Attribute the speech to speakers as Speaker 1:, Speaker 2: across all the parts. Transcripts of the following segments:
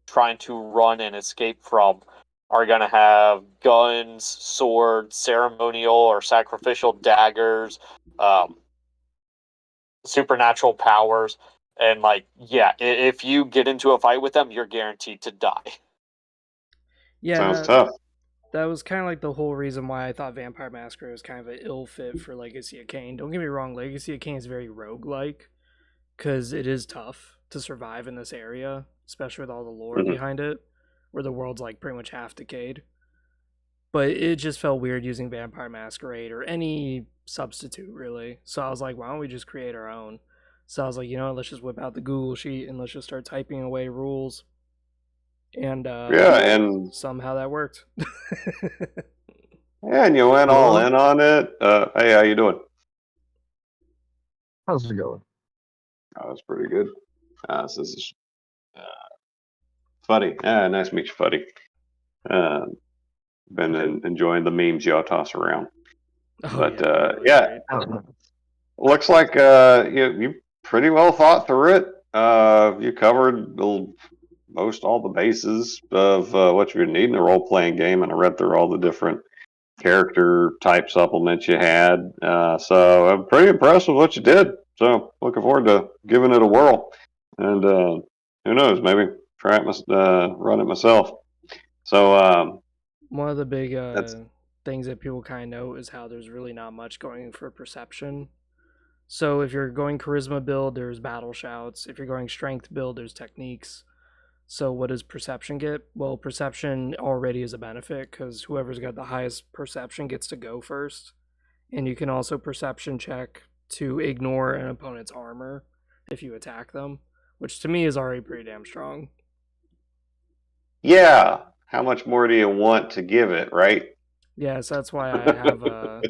Speaker 1: trying to run and escape from are going to have guns, swords, ceremonial or sacrificial daggers, supernatural powers, and if you get into a fight with them, you're guaranteed to die.
Speaker 2: Yeah,
Speaker 3: Sounds tough.
Speaker 2: That was kind of like the whole reason why I thought Vampire Masquerade was kind of an ill fit for Legacy of Kain. Don't get me wrong, Legacy of Kain is very roguelike, because it is tough to survive in this area, especially with all the lore behind it, where the world's like pretty much half decayed. But it just felt weird using Vampire Masquerade or any substitute, really. So I was like, why don't we just create our own? So I was like, let's just whip out the Google sheet and let's just start typing away rules. And
Speaker 3: and
Speaker 2: somehow that worked.
Speaker 3: And you went all in on it. Hey, how you doing?
Speaker 4: How's it going?
Speaker 3: Oh, it's pretty good. This is Fuddy. Nice to meet you, Fuddy. Been enjoying the memes y'all toss around. Looks like you pretty well thought through it. You covered most all the bases of what you would need in a role-playing game, and I read through all the different character type supplements you had. So I'm pretty impressed with what you did. So looking forward to giving it a whirl. And who knows, maybe try it, run it myself. So
Speaker 2: one of the big things that people kind of know is how there's really not much going for perception. So if you're going charisma build, there's battle shouts. If you're going strength build, there's techniques. So what does perception get? Well, perception already is a benefit because whoever's got the highest perception gets to go first. And you can also perception check to ignore an opponent's armor if you attack them, which to me is already pretty damn strong.
Speaker 3: Yeah. How much more do you want to give it, right?
Speaker 2: Yes, that's why I have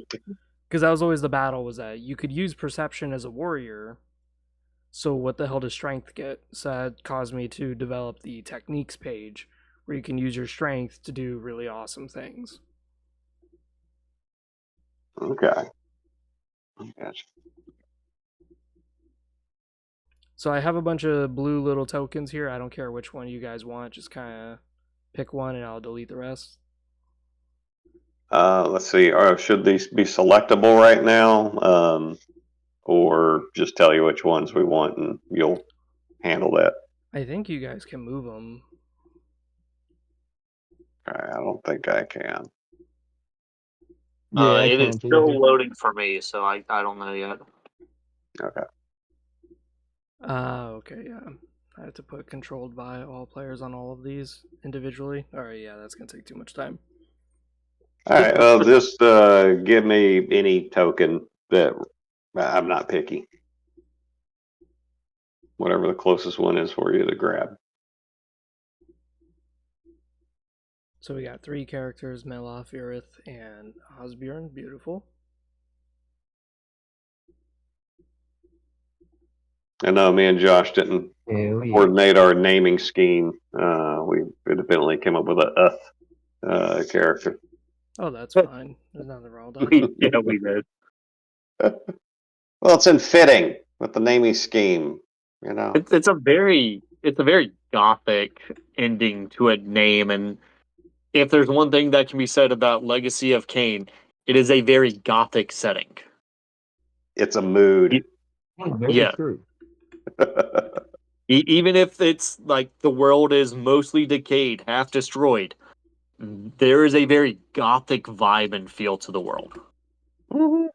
Speaker 2: because that was always the battle, was that you could use perception as a warrior. So what the hell does strength get? So that caused me to develop the techniques page where you can use your strength to do really awesome things.
Speaker 3: Okay. Gotcha.
Speaker 2: So I have a bunch of blue little tokens here. I don't care which one you guys want. Just kind of pick one and I'll delete the rest.
Speaker 3: Let's see. Should these be selectable right now? Or just tell you which ones we want and you'll handle that?
Speaker 2: I think you guys can move them.
Speaker 3: I don't think I can.
Speaker 1: It is still loading for me, so I don't know yet.
Speaker 3: Okay.
Speaker 2: Okay, yeah. I have to put controlled by all players on all of these individually. Alright, yeah, that's going to take too much time.
Speaker 3: Alright, well, just give me any token that... I'm not picky. Whatever the closest one is for you to grab.
Speaker 2: So we got 3 characters, Meloth, Virith, and Osbjorn. Beautiful.
Speaker 3: I know me and Josh didn't coordinate our naming scheme. We independently came up with a character.
Speaker 2: Oh, that's fine. There's nothing wrong with that.
Speaker 1: Yeah, we did.
Speaker 3: Well, it's in fitting with the naming scheme, you know.
Speaker 1: It's a very gothic ending to a name, and if there's one thing that can be said about Legacy of Kain, it is a very gothic setting.
Speaker 3: It's a mood.
Speaker 1: Yeah.
Speaker 4: True.
Speaker 1: Even if it's like the world is mostly decayed, half destroyed, there is a very gothic vibe and feel to the world.
Speaker 3: Mm-hmm.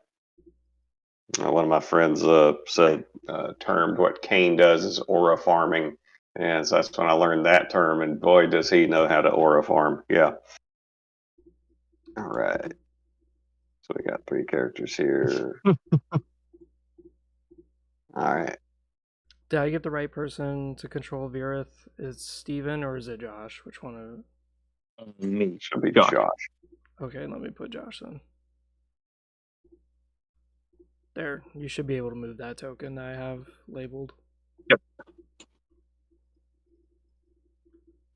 Speaker 3: One of my friends termed what Kain does is aura farming, and so that's when I learned that term. And boy, does he know how to aura farm! Yeah. All right. So we got 3 characters here. All right.
Speaker 2: Did I get the right person to control Virith? Is Steven or is it Josh? Which one?
Speaker 1: Me.
Speaker 3: Should be Josh.
Speaker 2: Okay, let me put Josh in. There, you should be able to move that token that I have labeled.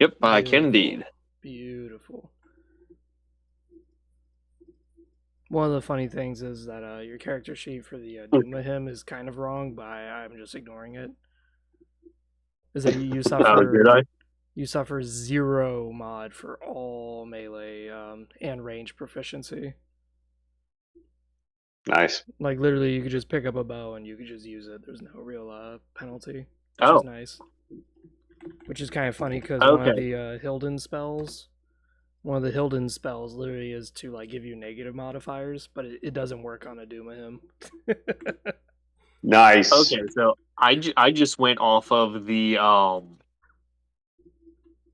Speaker 1: Yep, I can indeed.
Speaker 2: Beautiful. One of the funny things is that your character sheet for the Doomahim is kind of wrong, but I'm just ignoring it. Is that you suffer?
Speaker 1: Did I?
Speaker 2: You suffer 0 mod for all melee and range proficiency.
Speaker 3: Nice.
Speaker 2: Like literally, you could just pick up a bow and you could just use it. There's no real penalty, which
Speaker 1: Oh.
Speaker 2: is nice. Which is kind of funny because one of
Speaker 1: Okay.
Speaker 2: the Hilden spells, literally is to like give you negative modifiers, but it doesn't work on a Doomahim.
Speaker 3: Nice.
Speaker 1: Okay, so I just went off of the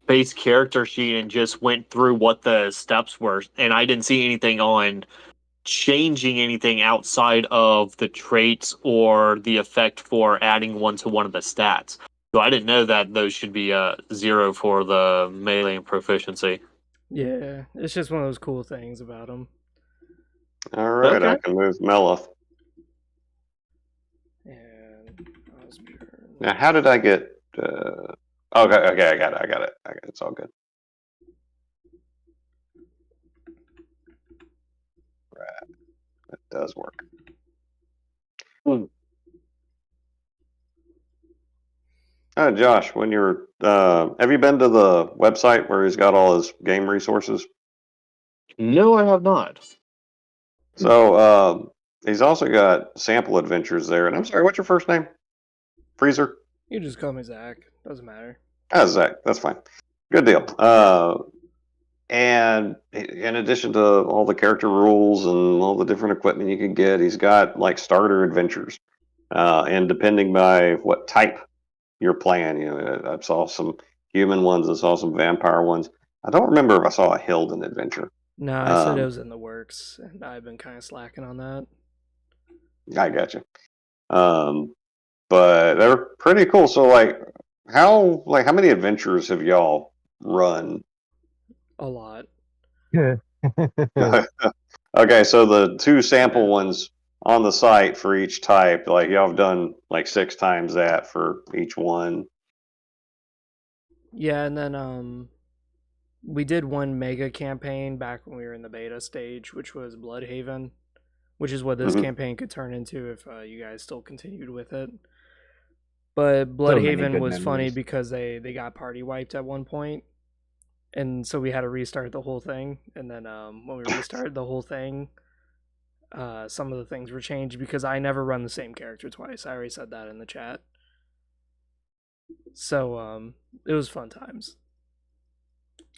Speaker 1: base character sheet and just went through what the steps were, and I didn't see anything on changing anything outside of the traits or the effect for adding one to one of the stats. So I didn't know that those should be 0 for the melee and proficiency.
Speaker 2: Yeah, it's just one of those cool things about them.
Speaker 3: All right,
Speaker 1: Okay.
Speaker 3: I can move Melith.
Speaker 2: And Osbjorn.
Speaker 3: Now, how did I get? Okay, I got it. It's all good. Right, that does work. Josh, when you're, have you been to the website where he's got all his game resources?
Speaker 1: No, I have not.
Speaker 3: So he's also got sample adventures there. And I'm sorry, what's your first name? Freezer?
Speaker 2: You just call me Zach. Doesn't matter.
Speaker 3: Zach. That's fine. Good deal. And in addition to all the character rules and all the different equipment you can get, he's got like starter adventures. And depending by what type you're playing, I saw some human ones, I saw some vampire ones. I don't remember if I saw a Hilden adventure.
Speaker 2: No, I said it was in the works, and I've been kind of slacking on that.
Speaker 3: I got you. But they're pretty cool. So how many adventures have y'all run?
Speaker 2: A lot.
Speaker 4: Yeah.
Speaker 3: Okay, so the 2 sample ones on the site for each type, like y'all have done like 6 times that for each one.
Speaker 2: Yeah, and then we did one mega campaign back when we were in the beta stage, which was Bloodhaven, which is what this campaign could turn into if you guys still continued with it. But Bloodhaven was funny because they got party wiped at one point, and so we had to restart the whole thing. And then when we restarted the whole thing, some of the things were changed because I never run the same character twice. I already said that in the chat. So it was fun times.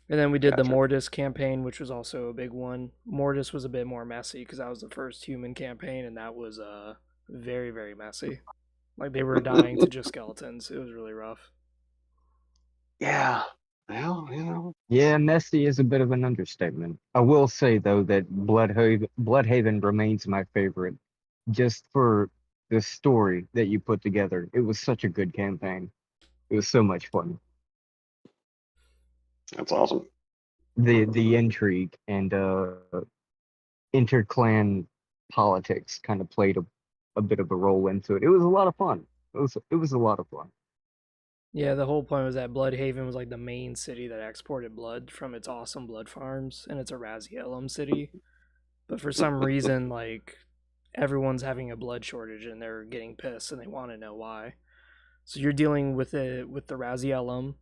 Speaker 2: And then we did the Mortis campaign, which was also a big one. Mortis was a bit more messy because that was the first human campaign, and that was very, very messy. Like they were dying to just skeletons. It was really rough.
Speaker 3: Yeah. Well,
Speaker 4: Yeah, messy is a bit of an understatement. I will say though that Bloodhaven remains my favorite, just for the story that you put together. It was such a good campaign. It was so much fun.
Speaker 3: That's awesome.
Speaker 4: The intrigue and interclan politics kind of played a bit of a role into it. It was a lot of fun. It was a lot of fun.
Speaker 2: Yeah, the whole point was that Bloodhaven was like the main city that exported blood from its awesome blood farms, and it's a Razielum city. But for some reason, like everyone's having a blood shortage, and they're getting pissed, and they want to know why. So you're dealing with the Razielum.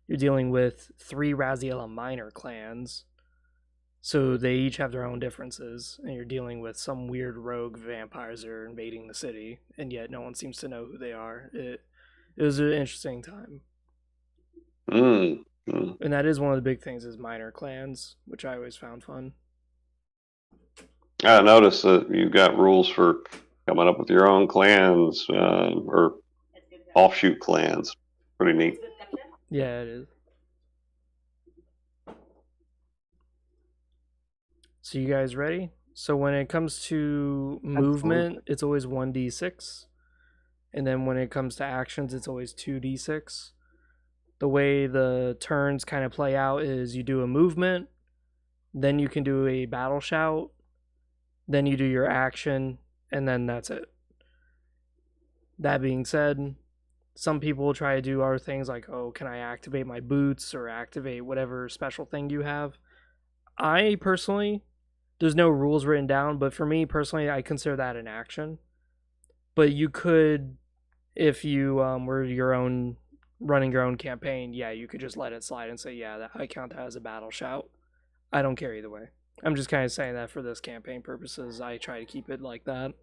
Speaker 2: You're dealing with 3 Razielum minor clans. So they each have their own differences, and you're dealing with some weird rogue vampires that are invading the city, and yet no one seems to know who they are. It was an interesting time. And that is one of the big things is minor clans, which I always found fun.
Speaker 3: I noticed that you've got rules for coming up with your own clans or offshoot clans. Pretty neat.
Speaker 2: Yeah, it is. So you guys ready? So when it comes to movement, it's always 1d6. And then when it comes to actions, it's always 2d6. The way the turns kind of play out is you do a movement, then you can do a battle shout, then you do your action, and then that's it. That being said, some people will try to do other things like, oh, can I activate my boots or activate whatever special thing you have? I personally, there's no rules written down, but for me personally, I consider that an action. But you could, if you were your own running your own campaign, yeah, you could just let it slide and say, yeah, I count that as a battle shout. I don't care either way. I'm just kind of saying that for this campaign purposes. I try to keep it like that.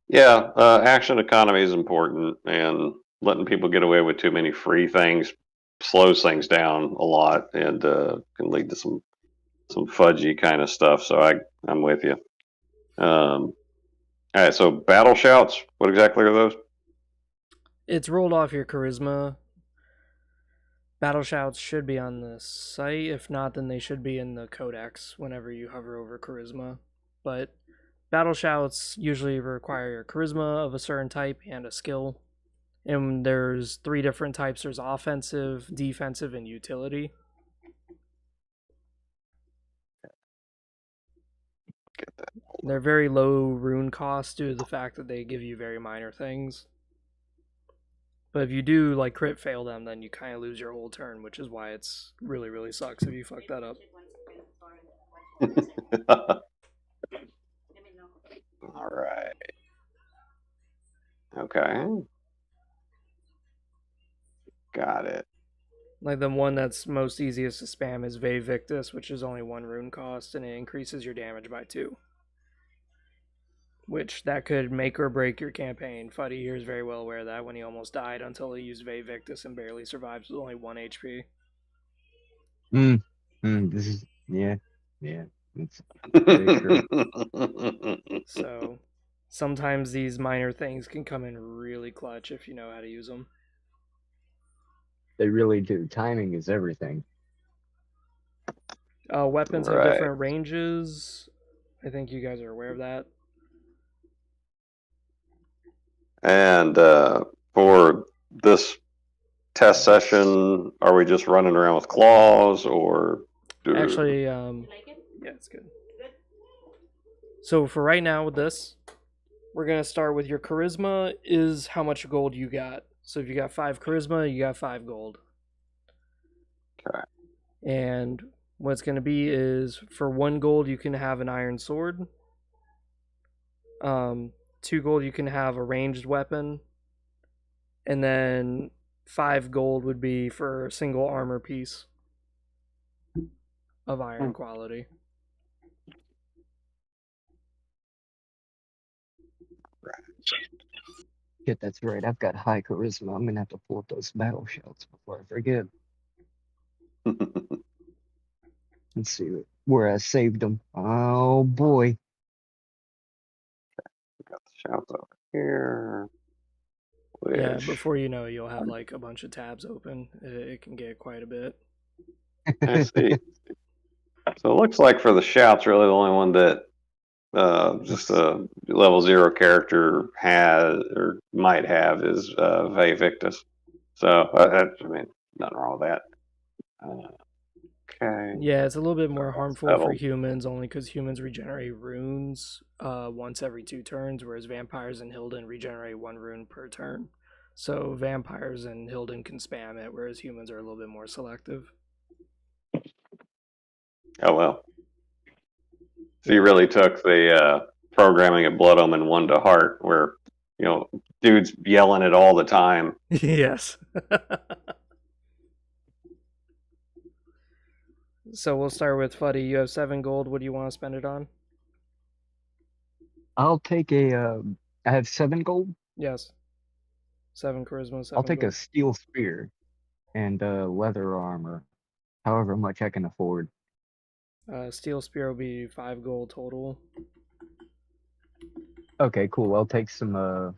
Speaker 3: Yeah, action economy is important, and letting people get away with too many free things slows things down a lot, and can lead to some fudgy kind of stuff. So I'm with you. All right, so battle shouts. What exactly are those?
Speaker 2: It's rolled off your charisma. Battle shouts should be on the site. If not, then they should be in the codex whenever you hover over charisma. But battle shouts usually require your charisma of a certain type and a skill. And there's 3 different types. There's offensive, defensive, and utility.
Speaker 3: Get that.
Speaker 2: They're very low rune cost due to the fact that they give you very minor things. But if you do like crit fail them, then you kind of lose your whole turn, which is why it's really, really sucks if you fuck that up.
Speaker 3: All right. Okay. Got it.
Speaker 2: Like the one that's most easiest to spam is Ve Victus, which is only 1 rune cost, and it increases your damage by 2. Which that could make or break your campaign. Fuddy here is very well aware of that when he almost died until he used Ve Victus and barely survives with only 1 HP.
Speaker 4: This is yeah. It's very true.
Speaker 2: So sometimes these minor things can come in really clutch if you know how to use them.
Speaker 4: They really do. Timing is everything.
Speaker 2: Weapons have
Speaker 3: Right.
Speaker 2: different ranges. I think you guys are aware of that.
Speaker 3: And for this test session, are we just running around with claws, or
Speaker 2: Actually, yeah, it's good. So for right now with this, we're going to start with your charisma is how much gold you got. So if you got 5 charisma, you got 5 gold.
Speaker 3: Okay.
Speaker 2: And what it's going to be is for 1 gold, you can have an iron sword. 2 gold, you can have a ranged weapon. And then 5 gold would be for a single armor piece of iron quality.
Speaker 4: Shit, that's right. I've got high charisma. I'm gonna have to pull up those battle shouts before I forget. Let's see where I saved them. Oh boy.
Speaker 3: Got the shouts over here.
Speaker 2: Yeah,
Speaker 3: Which
Speaker 2: before you know it, you'll have like a bunch of tabs open. It can get quite a bit.
Speaker 3: I see. So it looks like for the shouts, really the only one that just a level 0 character has or might have is Ve Victus. So I mean, nothing wrong with that. Okay.
Speaker 2: Yeah, it's a little bit more harmful for
Speaker 3: Settled.
Speaker 2: humans only because humans regenerate runes once every 2 turns, whereas vampires and Hilden regenerate 1 rune per turn. So vampires and Hilden can spam it, whereas humans are a little bit more selective.
Speaker 3: Oh well. So you really took the programming of Blood Omen 1 to heart, where dude's yelling it all the time.
Speaker 2: Yes. So we'll start with Fuddy. You have 7 gold. What do you want to spend it on?
Speaker 4: I'll take a. I have 7 gold.
Speaker 2: Yes. 7 charisma, 7
Speaker 4: I'll take
Speaker 2: gold.
Speaker 4: a steel spear and leather armor, however much I can afford.
Speaker 2: Steel spear will be 5 gold total.
Speaker 4: Okay, cool. I'll take some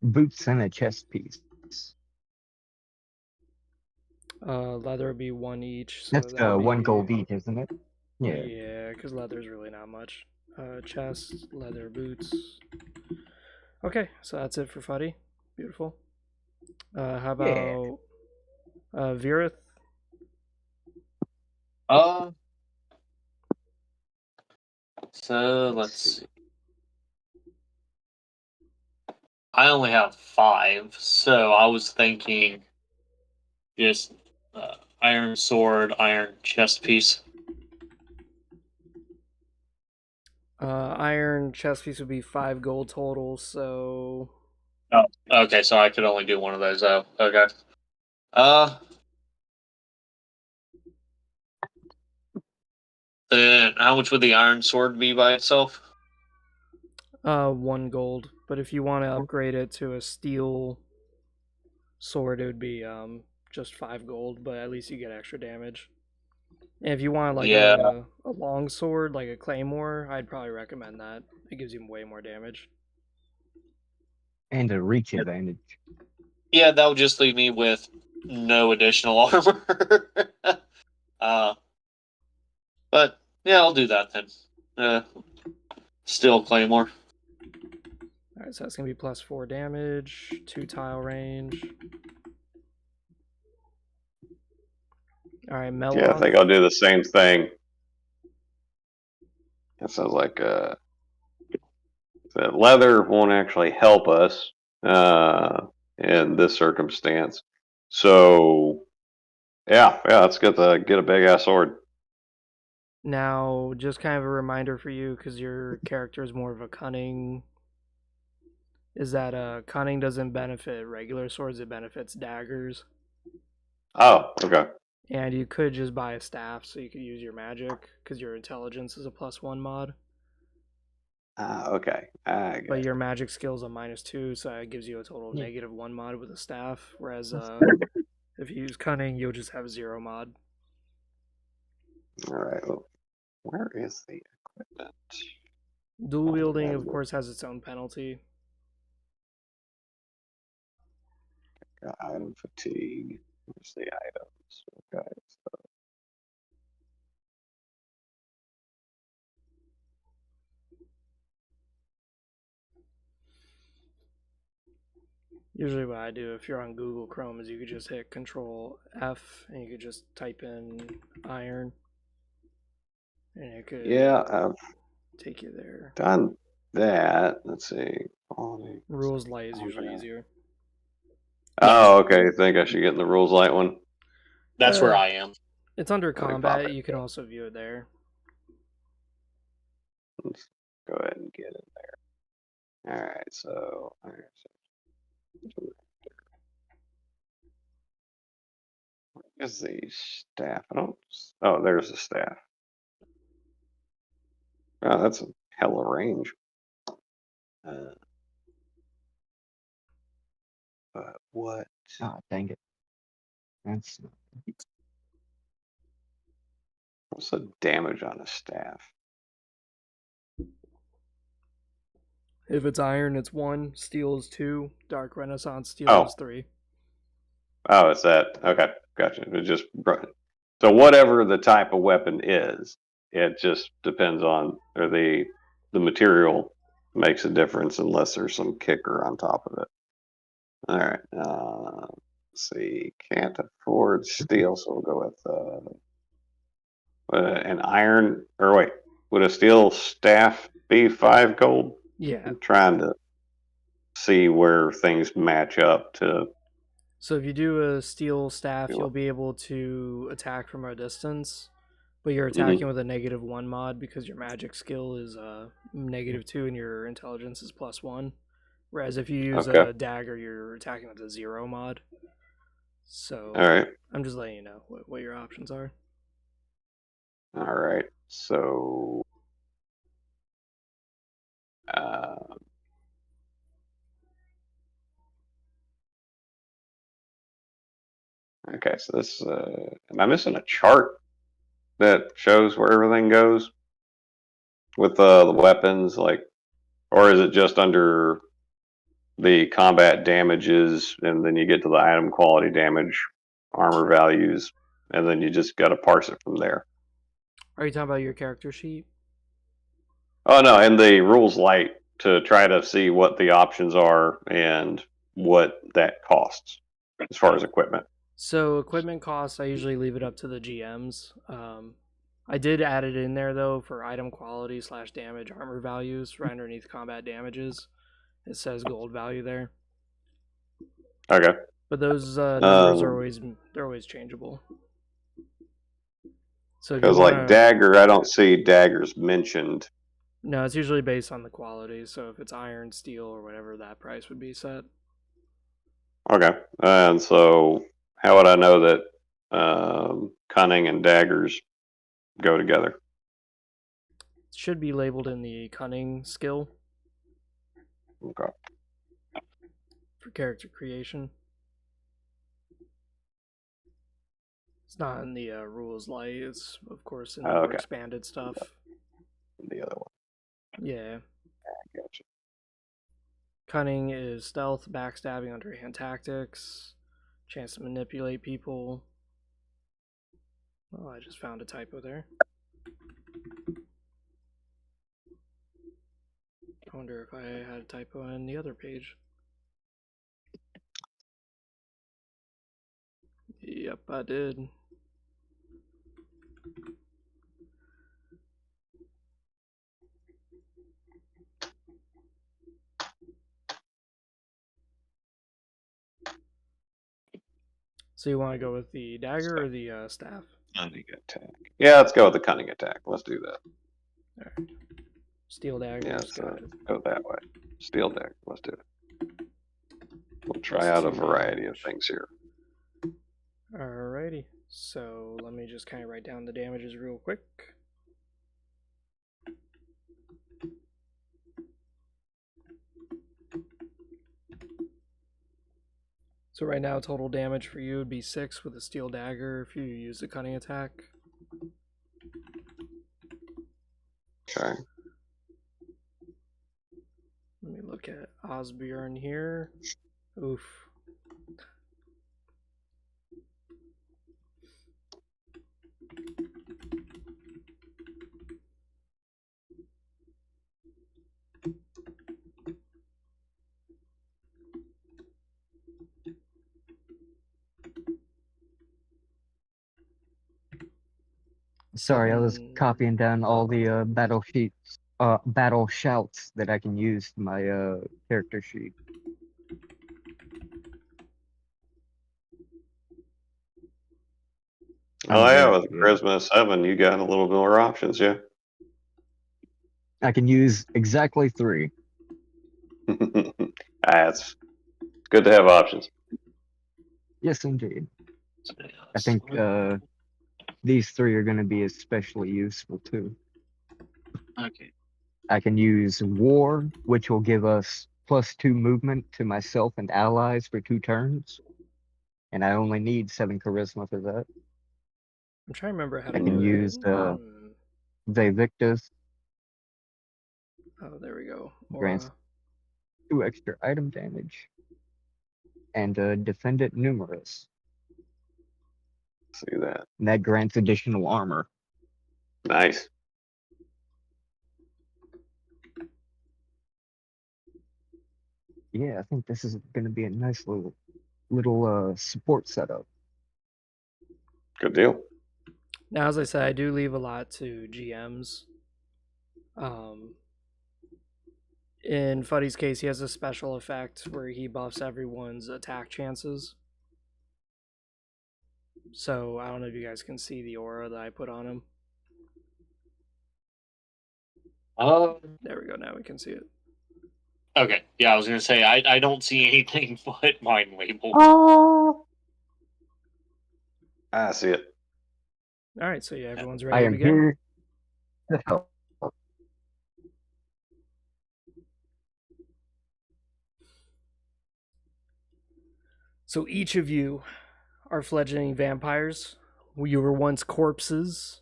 Speaker 4: boots and a chest piece.
Speaker 2: Leather would be 1 each. So
Speaker 4: That's
Speaker 2: that'd
Speaker 4: 1
Speaker 2: be...
Speaker 4: gold each, isn't it? Yeah.
Speaker 2: Yeah, because leather's really not much. Chest, leather, boots. Okay, so that's it for Fuddy. Beautiful. How about Virith?
Speaker 1: So let's see. I only have 5, so I was thinking just iron sword, iron chest piece.
Speaker 2: Iron chest piece would be 5 gold total, so
Speaker 1: Oh, okay, so I could only do one of those. Oh, okay. Then how much would the iron sword be by itself?
Speaker 2: 1 gold. But if you want to upgrade it to a steel sword, it would be just 5 gold. But at least you get extra damage. And if you want like
Speaker 1: Yeah.
Speaker 2: a long sword, like a claymore, I'd probably recommend that. It gives you way more damage.
Speaker 4: And a reach advantage.
Speaker 1: Yeah, that would just leave me with no additional armor. But yeah, I'll do that then. Still Claymore.
Speaker 2: Alright, so that's gonna be +4 damage, 2 tile range. Alright, Meloth.
Speaker 3: Yeah, I think I'll do the same thing. That sounds like the leather won't actually help us in this circumstance. So, yeah, let's get a big ass sword.
Speaker 2: Now, just kind of a reminder for you, because your character is more of a cunning, is that cunning doesn't benefit regular swords, it benefits daggers.
Speaker 3: Oh, okay.
Speaker 2: And you could just buy a staff so you could use your magic, because your intelligence is a +1 mod.
Speaker 3: Okay.
Speaker 2: But your magic skill is a -2, so it gives you a total of -1 mod with a staff. Whereas if you use cunning, you'll just have 0 mod.
Speaker 3: All right. Well, where is the equipment?
Speaker 2: Dual wielding, of course, has its own penalty.
Speaker 3: Got item fatigue. Where's the items? Okay. So.
Speaker 2: Usually what I do if you're on Google Chrome is you could just hit Control F and you could just type in iron. And it could
Speaker 3: I've
Speaker 2: take you there.
Speaker 3: done that. Let's see. Quality.
Speaker 2: Rules light is usually easier.
Speaker 3: Oh, okay. I think I should get in the rules light one.
Speaker 1: That's where I am.
Speaker 2: It's under combat. You can also view it there.
Speaker 3: Let's go ahead and get in there. All right. So, where is the staff? I don't. Oh, there's the staff. Oh, that's a hella range. But what?
Speaker 4: Ah, dang it. That's
Speaker 3: What's the damage on a staff?
Speaker 2: If it's iron, it's 1. Steel is 2. Dark Renaissance steel is 3.
Speaker 3: Oh, it's that. Okay, gotcha. It just so whatever the type of weapon is, it just depends on or the material makes a difference unless there's some kicker on top of it. All right. Let's see. Can't afford steel, so we'll go with an iron. Or wait, would a steel staff be 5 gold?
Speaker 2: Yeah.
Speaker 3: I'm trying to see where things match up to.
Speaker 2: So if you do a steel staff, you'll be able to attack from a distance, but you're attacking with a -1 mod because your magic skill is -2 and your intelligence is +1. Whereas if you use a dagger, you're attacking with a 0 mod. So
Speaker 3: all right,
Speaker 2: I'm just letting you know what your options are.
Speaker 3: All right, so okay, so this am I missing a chart that shows where everything goes with the weapons, like, or is it just under the combat damages and then you get to the item quality damage, armor values, and then you just got to parse it from there?
Speaker 2: Are you talking about your character sheet?
Speaker 3: Oh no, and the rules light to try to see what the options are and what that costs as far as equipment.
Speaker 2: So equipment costs, I usually leave it up to the GMs. I did add it in there though for item quality / damage armor values right underneath combat damages. It says gold value there.
Speaker 3: Okay.
Speaker 2: But those numbers are always changeable. So
Speaker 3: because like dagger, I don't see daggers mentioned.
Speaker 2: No, it's usually based on the quality. So if it's iron, steel, or whatever, that price would be set.
Speaker 3: Okay. And so, how would I know that cunning and daggers go together?
Speaker 2: It should be labeled in the cunning skill
Speaker 3: Okay.
Speaker 2: for character creation. It's not in the rules light. It's, of course, in the more
Speaker 3: Okay.
Speaker 2: expanded stuff.
Speaker 3: The other one.
Speaker 2: Yeah.
Speaker 3: Gotcha.
Speaker 2: Cunning is stealth, backstabbing, underhand tactics, chance to manipulate people. Oh, I just found a typo there. I wonder if I had a typo on the other page. Yep, I did. So you want to go with the dagger or the staff?
Speaker 3: Cunning attack. Yeah, let's go with the cunning attack. Let's do that.
Speaker 2: All right. Steel dagger.
Speaker 3: Yeah, so go that way. Steel dagger. Let's do it. We'll try out a variety of things here.
Speaker 2: Alrighty. So let me just kind of write down the damages real quick. So right now, total damage for you would be 6 with a steel dagger if you use the cunning attack.
Speaker 3: Okay.
Speaker 2: Let me look at Osbjorn here. Oof.
Speaker 4: Sorry, I was copying down all the battle sheets, battle shouts that I can use to my character sheet.
Speaker 3: Oh yeah, with Charisma 7, you got a little bit more options, yeah.
Speaker 4: I can use exactly 3.
Speaker 3: That's good to have options.
Speaker 4: Yes, indeed. I think these 3 are going to be especially useful too.
Speaker 1: Okay.
Speaker 4: I can use War, which will give us +2 movement to myself and allies for 2 turns. And I only need 7 charisma for that.
Speaker 2: I'm trying to remember how to
Speaker 4: I can
Speaker 2: do
Speaker 4: use
Speaker 2: it.
Speaker 4: Vivictus.
Speaker 2: Oh, there we go.
Speaker 4: Grants 2 extra item damage. And Defendant Numerous.
Speaker 3: See that.
Speaker 4: And that grants additional armor.
Speaker 3: Nice.
Speaker 4: Yeah, I think this is going to be a nice little support setup.
Speaker 3: Good deal.
Speaker 2: Now, as I said, I do leave a lot to GMs. In Fuddy's case, he has a special effect where he buffs everyone's attack chances. So, I don't know if you guys can see the aura that I put on him. There we go, now we can see it.
Speaker 1: Okay, yeah, I was going to say, I don't see anything but mine labeled.
Speaker 3: Oh. I see it.
Speaker 2: Alright, so yeah, everyone's ready to begin.
Speaker 4: I am here to help.
Speaker 2: So each of you are fledgling vampires. You were once corpses,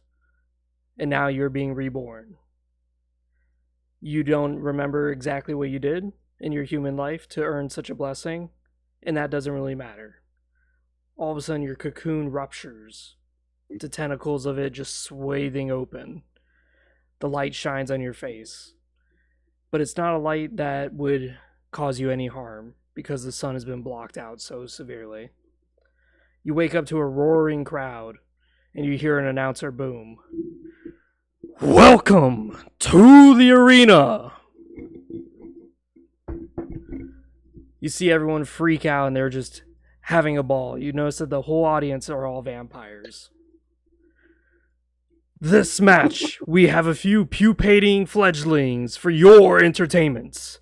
Speaker 2: and now you're being reborn. You don't remember exactly what you did in your human life to earn such a blessing, and that doesn't really matter. All of a sudden, your cocoon ruptures, the tentacles of it just swathing open. The light shines on your face. But it's not a light that would cause you any harm, because the sun has been blocked out so severely. You wake up to a roaring crowd, and you hear an announcer boom. Welcome to the arena! You see everyone freak out, and they're just having a ball. You notice that the whole audience are all vampires. This match, we have a few pupating fledglings for your entertainments.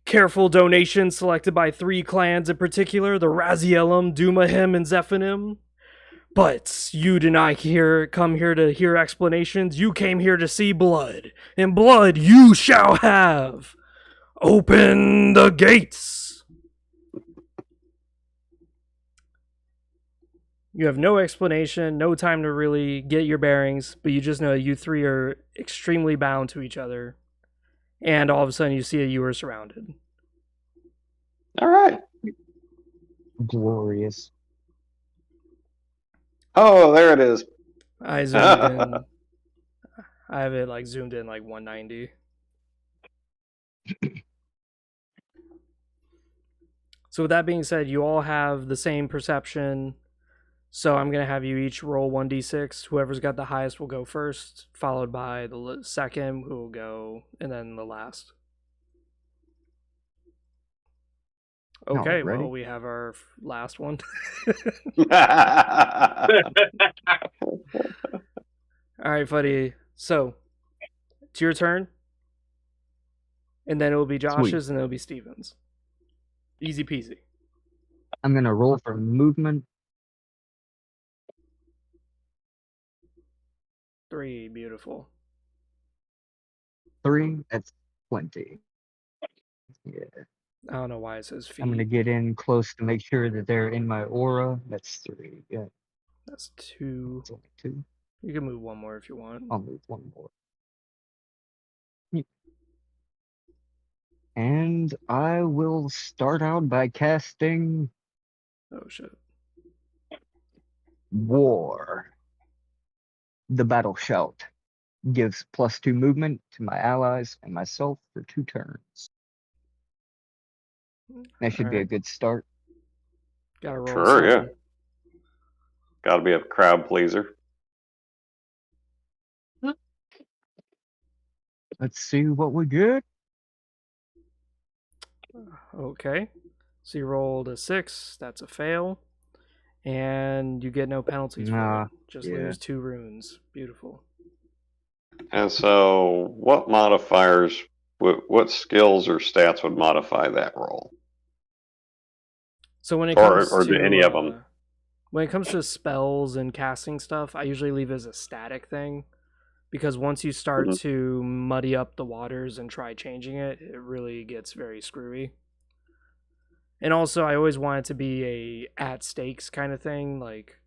Speaker 2: Careful donation selected by 3 clans in particular, the Razielum, Dumahim, and Zephanim. But you did not come here to hear explanations. You came here to see blood. And blood you shall have. Open the gates. You have no explanation, no time to really get your bearings, but you just know you 3 are extremely bound to each other. And all of a sudden you see that you are surrounded.
Speaker 3: All right.
Speaker 4: Glorious.
Speaker 3: Oh, there it is.
Speaker 2: I zoomed in. I have it like zoomed in like 190. So with that being said, you all have the same perception. So I'm going to have you each roll 1d6. Whoever's got the highest will go first, followed by the second who will go, and then the last. Okay, well, we have our last one. All right, buddy. So, it's your turn. And then it will be Josh's, and then it'll be Steven's. Easy peasy.
Speaker 4: I'm going to roll for movement.
Speaker 2: 3, beautiful.
Speaker 4: 3, that's 20. Yeah.
Speaker 2: I don't know why it says feet.
Speaker 4: I'm going to get in close to make sure that they're in my aura. That's 3. Yeah.
Speaker 2: That's 2.
Speaker 4: That's only 2.
Speaker 2: You can move one more if you want.
Speaker 4: I'll move one more. And I will start out by casting
Speaker 2: Oh, shit.
Speaker 4: War. The battle shout gives +2 movement to my allies and myself for 2 turns. That should be a good start.
Speaker 2: Gotta roll.
Speaker 3: Sure, yeah. Gotta be a crowd pleaser.
Speaker 4: Let's see what we get.
Speaker 2: Okay. So you rolled a 6. That's a fail. And you get no penalties for it. Just lose 2 runes. Beautiful.
Speaker 3: And so, what modifiers, what skills or stats would modify that roll?
Speaker 2: So when it comes
Speaker 3: or
Speaker 2: to
Speaker 3: any of them?
Speaker 2: When it comes to spells and casting stuff, I usually leave it as a static thing. Because once you start to muddy up the waters and try changing it, it really gets very screwy. And also, I always want it to be a at stakes kind of thing. Like,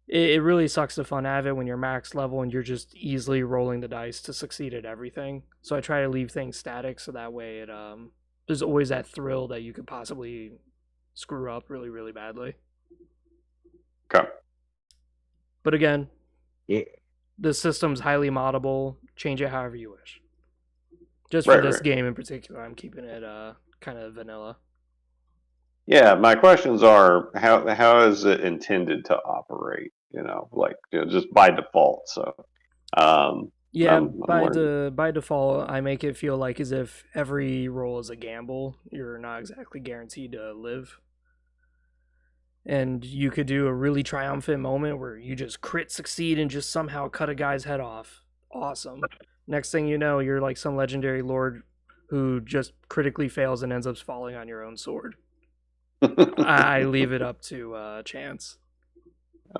Speaker 2: it really sucks the fun out of it when you're max level and you're just easily rolling the dice to succeed at everything. So I try to leave things static so that way it there's always that thrill that you could possibly screw up really, really badly.
Speaker 3: Okay.
Speaker 2: But again,
Speaker 4: yeah,
Speaker 2: the system's highly moddable. Change it however you wish. Just for this game in particular, I'm keeping it kind of vanilla.
Speaker 3: Yeah, my questions are how is it intended to operate? Just by default. So,
Speaker 2: by default, I make it feel like as if every roll is a gamble. You're not exactly guaranteed to live. And you could do a really triumphant moment where you just crit succeed and just somehow cut a guy's head off. Awesome. Next thing you know, you're like some legendary lord who just critically fails and ends up falling on your own sword. I leave it up to chance.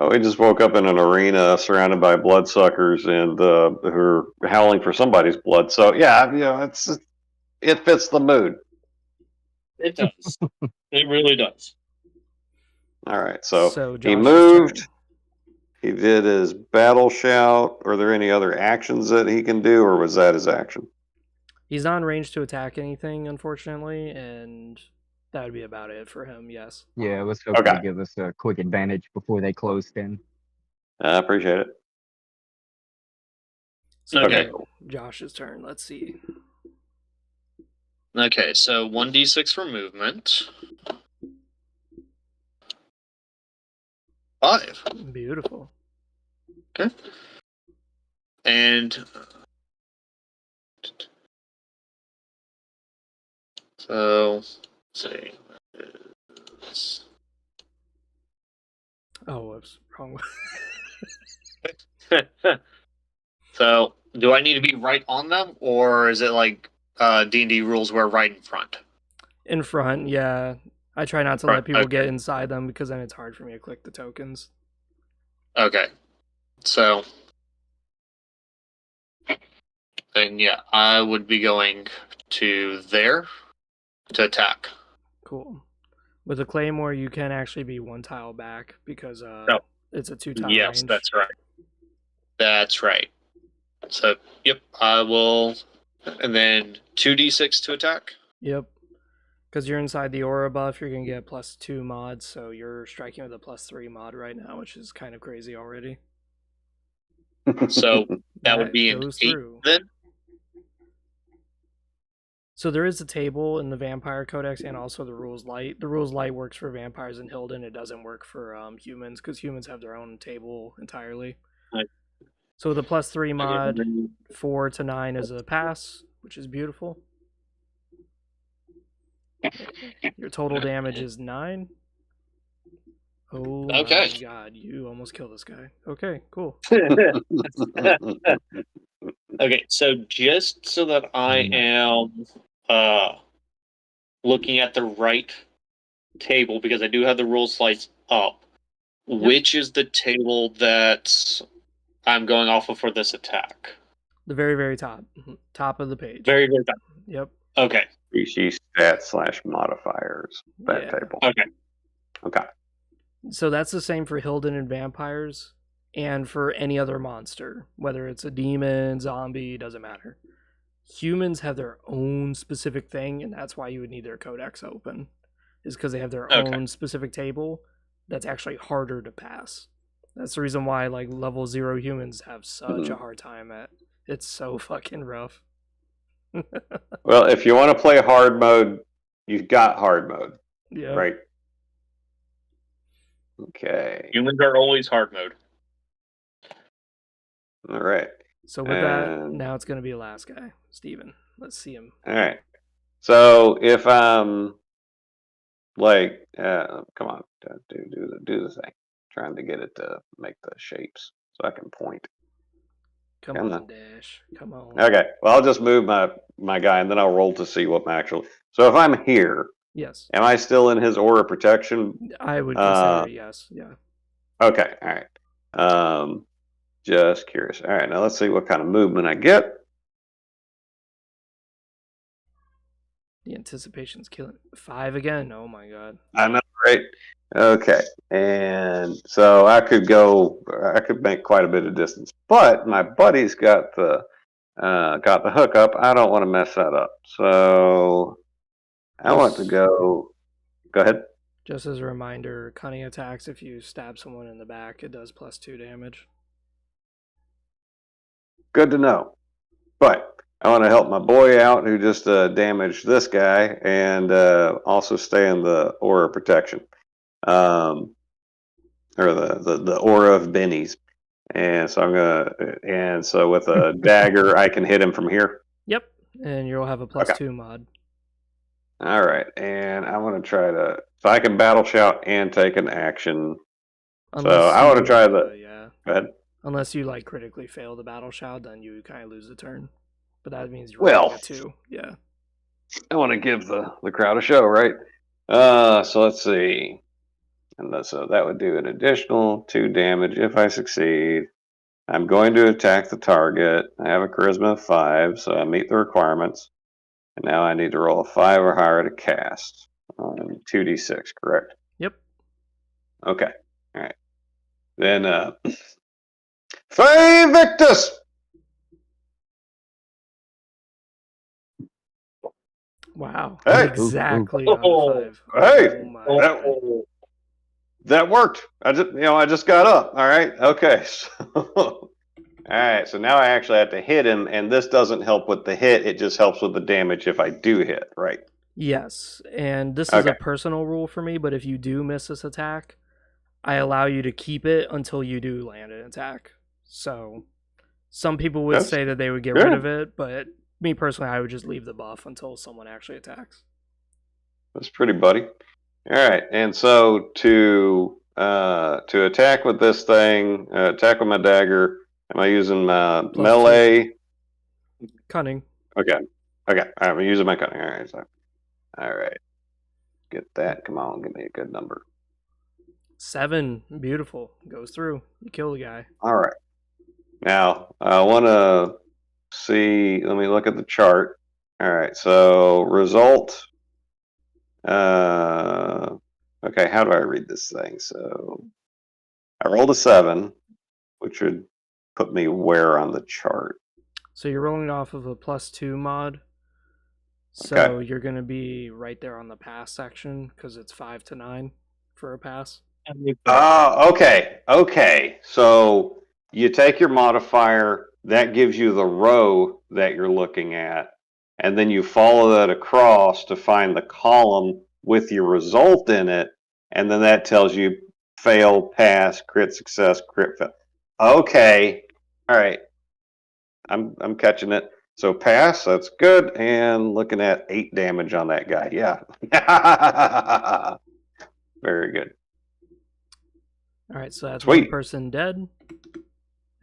Speaker 3: Oh, we just woke up in an arena surrounded by bloodsuckers and who are howling for somebody's blood. So yeah, it fits the mood.
Speaker 1: It does. It really does.
Speaker 3: All right, so he
Speaker 2: Josh's
Speaker 3: moved.
Speaker 2: turn.
Speaker 3: He did his battle shout. Are there any other actions that he can do, or was that his action?
Speaker 2: He's not in range to attack anything, unfortunately, and that would be about it for him, yes.
Speaker 4: Yeah, I was hoping to give us a quick advantage before they closed in.
Speaker 3: I appreciate it.
Speaker 2: So
Speaker 1: okay.
Speaker 2: Josh's turn. Let's see.
Speaker 1: Okay, so 1d6 for movement. 5.
Speaker 2: Beautiful.
Speaker 1: Okay. And so, let's see.
Speaker 2: Oh, whoops. Wrong
Speaker 1: So, do I need to be right on them, or is it like D&D rules were right in front.
Speaker 2: In front, yeah. I try not to let people
Speaker 1: Okay.
Speaker 2: get inside them because then it's hard for me to click the tokens.
Speaker 1: Okay. So, then yeah, I would be going to there to attack.
Speaker 2: Cool. With a claymore, you can actually be one tile back because it's a 2-tile
Speaker 1: Yes,
Speaker 2: range.
Speaker 1: that's right. That's right. So, yep, I will. And then 2d6 to attack.
Speaker 2: Yep. Because you're inside the aura buff, you're going to get +2 mod, so you're striking with a +3 mod right now, which is kind of crazy already.
Speaker 1: So that would be an
Speaker 2: goes
Speaker 1: 8
Speaker 2: through.
Speaker 1: then?
Speaker 2: So there is a table in the Vampire Codex and also the Rules Light. The Rules Light works for vampires and Hilden. It doesn't work for humans because humans have their own table entirely.
Speaker 1: Right.
Speaker 2: So the +3 mod,
Speaker 1: Okay.
Speaker 2: 4 to 9 is a pass, which is beautiful. Your total damage is 9. Oh
Speaker 1: Okay.
Speaker 2: my god, you almost killed this guy. Okay, cool.
Speaker 1: Okay, so just so that I am looking at the right table, because I do have the rule slides up, which is the table that I'm going off of for this attack?
Speaker 2: The very, very top. Top of the page.
Speaker 1: Very good.
Speaker 2: Yep.
Speaker 1: Okay.
Speaker 3: Species stats / modifiers. That
Speaker 2: Yeah.
Speaker 3: table.
Speaker 1: Okay.
Speaker 3: Okay.
Speaker 2: So that's the same for Hilden and vampires and for any other monster, whether it's a demon, zombie, doesn't matter. Humans have their own specific thing, and that's why you would need their codex open, is because they have their own specific table that's actually harder to pass. That's the reason why like level 0 humans have such a hard time at. It's so fucking rough.
Speaker 3: Well, if you want to play hard mode, you've got hard mode,
Speaker 2: Yeah.
Speaker 3: right? Okay.
Speaker 1: Humans are always hard mode.
Speaker 3: All right.
Speaker 2: So with that, now it's going to be the last guy, Steven. Let's see him.
Speaker 3: All right. So if I'm like, come on, do the thing. Trying to get it to make the shapes so I can point.
Speaker 2: Come on, Dash. Come on.
Speaker 3: Okay. Well, I'll just move my guy and then I'll roll to see what my actual. So if I'm here,
Speaker 2: yes.
Speaker 3: Am I still in his aura protection?
Speaker 2: I would consider yes. Yeah.
Speaker 3: Okay. All right. Just curious. All right. Now let's see what kind of movement I get.
Speaker 2: The anticipation's killing. 5 again. Oh my god.
Speaker 3: I know, right? Okay. And so I could make quite a bit of distance, but my buddy's got the hookup. I don't want to mess that up. So I want to go. Go ahead.
Speaker 2: Just as a reminder, cunning attacks, if you stab someone in the back, it does +2 damage.
Speaker 3: Good to know. But I want to help my boy out who just damaged this guy and also stay in the aura protection. Or the aura of Benny's. And so so with a dagger I can hit him from here.
Speaker 2: Yep. And you'll have a +2 mod.
Speaker 3: All right. And I want to try to so I can battle shout and take an action. So I want to try the
Speaker 2: yeah.
Speaker 3: Go ahead.
Speaker 2: Unless you like critically fail the battle shout, then you kind of lose the turn. But that means you're
Speaker 3: rolling
Speaker 2: a 2. Yeah.
Speaker 3: I want to give the crowd a show, right? So let's see. And so that would do an additional 2 damage if I succeed. I'm going to attack the target. I have a charisma of 5, so I meet the requirements. And now I need to roll a 5 or higher to cast. 2d6, correct?
Speaker 2: Yep.
Speaker 3: Okay. All right. Then, Fey Victus!
Speaker 2: Wow.
Speaker 3: Hey.
Speaker 2: Exactly on 5.
Speaker 3: Hey.
Speaker 2: Oh my god.
Speaker 3: That worked. I just got up. All right. Okay. So, all right. So now I actually have to hit him, and this doesn't help with the hit. It just helps with the damage if I do hit. Right.
Speaker 2: Yes, and this is a personal rule for me. But if you do miss this attack, I allow you to keep it until you do land an attack. So some people would say that they would get rid of it, but me personally, I would just leave the buff until someone actually attacks.
Speaker 3: That's pretty buddy. All right, and so to attack with this thing, attack with my dagger. Am I using my melee?
Speaker 2: Cunning.
Speaker 3: Okay, Okay, I'm using my cunning. All right, so, all right. Get that. Come on, give me a good number.
Speaker 2: 7. Beautiful. Goes through. You kill the guy.
Speaker 3: All right. Now I want to see. Let me look at the chart. All right. So result. Okay. How do I read this thing? So I rolled a 7, which would put me where on the chart?
Speaker 2: So you're rolling off of a +2 mod. So
Speaker 3: Okay.
Speaker 2: you're going to be right there on the pass section because it's 5 to 9 for a pass.
Speaker 3: Oh, okay. Okay. So you take your modifier, that gives you the row that you're looking at, and then you follow that across to find the column with your result in it, and then that tells you fail, pass, crit success, crit fail. Okay. All right. I'm catching it. So pass, that's good, and looking at 8 damage on that guy. Yeah. Very good.
Speaker 2: All right, so that's
Speaker 3: Sweet.
Speaker 2: 1 person dead.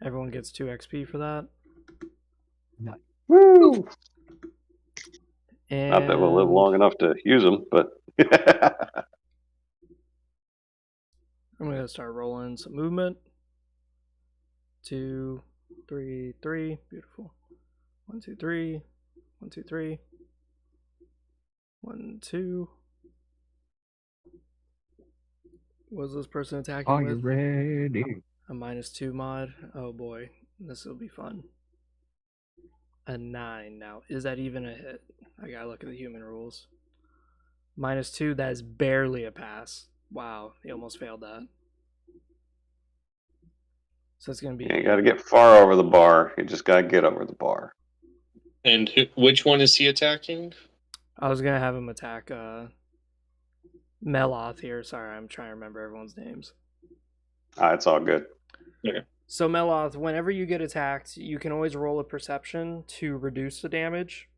Speaker 2: Everyone gets 2 XP for that.
Speaker 3: Woo!
Speaker 2: And
Speaker 3: Not that we'll live long enough to use them, but
Speaker 2: I'm going to start rolling some movement. 2, 3, 3. Beautiful. 1, 2, 3. 1, 2, 3. 1, 2. What was this person attacking
Speaker 4: Are you
Speaker 2: with?
Speaker 4: ready?
Speaker 2: A -2 mod. Oh boy, this will be fun. A 9. Now, is that even a hit? I gotta look at the human rules. -2. That is barely a pass. Wow, he almost failed that. So it's gonna be.
Speaker 3: you got to get far over the bar. You just got to get over the bar.
Speaker 5: And which one is he attacking?
Speaker 2: I was gonna have him attack Meloth here. Sorry, I'm trying to remember everyone's names.
Speaker 3: It's all good.
Speaker 2: So Meloth, whenever you get attacked, you can always roll a perception to reduce the damage.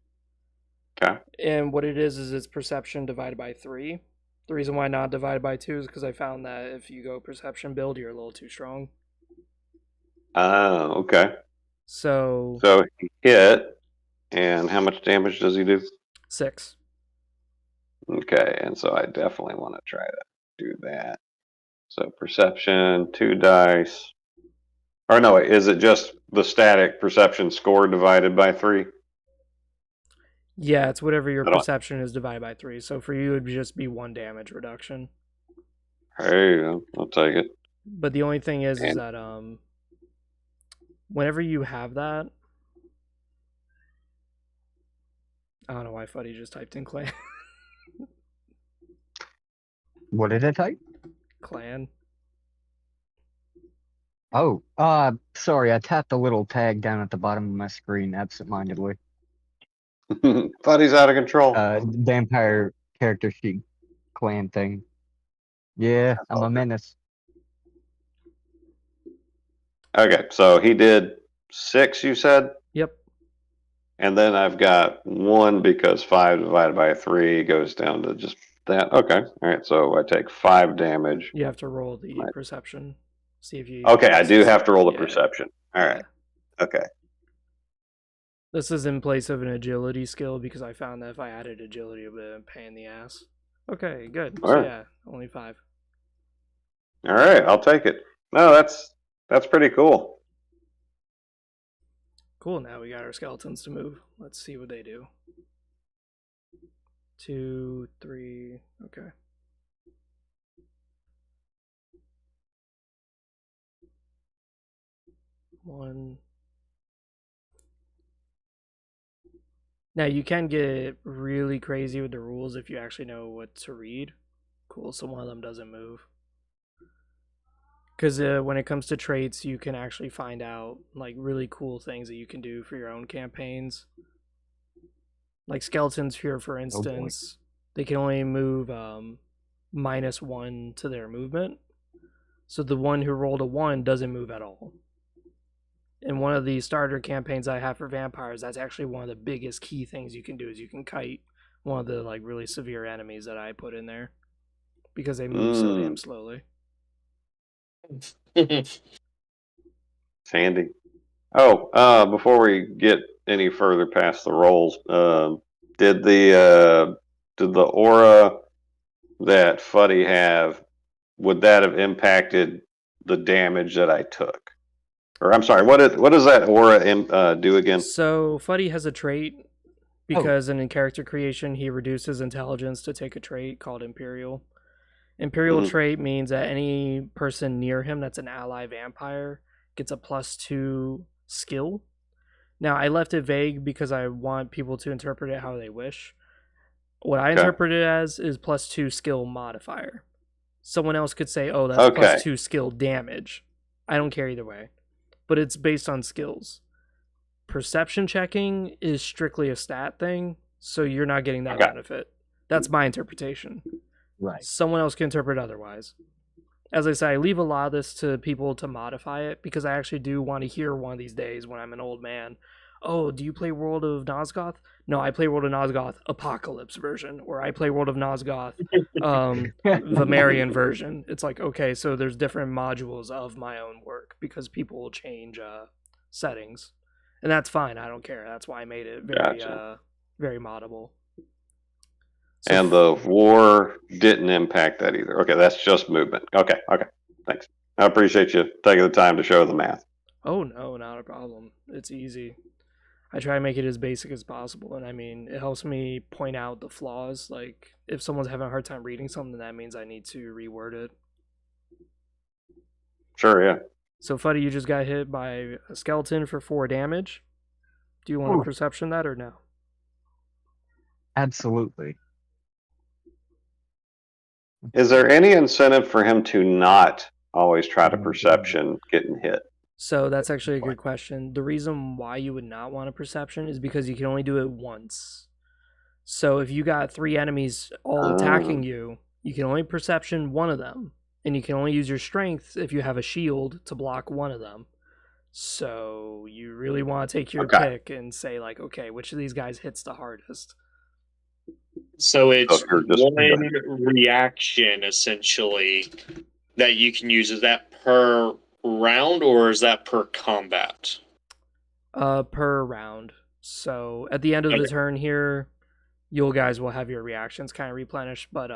Speaker 3: Okay.
Speaker 2: And what it is it's perception divided by 3. The reason why not divided by 2 is because I found that if you go perception build, you're a little too strong.
Speaker 3: Okay.
Speaker 2: So
Speaker 3: he hit, and how much damage does he do?
Speaker 2: 6.
Speaker 3: Okay, and so I definitely want to try to do that. So perception, 2 dice. Or no, wait, is it just the static perception score divided by 3?
Speaker 2: Yeah, it's whatever your
Speaker 3: I don't-
Speaker 2: perception is divided by 3. So for you, it would just be 1 damage reduction.
Speaker 3: Hey, I'll take it.
Speaker 2: But the only thing is
Speaker 3: And-
Speaker 2: that whenever you have that, I don't know why Fuddy just typed in clan.
Speaker 4: What did I type?
Speaker 2: Clan.
Speaker 4: Oh, sorry, I tapped the little tag down at the bottom of my screen absentmindedly.
Speaker 3: Thought he's out of control.
Speaker 4: Vampire character sheet clan thing. Yeah, I'm a menace.
Speaker 3: Okay, so he did 6, you said?
Speaker 2: Yep.
Speaker 3: And then I've got 1 because 5 divided by 3 goes down to just that. Okay, all right, so I take 5 damage.
Speaker 2: You have to roll the perception. See if you.
Speaker 3: Okay, I do have to roll the
Speaker 2: Yeah.
Speaker 3: perception. All right, okay.
Speaker 2: This is in place of an agility skill because I found that if I added agility, it would be a pain in the ass. Okay, good. So
Speaker 3: Alright.
Speaker 2: yeah, only 5.
Speaker 3: All right, I'll take it. No, that's pretty cool.
Speaker 2: Cool. Now we got our skeletons to move. Let's see what they do. 2, 3. Okay. One. Now you can get really crazy with the rules if you actually know what to read. Cool. So one of them doesn't move. Because when it comes to traits, you can actually find out like really cool things that you can do for your own campaigns. Like skeletons here, for instance, they can only move -1 to their movement. So the one who rolled a 1 doesn't move at all. In one of the starter campaigns I have for vampires, that's actually one of the biggest key things you can do is you can kite one of the like really severe enemies that I put in there because they move so damn slowly.
Speaker 3: Sandy. Oh, before we get any further past the rolls. Did the aura that Fuddy have, would that have impacted the damage that I took? Or I'm sorry, what does that aura do again?
Speaker 2: So Fuddy has a trait because in character creation he reduces intelligence to take a trait called Imperial. Imperial trait means that any person near him that's an ally vampire gets a +2 skill. Now, I left it vague because I want people to interpret it how they wish. What I interpret it as is +2 skill modifier. Someone else could say, oh, that's +2 skill damage. I don't care either way. But it's based on skills. Perception checking is strictly a stat thing, so you're not getting that benefit. That's my interpretation.
Speaker 4: Right.
Speaker 2: Someone else can interpret otherwise. As I say, I leave a lot of this to people to modify it because I actually do want to hear one of these days when I'm an old man. Oh, do you play World of Nosgoth? No, I play World of Nosgoth Apocalypse version, or I play World of Nosgoth Vamarian version. It's like, okay, so there's different modules of my own work because people will change settings, and that's fine. I don't care. That's why I made it very very moddable. So
Speaker 3: and the war didn't impact that either. Okay, that's just movement. Okay, thanks. I appreciate you taking the time to show the math.
Speaker 2: Oh no, not a problem. It's easy. I try to make it as basic as possible, and I mean, it helps me point out the flaws. Like, if someone's having a hard time reading something, that means I need to reword it.
Speaker 3: Sure, yeah.
Speaker 2: So, Fuddy, you just got hit by a skeleton for 4 damage. Do you want to perception that or no?
Speaker 4: Absolutely.
Speaker 3: Is there any incentive for him to not always try to perception getting hit?
Speaker 2: So that's actually a good question. The reason why you would not want a perception is because you can only do it once. So if you got 3 enemies all attacking you, you can only perception one of them. And you can only use your strength if you have a shield to block one of them. So you really want to take your pick and say, like, okay, which of these guys hits the hardest?
Speaker 5: So it's one reaction, essentially, that you can use. Is that per round, or is that per combat?
Speaker 2: Per round. So at the end of the turn here, you guys will have your reactions kind of replenished, but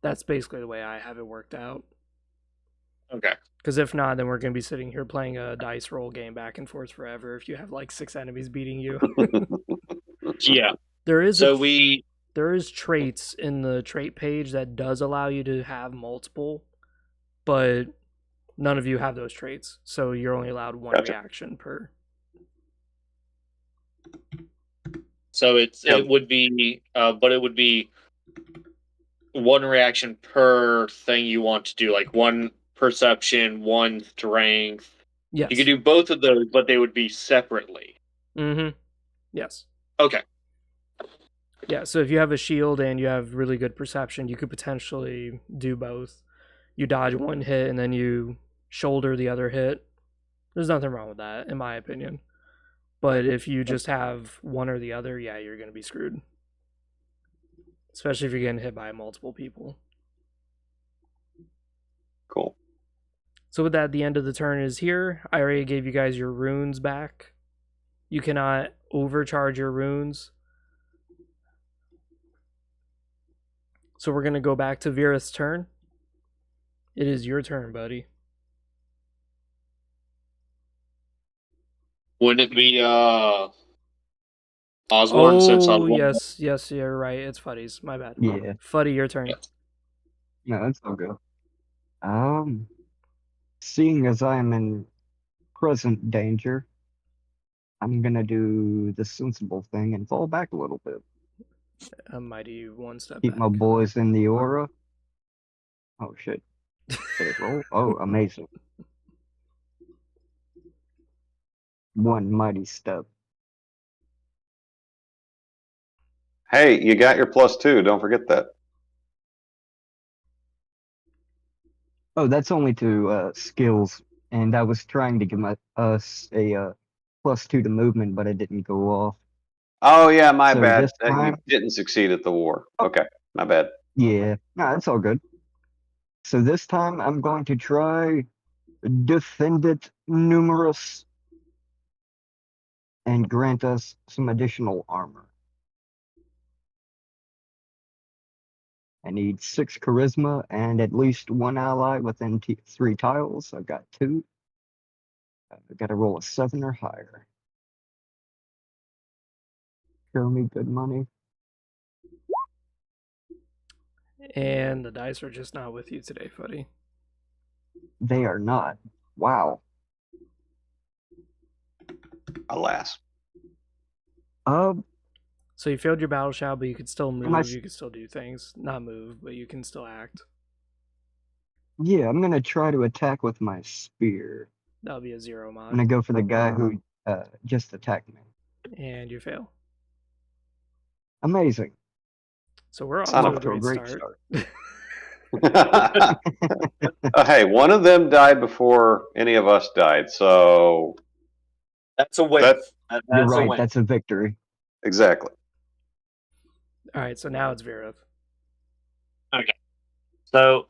Speaker 2: that's basically the way I have it worked out.
Speaker 5: Okay.
Speaker 2: Because if not, then we're going to be sitting here playing a dice roll game back and forth forever if you have like 6 enemies beating you.
Speaker 5: Yeah.
Speaker 2: There is traits in the trait page that does allow you to have multiple, but none of you have those traits, so you're only allowed 1 reaction per.
Speaker 5: So it would be, but it would be 1 reaction per thing you want to do, like 1 perception, 1 strength.
Speaker 2: Yes.
Speaker 5: You could do both of those, but they would be separately.
Speaker 2: Mm-hmm. Yes.
Speaker 5: Okay.
Speaker 2: Yeah, so if you have a shield and you have really good perception, you could potentially do both. You dodge 1 hit and then you shoulder the other hit. There's nothing wrong with that, in my opinion. But if you just have one or the other, yeah, you're going to be screwed. Especially if you're getting hit by multiple people.
Speaker 3: Cool.
Speaker 2: So with that, the end of the turn is here. I already gave you guys your runes back. You cannot overcharge your runes. So we're going to go back to Vera's turn. It is your turn, buddy.
Speaker 5: Wouldn't it be Osborne since Osborne?
Speaker 2: Yes, you're right. It's Fuddy's. My bad.
Speaker 4: Yeah.
Speaker 2: Fuddy, your turn.
Speaker 4: No, that's all good. Seeing as I'm in present danger, I'm gonna do the sensible thing and fall back a little bit.
Speaker 2: A mighty 1 step
Speaker 4: Keep
Speaker 2: back.
Speaker 4: my boys in the aura. Oh shit. Did it roll? Oh, amazing. 1 mighty step.
Speaker 3: Hey, you got your +2. Don't forget that.
Speaker 4: Oh, that's only to skills, and I was trying to give us a +2 to movement, but it didn't go off.
Speaker 3: Oh yeah, my bad.
Speaker 4: This time,
Speaker 3: you didn't succeed at the war. Okay, my bad.
Speaker 4: Yeah, no, it's all good. So this time I'm going to try Defend It Numerous. and grant us some additional armor. I need 6 charisma and at least 1 ally within 3 tiles. I've got 2. I've got to roll a 7 or higher. Show me good money.
Speaker 2: And the dice are just not with you today, Fuddy.
Speaker 4: They are not. Wow.
Speaker 3: Alas.
Speaker 2: So you failed your battle shout, but you could still
Speaker 4: Am I
Speaker 2: move.
Speaker 4: s-
Speaker 2: You could still do things. Not move, but you can still act.
Speaker 4: Yeah, I'm gonna try to attack with my spear.
Speaker 2: That'll be a 0
Speaker 4: I'm
Speaker 2: mod.
Speaker 4: gonna go for the guy who just attacked me.
Speaker 2: And you fail.
Speaker 4: Amazing.
Speaker 2: So we're off
Speaker 3: Son
Speaker 2: to
Speaker 3: of
Speaker 2: a
Speaker 3: a
Speaker 2: great
Speaker 4: great
Speaker 2: start.
Speaker 3: Hey, one of them died before any of us died, so
Speaker 5: That's a win.
Speaker 3: That-
Speaker 5: That's
Speaker 4: You're
Speaker 5: a
Speaker 4: right.
Speaker 5: win.
Speaker 4: That's a victory.
Speaker 3: exactly.
Speaker 2: All right, so now it's Virith.
Speaker 5: So,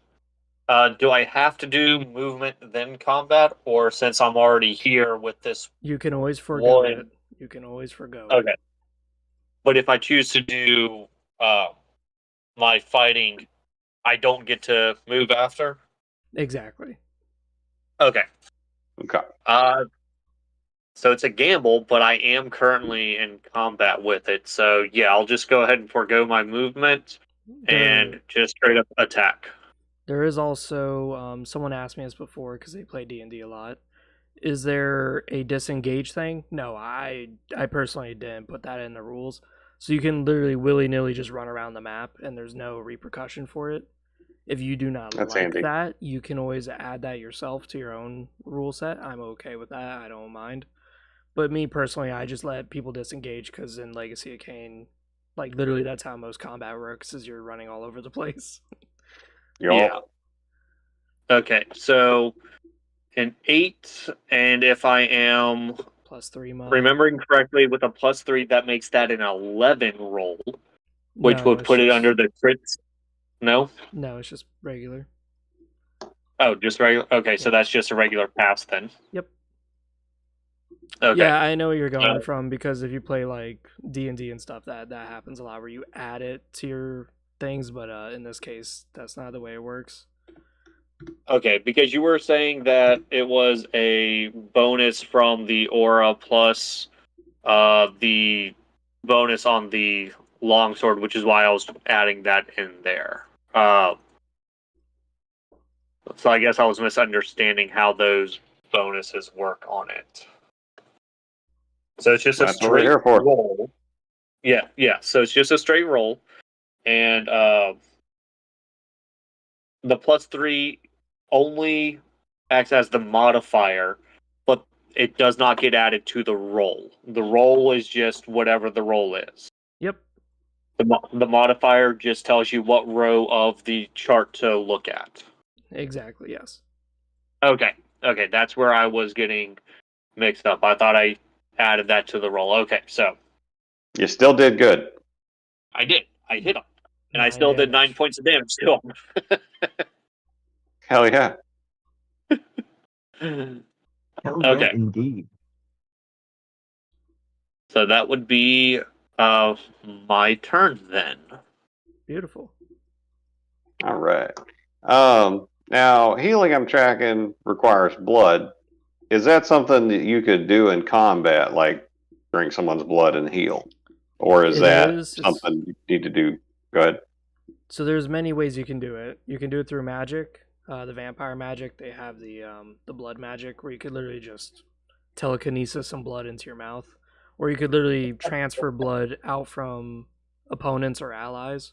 Speaker 5: do I have to do movement then combat, or since I'm already here with this?
Speaker 2: You can always forego
Speaker 5: One.
Speaker 2: it. You can always forgo it.
Speaker 5: Okay. But if I choose to do my fighting, I don't get to move after?
Speaker 2: Exactly.
Speaker 5: Okay.
Speaker 3: Okay.
Speaker 5: So it's a gamble, but I am currently in combat with it. So yeah, I'll just go ahead and forego my movement and just straight up attack.
Speaker 2: There is also someone asked me this before because they play D&D a lot. Is there a disengage thing? No, I personally didn't put that in the rules. So you can literally willy-nilly just run around the map and there's no repercussion for it. If you do not
Speaker 3: That's
Speaker 2: like
Speaker 3: handy.
Speaker 2: that, you can always add that yourself to your own rule set. I'm okay with that. I don't mind. But me personally, I just let people disengage because in Legacy of Kain, like literally that's how most combat works is you're running all over the place.
Speaker 5: Yeah. Okay, so an 8, and if I am
Speaker 2: +3 mod.
Speaker 5: remembering correctly, with a +3, that makes that an 11 roll, which
Speaker 2: No,
Speaker 5: would
Speaker 2: it's
Speaker 5: put it
Speaker 2: just-
Speaker 5: under the crits. No?
Speaker 2: No, it's just regular.
Speaker 5: Oh, just regular. Okay, so
Speaker 2: Yeah.
Speaker 5: that's just a regular pass then.
Speaker 2: Yep.
Speaker 5: Okay.
Speaker 2: Yeah, I know where you're going from because if you play like D&D and stuff, that happens a lot where you add it to your things, but in this case, that's not the way it works.
Speaker 5: Okay, because you were saying that it was a bonus from the aura plus the bonus on the longsword, which is why I was adding that in there. So I guess I was misunderstanding how those bonuses work on it. So it's just a
Speaker 3: That's what we're
Speaker 5: straight
Speaker 3: here for.
Speaker 5: roll. Yeah. So it's just a straight roll, and the +3 only acts as the modifier, but it does not get added to the roll. The roll is just whatever the roll is.
Speaker 2: Yep.
Speaker 5: The modifier just tells you what row of the chart to look at.
Speaker 2: Exactly, yes.
Speaker 5: Okay, that's where I was getting mixed up. I thought I added that to the roll. Okay, so
Speaker 3: You still did good.
Speaker 5: I did. I hit him. And I
Speaker 2: 9
Speaker 5: still did 9
Speaker 2: damage.
Speaker 5: points of damage to
Speaker 3: Hell yeah.
Speaker 5: him.
Speaker 4: Hell
Speaker 5: Okay.
Speaker 4: yeah, indeed.
Speaker 5: So that would be my turn then.
Speaker 2: Beautiful.
Speaker 3: All right. Now healing I'm tracking requires blood. Is that something that you could do in combat, like drink someone's blood and heal? Or is
Speaker 2: It
Speaker 3: that
Speaker 2: is.
Speaker 3: something you need to do? Go ahead.
Speaker 2: So there's many ways you can do it. You can do it through magic. The vampire magic, they have the blood magic where you could literally just telekinesis some blood into your mouth. Or you could literally transfer blood out from opponents or allies,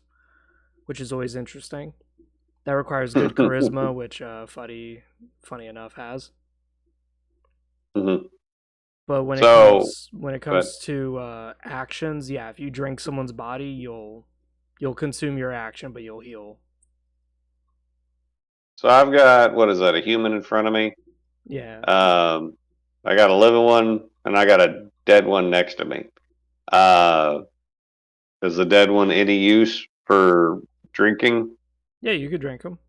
Speaker 2: which is always interesting. That requires good charisma, which Fuddy, funny enough, has.
Speaker 3: Mhm.
Speaker 2: But when
Speaker 3: So-
Speaker 2: it comes to actions, yeah, if you drink someone's body, you'll consume your action, but you'll heal.
Speaker 3: So I've got, what is that, a human in front of me?
Speaker 2: Yeah.
Speaker 3: I got a living one and I got a dead one next to me. Is the dead one any use for drinking?
Speaker 2: Yeah, you could drink them.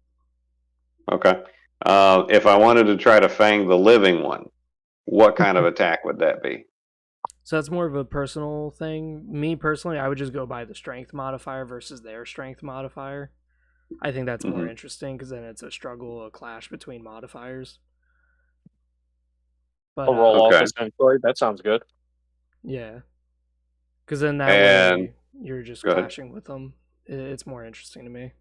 Speaker 3: Okay. If I wanted to try to fang the living one, what kind of attack would that be?
Speaker 2: So that's more of a personal thing. Me personally, I would just go by the strength modifier versus their strength modifier. I think that's more interesting because then it's a struggle, a clash between modifiers. But
Speaker 5: A roll off
Speaker 3: Okay.
Speaker 5: essentially. That sounds good.
Speaker 2: yeah, because then that
Speaker 3: And-
Speaker 2: way you're just
Speaker 3: go ahead.
Speaker 2: clashing with them. It's more interesting to me.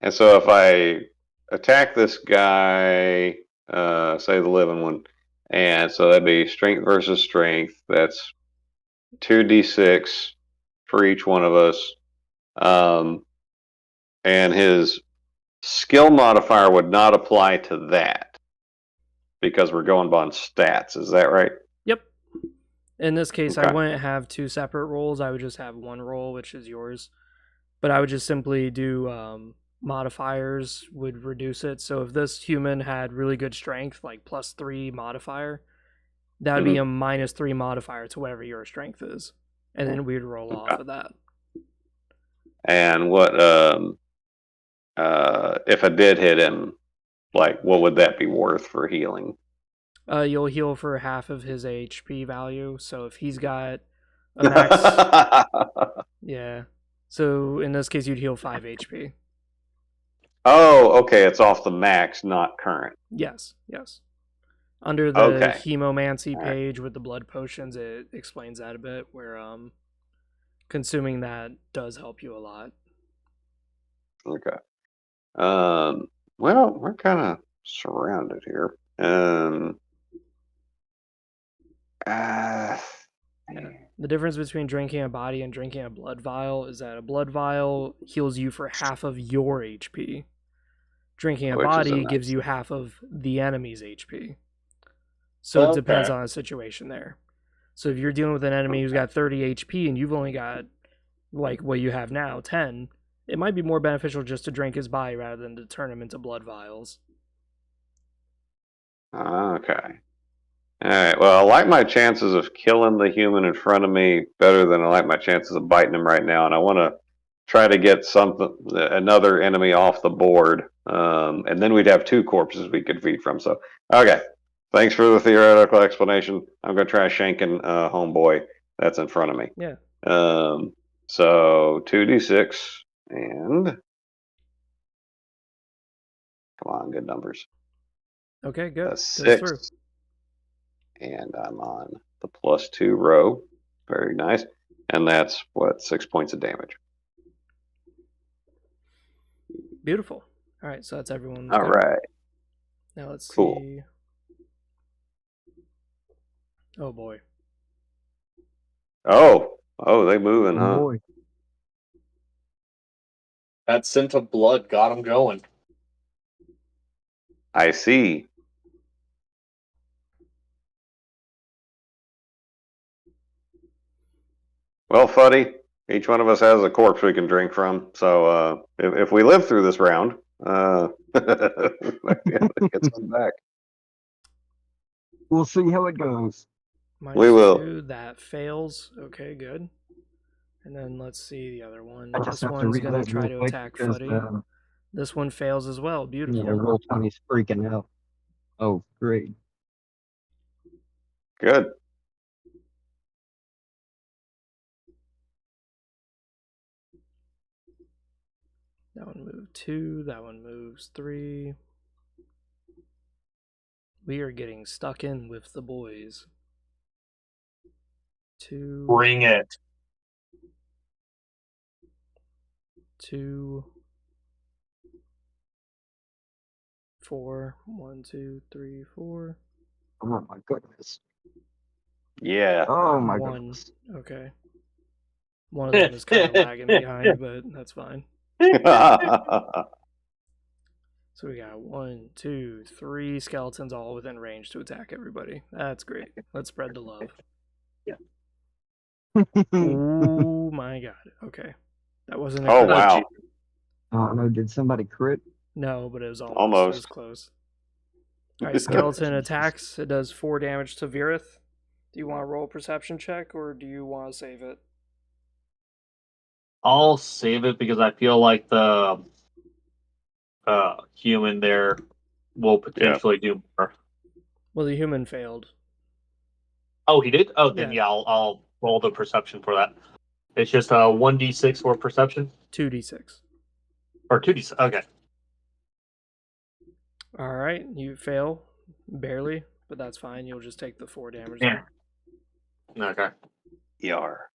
Speaker 3: And so if I attack this guy, say the living one, and so that'd be strength versus strength. That's 2d6 for each one of us. And his skill modifier would not apply to that because we're going by stats. Is that right?
Speaker 2: Yep. In this case, I
Speaker 3: Okay.
Speaker 2: wouldn't have two separate rolls. I would just have one roll, which is yours. But I would just simply do modifiers would reduce it. So if this human had really good strength, like +3 modifier, that would be a -3 modifier to whatever your strength is. And then we'd roll off of that.
Speaker 3: And what if I did hit him, like what would that be worth for healing?
Speaker 2: You'll heal for half of his HP value. So if he's got a max, yeah. So in this case, you'd heal 5 HP.
Speaker 3: Oh, okay. It's off the max, not current.
Speaker 2: Yes, yes. Under the
Speaker 3: Okay.
Speaker 2: hemomancy
Speaker 3: Alright.
Speaker 2: page with the blood potions, it explains that a bit. Where consuming that does help you a lot.
Speaker 3: Okay. Well, we're kind of surrounded here.
Speaker 2: The difference between drinking a body and drinking a blood vial is that a blood vial heals you for half of your HP. Drinking a
Speaker 3: Which is
Speaker 2: body
Speaker 3: nice.
Speaker 2: gives you half of the enemy's HP. So it depends
Speaker 3: Okay.
Speaker 2: on the situation there. So if you're dealing with an enemy who's got 30 HP and you've only got, like what you have now, 10, it might be more beneficial just to drink his body rather than to turn him into blood vials.
Speaker 3: Okay. All right. Well, I like my chances of killing the human in front of me better than I like my chances of biting him right now, and I want to try to get another enemy off the board, and then we'd have two corpses we could feed from. So, okay. Thanks for the theoretical explanation. I'm gonna try shanking homeboy that's in front of me.
Speaker 2: Yeah.
Speaker 3: So 2d6 and come on, good numbers.
Speaker 2: Okay, good.
Speaker 3: That's
Speaker 2: Goes through.
Speaker 3: 6. And I'm on the +2 row. Very nice. And that's what, 6 points of damage.
Speaker 2: Beautiful. All right, so that's everyone's.
Speaker 3: All right.
Speaker 2: Now let's
Speaker 3: Cool.
Speaker 2: see. Oh boy.
Speaker 3: Oh, they moving, huh?
Speaker 4: Boy.
Speaker 5: That scent of blood got him going.
Speaker 3: I see. Well, Fuddy, each one of us has a corpse we can drink from. So if we live through this round, might be able to get some back.
Speaker 4: We'll see how it goes.
Speaker 3: We will.
Speaker 2: -2, that fails. Okay, good. And then let's see the other one.
Speaker 4: I
Speaker 2: This
Speaker 4: just have to
Speaker 2: one's
Speaker 4: read
Speaker 2: going to
Speaker 4: that
Speaker 2: try
Speaker 4: real
Speaker 2: to
Speaker 4: quick
Speaker 2: attack
Speaker 4: because,
Speaker 2: Fuddy. This one fails as well. Beautiful.
Speaker 4: yeah, roll 20's freaking out. Oh, great.
Speaker 3: Good.
Speaker 2: That one moved 2. That one moves 3. We are getting stuck in with the boys. 2.
Speaker 5: Bring it.
Speaker 2: 2. 4. 1, 2, 3, 4.
Speaker 4: Oh my goodness.
Speaker 3: Yeah.
Speaker 4: Oh my
Speaker 2: 1.
Speaker 4: goodness.
Speaker 2: Okay. One of them is kind of lagging behind, but that's fine. So we got 1, 2, 3 skeletons all within range to attack everybody. That's great. Let's spread the love. Oh my god. Okay. That wasn't a
Speaker 3: Oh,
Speaker 2: crit.
Speaker 3: wow.
Speaker 4: Oh no, did somebody crit?
Speaker 2: No, but it was almost.
Speaker 3: Almost.
Speaker 2: It was close. Alright, skeleton attacks. It does 4 damage to Virith. Do you want to roll a perception check or do you want to save it?
Speaker 1: I'll save it because I feel like the human there will potentially do more.
Speaker 2: Well, the human failed.
Speaker 1: Oh, he did? Oh, then
Speaker 2: Yeah.
Speaker 1: I'll roll the perception for that. It's just a 1d6 for perception?
Speaker 2: 2d6.
Speaker 1: Or 2d6. Okay.
Speaker 2: All right, you fail barely, but that's fine. You'll just take the 4 damage.
Speaker 1: Yeah.
Speaker 2: There.
Speaker 1: Okay.
Speaker 3: Yar.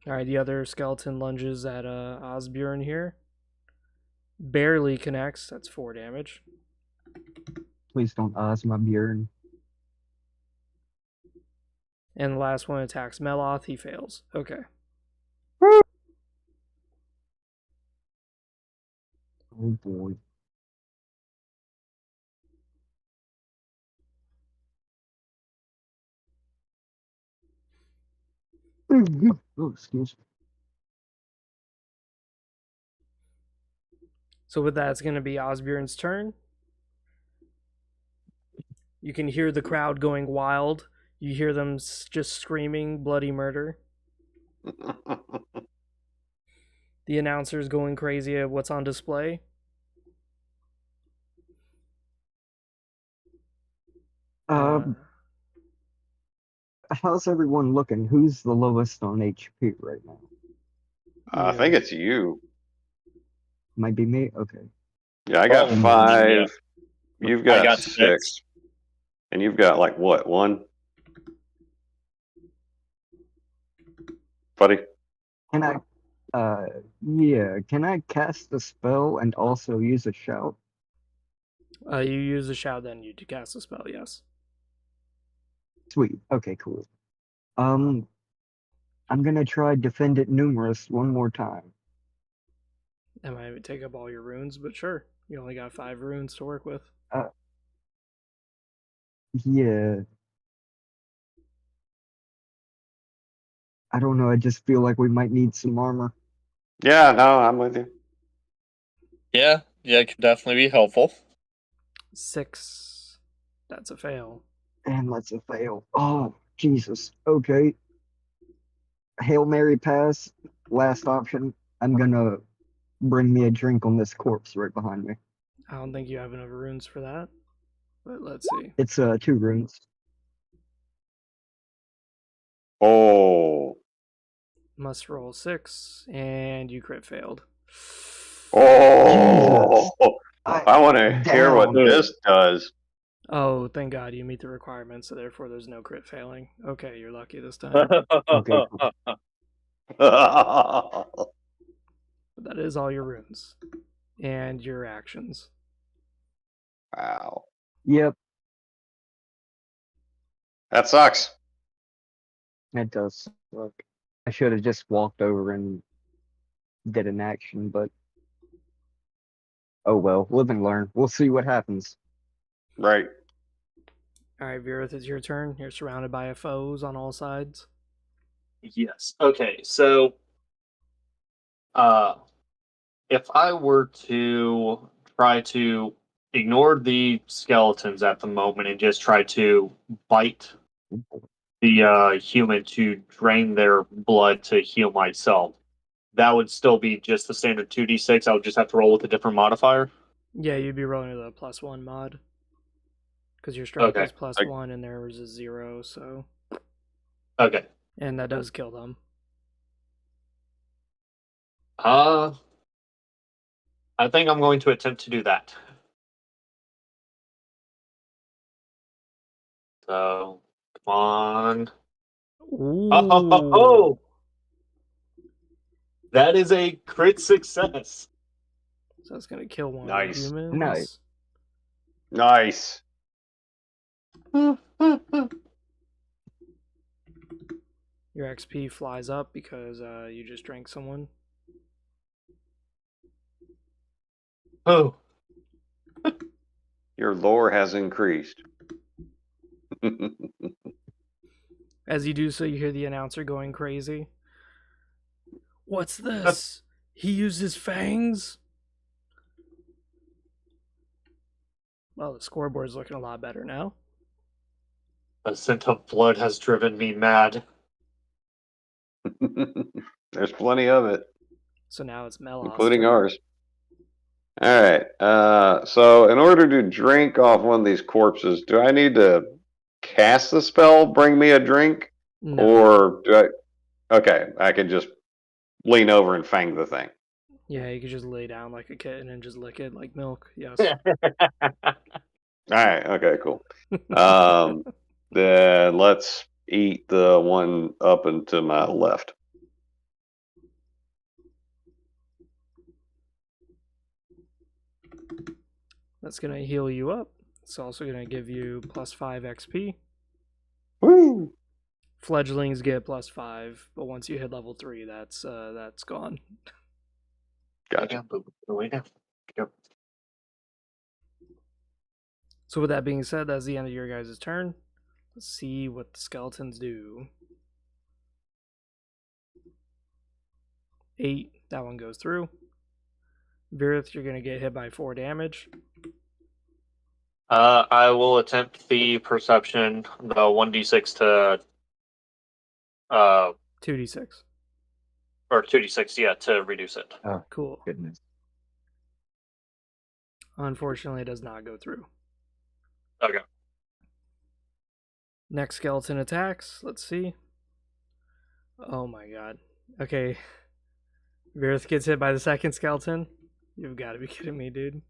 Speaker 2: All right, the other skeleton lunges at Osbjorn here. Barely connects. That's 4 damage.
Speaker 4: Please don't my Bjorn.
Speaker 2: And the last one attacks Meloth. He fails. Okay.
Speaker 4: Oh boy. Oh, excuse me.
Speaker 2: So with that, it's going to be Osbjorn's turn. You can hear the crowd going wild. You hear them just screaming bloody murder. The announcer's going crazy at what's on display.
Speaker 4: How's everyone looking? Who's the lowest on HP right now?
Speaker 3: I
Speaker 2: Yeah.
Speaker 3: think it's you.
Speaker 4: Might be me? Okay.
Speaker 3: Yeah, I got
Speaker 5: Oh,
Speaker 3: 5.
Speaker 5: yeah.
Speaker 3: You've
Speaker 5: I
Speaker 3: got,
Speaker 5: got
Speaker 3: 6.
Speaker 5: 6.
Speaker 3: And you've got, like, what, 1? Buddy?
Speaker 4: Can I, can I cast a spell and also use a shout?
Speaker 2: You use a shout, then you cast a spell, yes.
Speaker 4: Sweet. Okay, cool. I'm gonna try Defend It Numerous one more time.
Speaker 2: That might take up all your runes, but sure. You only got 5 runes to work with.
Speaker 4: Yeah. I don't know, I just feel like we might need some armor.
Speaker 3: Yeah, no, I'm with you.
Speaker 5: Yeah, it could definitely be helpful.
Speaker 2: 6. That's a fail.
Speaker 4: And that's a fail. Oh, Jesus. Okay. Hail Mary pass. Last option. I'm gonna bring me a drink on this corpse right behind me.
Speaker 2: I don't think you have enough runes for that. But let's see.
Speaker 4: It's 2 runes.
Speaker 3: Oh.
Speaker 2: Must roll 6, and you crit failed.
Speaker 3: Oh. I want to hear what
Speaker 4: Down.
Speaker 3: this does.
Speaker 2: Oh, thank God you meet the requirements, so therefore there's no crit failing. Okay, you're lucky this time.
Speaker 4: Okay, cool.
Speaker 2: But that is all your runes. And your actions.
Speaker 3: Wow.
Speaker 4: Yep,
Speaker 3: That sucks.
Speaker 4: it does. Look, I should have just walked over and did an action, but oh well, live and learn. We'll see what happens.
Speaker 3: Right.
Speaker 2: Alright, Virith, it's your turn. You're surrounded by foes on all sides.
Speaker 1: Yes. Okay, so if I were to try to ignore the skeletons at the moment and just try to bite the human to drain their blood to heal myself, that would still be just the standard 2d6. I would just have to roll with a different modifier.
Speaker 2: Yeah, you'd be rolling with a +1 mod. Because your strength
Speaker 1: Okay.
Speaker 2: is +1 and theirs is 0, so.
Speaker 1: Okay.
Speaker 2: And that does kill them.
Speaker 1: I think I'm going to attempt to do that. So, come on.
Speaker 2: Ooh.
Speaker 1: Oh! That is a crit success.
Speaker 2: So it's going to kill one
Speaker 3: Nice.
Speaker 2: of the humans.
Speaker 4: Nice.
Speaker 3: Nice.
Speaker 2: Your XP flies up because you just drank someone.
Speaker 1: Oh.
Speaker 3: Your lore has increased.
Speaker 2: As you do so, you hear the announcer going crazy. What's this? He used his fangs? Well, the scoreboard's looking a lot better now.
Speaker 1: The scent of blood has driven me mad.
Speaker 3: There's plenty of it,
Speaker 2: So now it's Melos.
Speaker 3: including ours. All right. So in order to drink off one of these corpses, do I need to cast the spell, bring me a drink?
Speaker 2: No.
Speaker 3: Or do I... Okay, I can just lean over and fang the thing.
Speaker 2: Yeah, you could just lay down like a kitten and just lick it like milk. Yes.
Speaker 3: Alright, okay, cool. Then let's eat the one up and to my left.
Speaker 2: That's going to heal you up. It's also going to give you +5 XP.
Speaker 3: Woo!
Speaker 2: Fledglings get +5, but once you hit level 3, that's gone.
Speaker 3: Gotcha.
Speaker 2: So with that being said, that's the end of your guys' turn. Let's see what the skeletons do. 8, that one goes through. Virith, you're going to get hit by 4 damage.
Speaker 5: I will attempt the perception, the 1d6 to
Speaker 2: 2d6.
Speaker 5: or 2d6, yeah, to reduce it.
Speaker 4: Oh,
Speaker 2: Cool.
Speaker 4: goodness.
Speaker 2: Unfortunately, it does not go through.
Speaker 5: Okay.
Speaker 2: Next skeleton attacks. Let's see. Oh my god. Okay. Virith gets hit by the second skeleton. You've got to be kidding me, dude.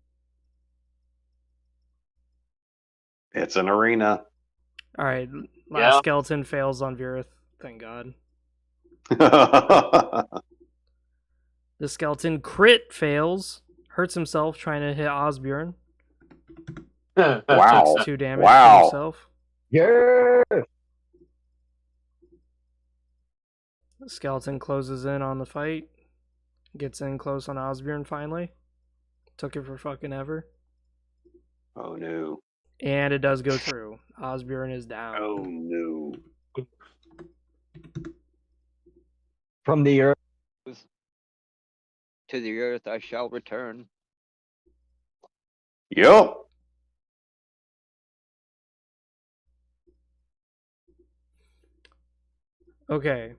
Speaker 3: It's an arena.
Speaker 2: Alright, last skeleton fails on Virith. Thank god. The skeleton crit fails. Hurts himself trying to hit Osbjorn.
Speaker 3: Wow.
Speaker 2: Takes 2 damage
Speaker 3: Wow.
Speaker 2: to himself.
Speaker 4: Yeah.
Speaker 2: The skeleton closes in on the fight. Gets in close on Osbjorn finally. Took it for fucking ever.
Speaker 3: Oh no.
Speaker 2: And it does go through. Osbjorn is down.
Speaker 3: Oh no.
Speaker 4: From the earth to the earth I shall return.
Speaker 3: Yep.
Speaker 2: Okay.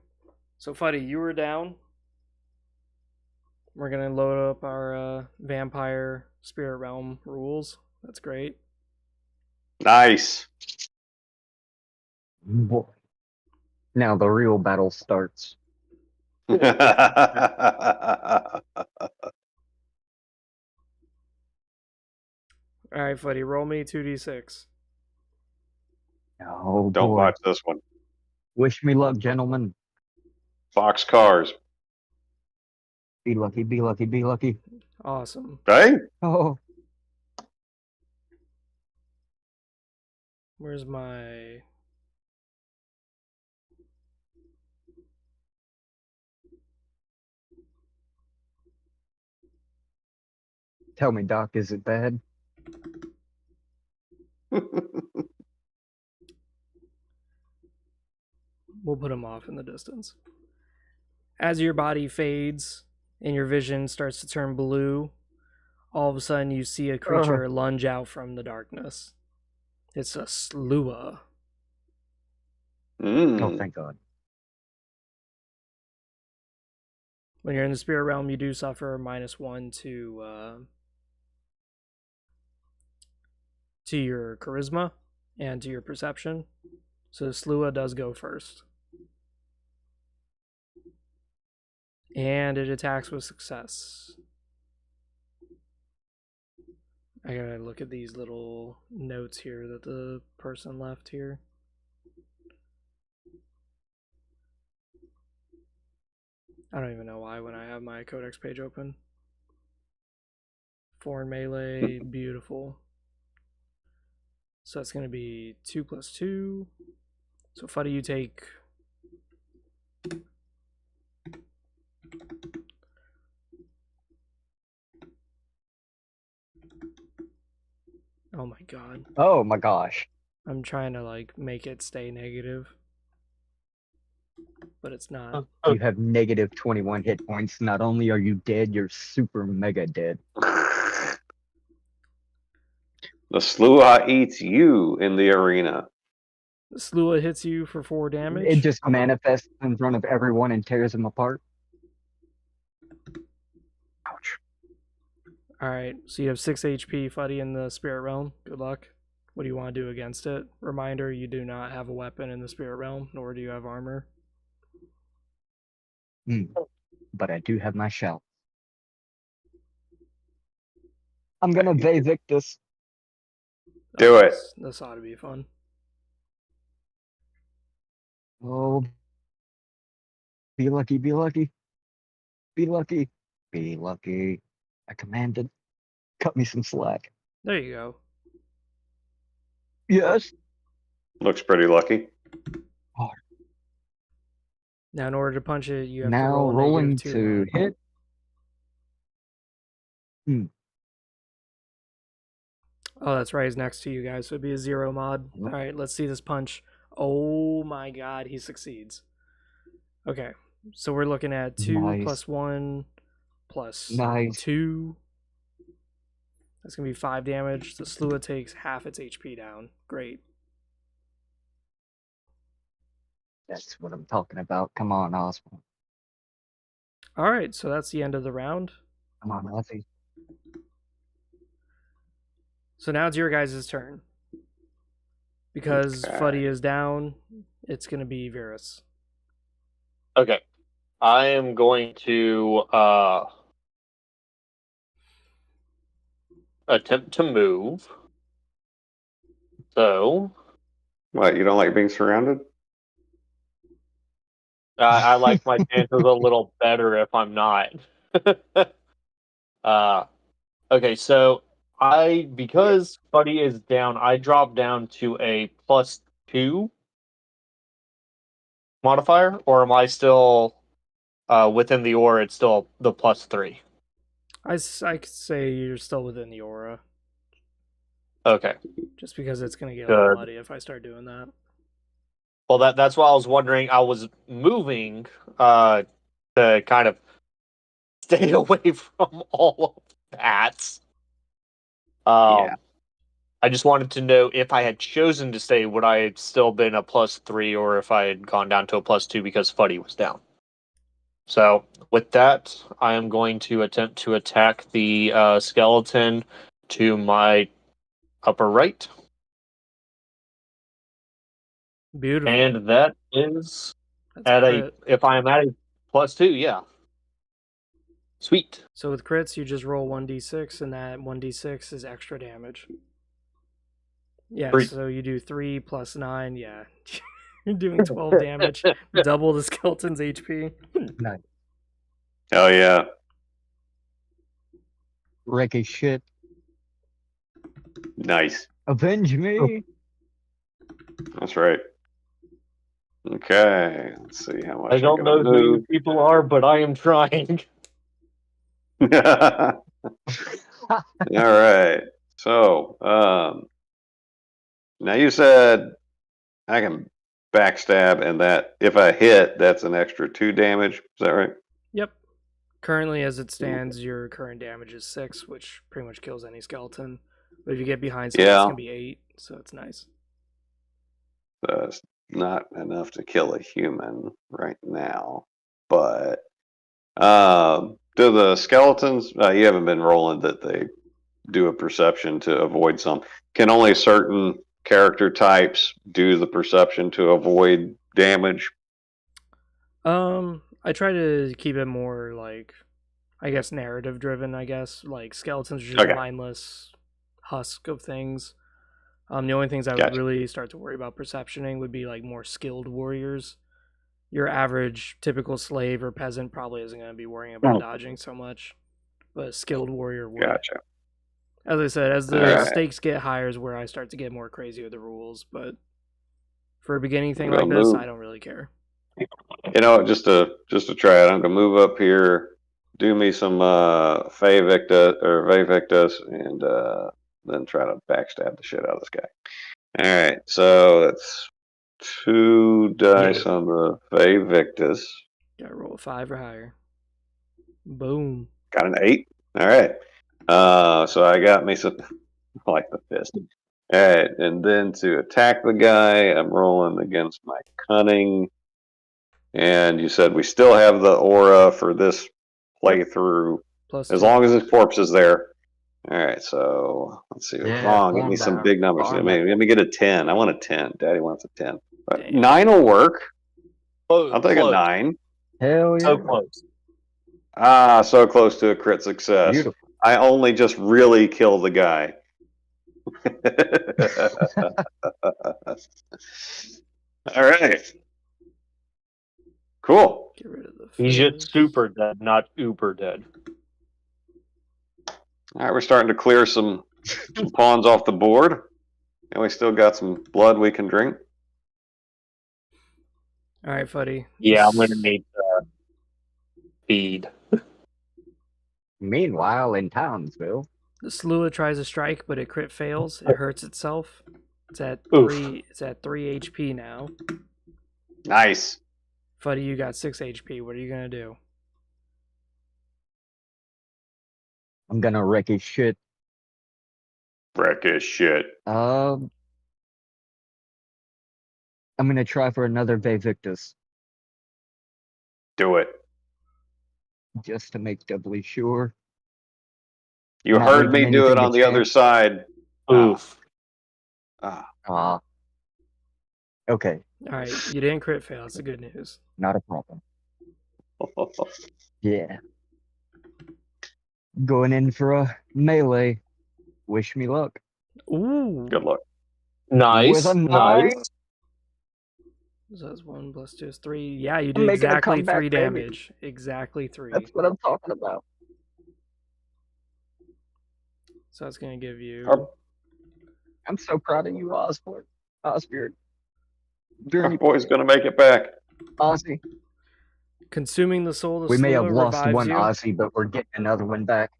Speaker 2: So, Fuddy, you were down. We're going to load up our Vampire Spirit Realm rules. That's great.
Speaker 3: Nice.
Speaker 4: Now the real battle starts.
Speaker 2: Alright, Fuddy, roll me 2d6.
Speaker 4: Oh,
Speaker 3: Don't
Speaker 4: boy.
Speaker 3: watch this one.
Speaker 4: Wish me luck, gentlemen.
Speaker 3: Fox cars.
Speaker 4: Be lucky, be lucky, be lucky.
Speaker 2: Awesome.
Speaker 3: Hey?
Speaker 4: Oh,
Speaker 2: Where's my...
Speaker 4: tell me, Doc, is it bad?
Speaker 2: We'll put him off in the distance. As your body fades and your vision starts to turn blue, all of a sudden you see a creature lunge out from the darkness. It's a Slua.
Speaker 4: Oh, thank God.
Speaker 2: When you're in the spirit realm, you do suffer -1 to your charisma and to your perception. So Slua does go first. And it attacks with success. I gotta look at these little notes here that the person left here. I don't even know why when I have my codex page open. Foreign melee, beautiful. So that's gonna be 2 + 2. So Fuddy, you take... Oh my god.
Speaker 4: Oh my gosh.
Speaker 2: I'm trying to like make it stay negative. But it's not.
Speaker 4: You have negative 21 hit points. Not only are you dead, you're super mega dead.
Speaker 3: The Slua eats you in the arena.
Speaker 2: The Slua hits you for 4 damage.
Speaker 4: It just manifests in front of everyone and tears them apart. Ouch.
Speaker 2: Alright, so you have 6 HP, Fuddy, in the spirit realm. Good luck. What do you want to do against it? Reminder, you do not have a weapon in the spirit realm, nor do you have armor.
Speaker 4: But I do have my shout. I'm gonna Vivictus.
Speaker 3: Do it.
Speaker 2: This ought to be fun.
Speaker 4: Oh, be lucky, be lucky. Be lucky. Be lucky. I commanded. Cut me some slack.
Speaker 2: There you go.
Speaker 4: Yes.
Speaker 3: Looks pretty lucky.
Speaker 2: Now, in order to punch it, you have to
Speaker 4: Now
Speaker 2: roll a
Speaker 4: rolling
Speaker 2: -2
Speaker 4: to
Speaker 2: mod.
Speaker 4: hit.
Speaker 2: Oh, that's right. He's next to you guys, so it'd be a 0 mod.
Speaker 4: Yep.
Speaker 2: All right, let's see this punch. Oh my god, he succeeds. Okay, so we're looking at 2
Speaker 4: Nice.
Speaker 2: plus 1 plus
Speaker 4: Nice.
Speaker 2: 2. That's going to be 5 damage. The Slua takes half its HP down. Great.
Speaker 4: That's what I'm talking about. Come on, Oswald.
Speaker 2: All right, so that's the end of the round.
Speaker 4: Come on, Ozzy.
Speaker 2: So now it's your guys' turn. Because
Speaker 3: Okay.
Speaker 2: Fuddy is down, it's going to be Virus.
Speaker 5: Okay. I am going to attempt to move. So
Speaker 3: What, you don't like being surrounded?
Speaker 5: I like my chances a little better if I'm not. Okay, so because Buddy is down, I drop down to a +2 modifier, or am I still within the aura? It's still the +3.
Speaker 2: I could say you're still within the aura.
Speaker 5: Okay.
Speaker 2: Just because it's going to get a little
Speaker 5: Good.
Speaker 2: muddy if I start doing that.
Speaker 5: Well, that's why I was wondering. I was moving to kind of stay away from all of that.
Speaker 3: Yeah.
Speaker 5: I just wanted to know if I had chosen to stay, would I have still been a +3, or if I had gone down to a +2 because Fuddy was down. So, with that, I am going to attempt to attack the skeleton to my upper right.
Speaker 2: Beautiful.
Speaker 5: And that is
Speaker 2: That's
Speaker 5: at
Speaker 2: crit.
Speaker 5: if I am at a +2, yeah. Sweet.
Speaker 2: So with crits, you just roll 1d6, and that 1d6 is extra damage. Yeah,
Speaker 5: 3.
Speaker 2: so you do 3 plus 9, yeah. You're doing 12 damage, double the skeleton's HP.
Speaker 4: Nice.
Speaker 3: Oh, yeah.
Speaker 4: Wreck as shit.
Speaker 3: Nice.
Speaker 4: Avenge me.
Speaker 3: That's right. Okay. Let's see how much
Speaker 5: I don't know who you people are, but I am trying.
Speaker 3: All right. So, now you said I can backstab, and that if I hit, that's an extra 2 damage. Is that right?
Speaker 2: Yep. Currently, as it stands, your current damage is 6, which pretty much kills any skeleton. But if you get behind something, it's going to be 8, so it's nice.
Speaker 3: It's not enough to kill a human right now, but do the skeletons? You haven't been rolling that they do a perception to avoid some. Can only certain character types do the perception to avoid damage?
Speaker 2: I try to keep it more like, I guess, narrative driven. I guess like skeletons are just mindless husk of things. The only things I would really start to worry about perceptioning would be like more skilled warriors. Your average typical slave or peasant probably isn't going to be worrying about dodging so much, but a skilled warrior would.
Speaker 3: Gotcha.
Speaker 2: As I said, as the stakes get higher is where I start to get more crazy with the rules, but for a beginning thing like this, I don't really care.
Speaker 3: You know, just to try it, I'm gonna move up here, do me some Fey Victus, and then try to backstab the shit out of this guy. All right, so that's 2 dice on the Fey Victus.
Speaker 2: Gotta roll a 5 or higher. Boom.
Speaker 3: Got an 8. All right. So I got me some like the fist. All right, and then to attack the guy, I'm rolling against my cunning. And you said we still have the aura for this playthrough,
Speaker 2: Plus
Speaker 3: as
Speaker 2: 2.
Speaker 3: long as his corpse is there. All right, so let's see.
Speaker 4: Yeah,
Speaker 3: Come on, give
Speaker 4: calm
Speaker 3: me some
Speaker 4: down.
Speaker 3: big numbers.
Speaker 4: Calm
Speaker 3: Let me get a 10. I want a 10. Daddy wants a 10. But
Speaker 2: Damn.
Speaker 3: 9 will work. I'll take a
Speaker 5: Close.
Speaker 3: 9.
Speaker 4: Hell yeah.
Speaker 5: So close.
Speaker 3: Ah, so close to a crit success.
Speaker 4: Beautiful.
Speaker 3: I only just really kill the guy. All right. Cool.
Speaker 2: Get rid of the
Speaker 5: He's
Speaker 2: fish.
Speaker 5: just super dead, not uber dead.
Speaker 3: All right, we're starting to clear some pawns off the board. And we still got some blood we can drink.
Speaker 2: All right, Fuddy.
Speaker 5: Yeah, I'm gonna need feed.
Speaker 4: Meanwhile, in Townsville,
Speaker 2: The Slua tries to strike, but it crit fails. It hurts itself. It's at
Speaker 5: Oof.
Speaker 2: 3. It's at 3 HP now.
Speaker 3: Nice.
Speaker 2: Fuddy, you got 6 HP. What are you gonna do?
Speaker 4: I'm gonna wreck his shit.
Speaker 3: Wreck his shit.
Speaker 4: I'm gonna try for another Vevictus,
Speaker 3: Do it.
Speaker 4: just to make doubly sure.
Speaker 3: You
Speaker 4: Not
Speaker 3: heard me
Speaker 4: leaving
Speaker 3: do it
Speaker 4: anything
Speaker 3: on
Speaker 4: to
Speaker 3: the other
Speaker 4: chance.
Speaker 3: side.
Speaker 5: Oof.
Speaker 3: Ah.
Speaker 4: Okay,
Speaker 2: All right, you didn't crit fail. That's the good news.
Speaker 4: not a problem. Yeah. Going in for a melee. Wish me luck.
Speaker 2: Ooh.
Speaker 3: Good luck.
Speaker 5: Nice.
Speaker 4: With a
Speaker 5: Nice.
Speaker 4: 9.
Speaker 2: So that's 1 plus 2 is 3. Yeah, you
Speaker 4: I'm
Speaker 2: did
Speaker 4: making a
Speaker 2: exactly
Speaker 4: comeback,
Speaker 2: 3
Speaker 4: baby.
Speaker 2: damage. Exactly 3.
Speaker 4: That's what I'm talking about.
Speaker 2: So that's gonna give you.
Speaker 3: Our,
Speaker 4: I'm so proud of you, Osborne. Osbeard.
Speaker 3: our
Speaker 4: Journey
Speaker 3: boy's
Speaker 4: boy.
Speaker 3: going to make it back.
Speaker 4: Ozzy.
Speaker 2: Consuming the soul of
Speaker 4: We may have
Speaker 2: Slua
Speaker 4: lost
Speaker 2: revives
Speaker 4: one
Speaker 2: you.
Speaker 4: Ozzy, but we're getting another one back.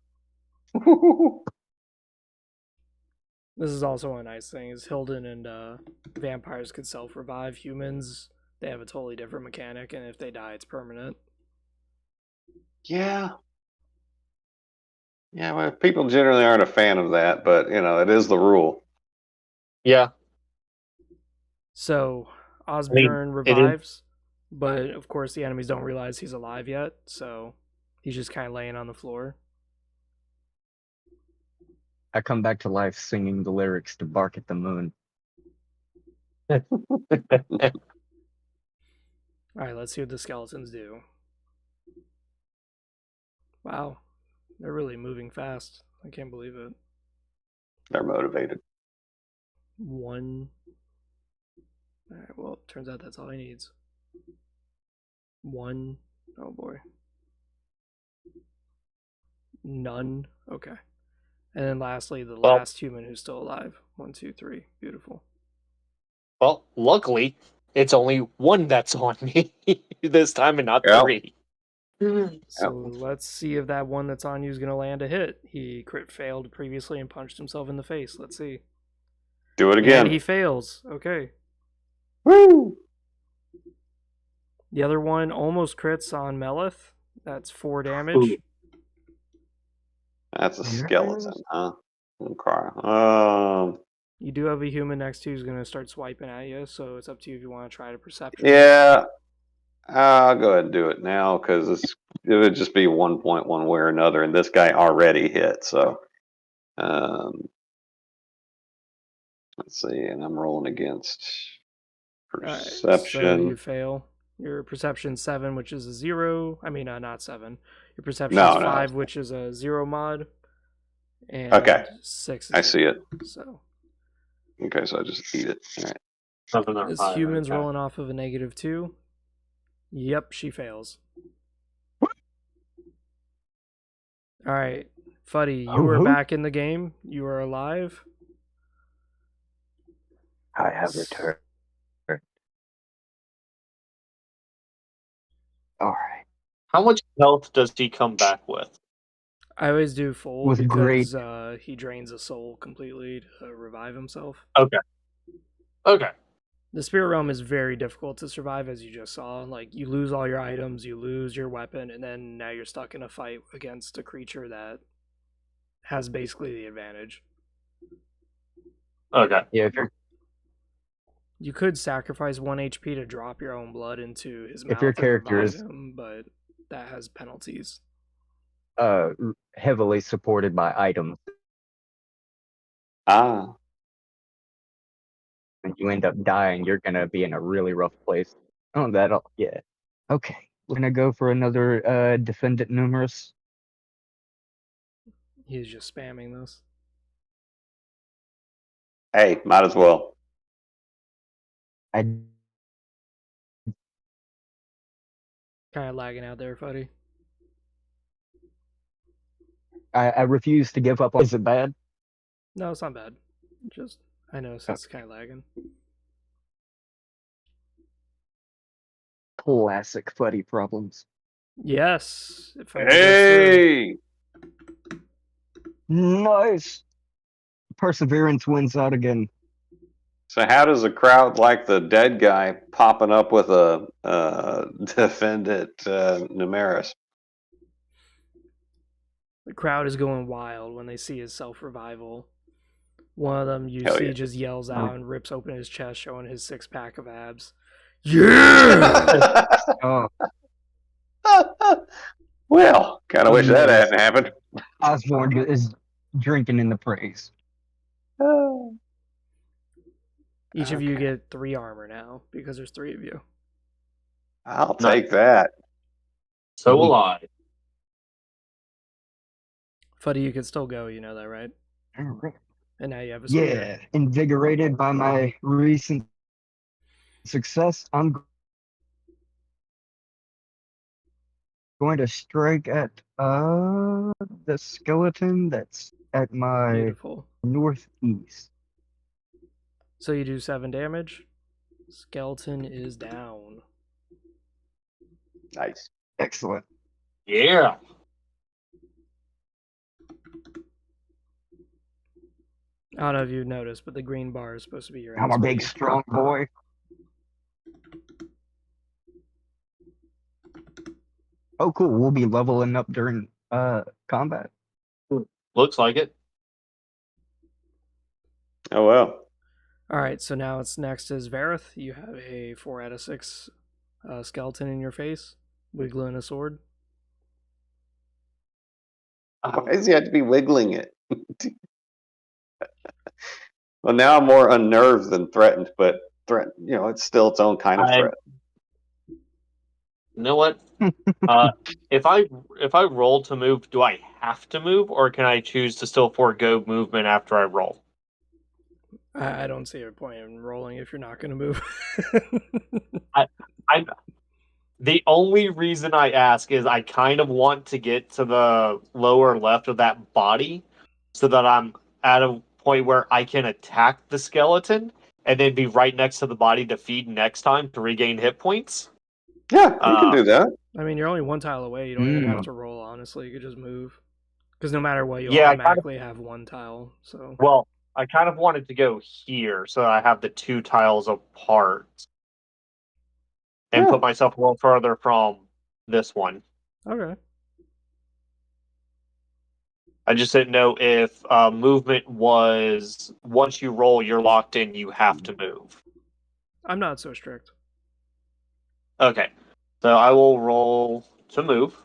Speaker 2: This is also a nice thing. Is Hilden and vampires can self-revive. Humans, they have a totally different mechanic, and if they die, it's permanent.
Speaker 3: Yeah. Yeah, well, people generally aren't a fan of that, but, it is the rule.
Speaker 5: Yeah.
Speaker 2: So Osbjorn
Speaker 5: it is-
Speaker 2: revives, but of course the enemies don't realize he's alive yet, so he's just kind of laying on the floor.
Speaker 4: I come back to life singing the lyrics to Bark at the Moon.
Speaker 2: All right, let's see what the skeletons do. Wow, they're really moving fast. I can't believe it.
Speaker 3: They're motivated.
Speaker 2: 1. All right, well, turns out that's all he needs. 1. Oh boy. None. Okay. And then lastly, the last human who's still alive. 1, 2, 3. Beautiful.
Speaker 5: Well, luckily, it's only 1 that's on me this time and not
Speaker 3: Yeah.
Speaker 5: 3.
Speaker 2: So let's see if that one that's on you is going to land a hit. He crit failed previously and punched himself in the face. Let's see.
Speaker 3: Do it again.
Speaker 2: And he fails. Okay.
Speaker 3: Woo!
Speaker 2: The other one almost crits on Melith. That's 4 damage.
Speaker 5: Ooh.
Speaker 3: That's a skeleton, huh? Okay.
Speaker 2: You do have a human next to you who's going to start swiping at you, so it's up to you if you want to try to perception.
Speaker 3: Yeah. I'll go ahead and do it now because it would just be 1 point one way or another, and this guy already hit. So, let's see, and I'm rolling against perception.
Speaker 2: Right, so you fail. Your perception's 7, which is a 0. I mean, not 7. Your perception's
Speaker 3: No.
Speaker 2: 5, which is a 0 mod. And
Speaker 3: Okay.
Speaker 2: 6 is
Speaker 3: I see it.
Speaker 2: So
Speaker 3: Okay, so I just eat it. All right.
Speaker 5: Something on
Speaker 2: this
Speaker 5: fire,
Speaker 2: human's
Speaker 5: okay.
Speaker 2: rolling off of a -2. Yep, she fails. All right, Fuddy, you are back in the game. You are alive.
Speaker 4: I have returned. All right.
Speaker 5: How much health does he come back with?
Speaker 2: I always do full
Speaker 4: With
Speaker 2: because he drains a soul completely to revive himself.
Speaker 5: Okay.
Speaker 2: The spirit realm is very difficult to survive, as you just saw. Like, you lose all your items, you lose your weapon, and then now you're stuck in a fight against a creature that has basically the advantage.
Speaker 5: Okay.
Speaker 4: Yeah, if you're
Speaker 2: You could sacrifice 1 HP to drop your own blood into his mouth
Speaker 4: If your
Speaker 2: and
Speaker 4: character
Speaker 2: revive
Speaker 4: is-
Speaker 2: him, but that has penalties.
Speaker 4: heavily supported by items,
Speaker 3: Ah.
Speaker 4: When you end up dying, you're gonna be in a really rough place. Oh, that'll yeah. Okay, we're gonna go for another defendant numerous.
Speaker 2: He's just spamming this.
Speaker 3: Hey, might as well.
Speaker 4: I
Speaker 2: Kind of lagging out there, buddy.
Speaker 4: I refuse to give up. Is it bad?
Speaker 2: No, it's not bad. Just I know it's kind of lagging.
Speaker 4: Classic fuddy problems.
Speaker 2: Yes. It finally goes
Speaker 3: Hey!
Speaker 4: Nice. Perseverance wins out again.
Speaker 3: So how does a crowd like the dead guy popping up with a defendant numerous?
Speaker 2: The crowd is going wild when they see his self-revival. One of them you
Speaker 3: Hell
Speaker 2: see
Speaker 3: yeah.
Speaker 2: just yells out and rips open his chest, showing his 6-pack of abs. Yeah!
Speaker 4: Oh,
Speaker 3: Well, kind of wish that hadn't happened.
Speaker 4: Osborne is drinking in the praise.
Speaker 2: Each of you
Speaker 3: Okay.
Speaker 2: get 3 armor now, because there's 3 of you.
Speaker 3: I'll take that.
Speaker 5: So will I.
Speaker 2: Fuddy, you can still go, you know that, right?
Speaker 4: All right.
Speaker 2: And now you have a spear.
Speaker 4: Yeah, invigorated by my recent success, I'm going to strike at the skeleton that's at my
Speaker 2: Beautiful.
Speaker 4: northeast.
Speaker 2: So you do 7 damage. Skeleton is down.
Speaker 3: Nice.
Speaker 4: Excellent.
Speaker 5: Yeah.
Speaker 2: I don't know if you've noticed, but the green bar is supposed to be your
Speaker 4: I'm a big,
Speaker 2: HP.
Speaker 4: strong boy. Oh, cool. We'll be leveling up during combat.
Speaker 5: Looks like it.
Speaker 3: Oh well.
Speaker 2: Alright, so now it's next is Vareth. You have a 4 out of 6 skeleton in your face, wiggling a sword.
Speaker 3: Why does he have to be wiggling it? Well, now I'm more unnerved than threatened, but it's still its own kind of threat.
Speaker 5: You know what? If I roll to move, do I have to move, or can I choose to still forego movement after I roll?
Speaker 2: I don't see a point in rolling if you're not going to move.
Speaker 5: The only reason I ask is I kind of want to get to the lower left of that body so that I'm at a point where I can attack the skeleton and then be right next to the body to feed next time to regain hit points.
Speaker 3: Yeah, you can do that.
Speaker 2: I mean, you're only 1 tile away. You don't even have to roll, honestly. You could just move. Because no matter what, you automatically have 1 tile. So.
Speaker 5: Well, I kind of wanted to go here so that I have the 2 tiles apart. And put myself a little further from this one.
Speaker 2: Okay.
Speaker 5: I just didn't know if movement was once you roll, you're locked in. You have to move.
Speaker 2: I'm not so strict.
Speaker 5: Okay, so I will roll to move.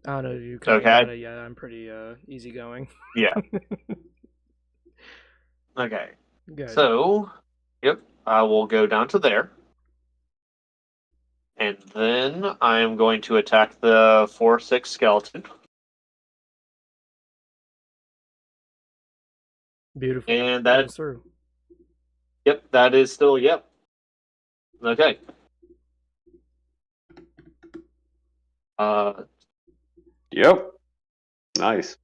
Speaker 2: I don't know if you kind of got it. Yeah, I'm pretty easygoing.
Speaker 5: Yeah. Okay.
Speaker 2: Good.
Speaker 5: So, yep, I will go down to there. And then I am going to attack the 4/6 skeleton.
Speaker 2: Beautiful.
Speaker 5: And that
Speaker 2: goes through.
Speaker 5: Yep, that is still yep. Okay.
Speaker 3: Yep. Nice.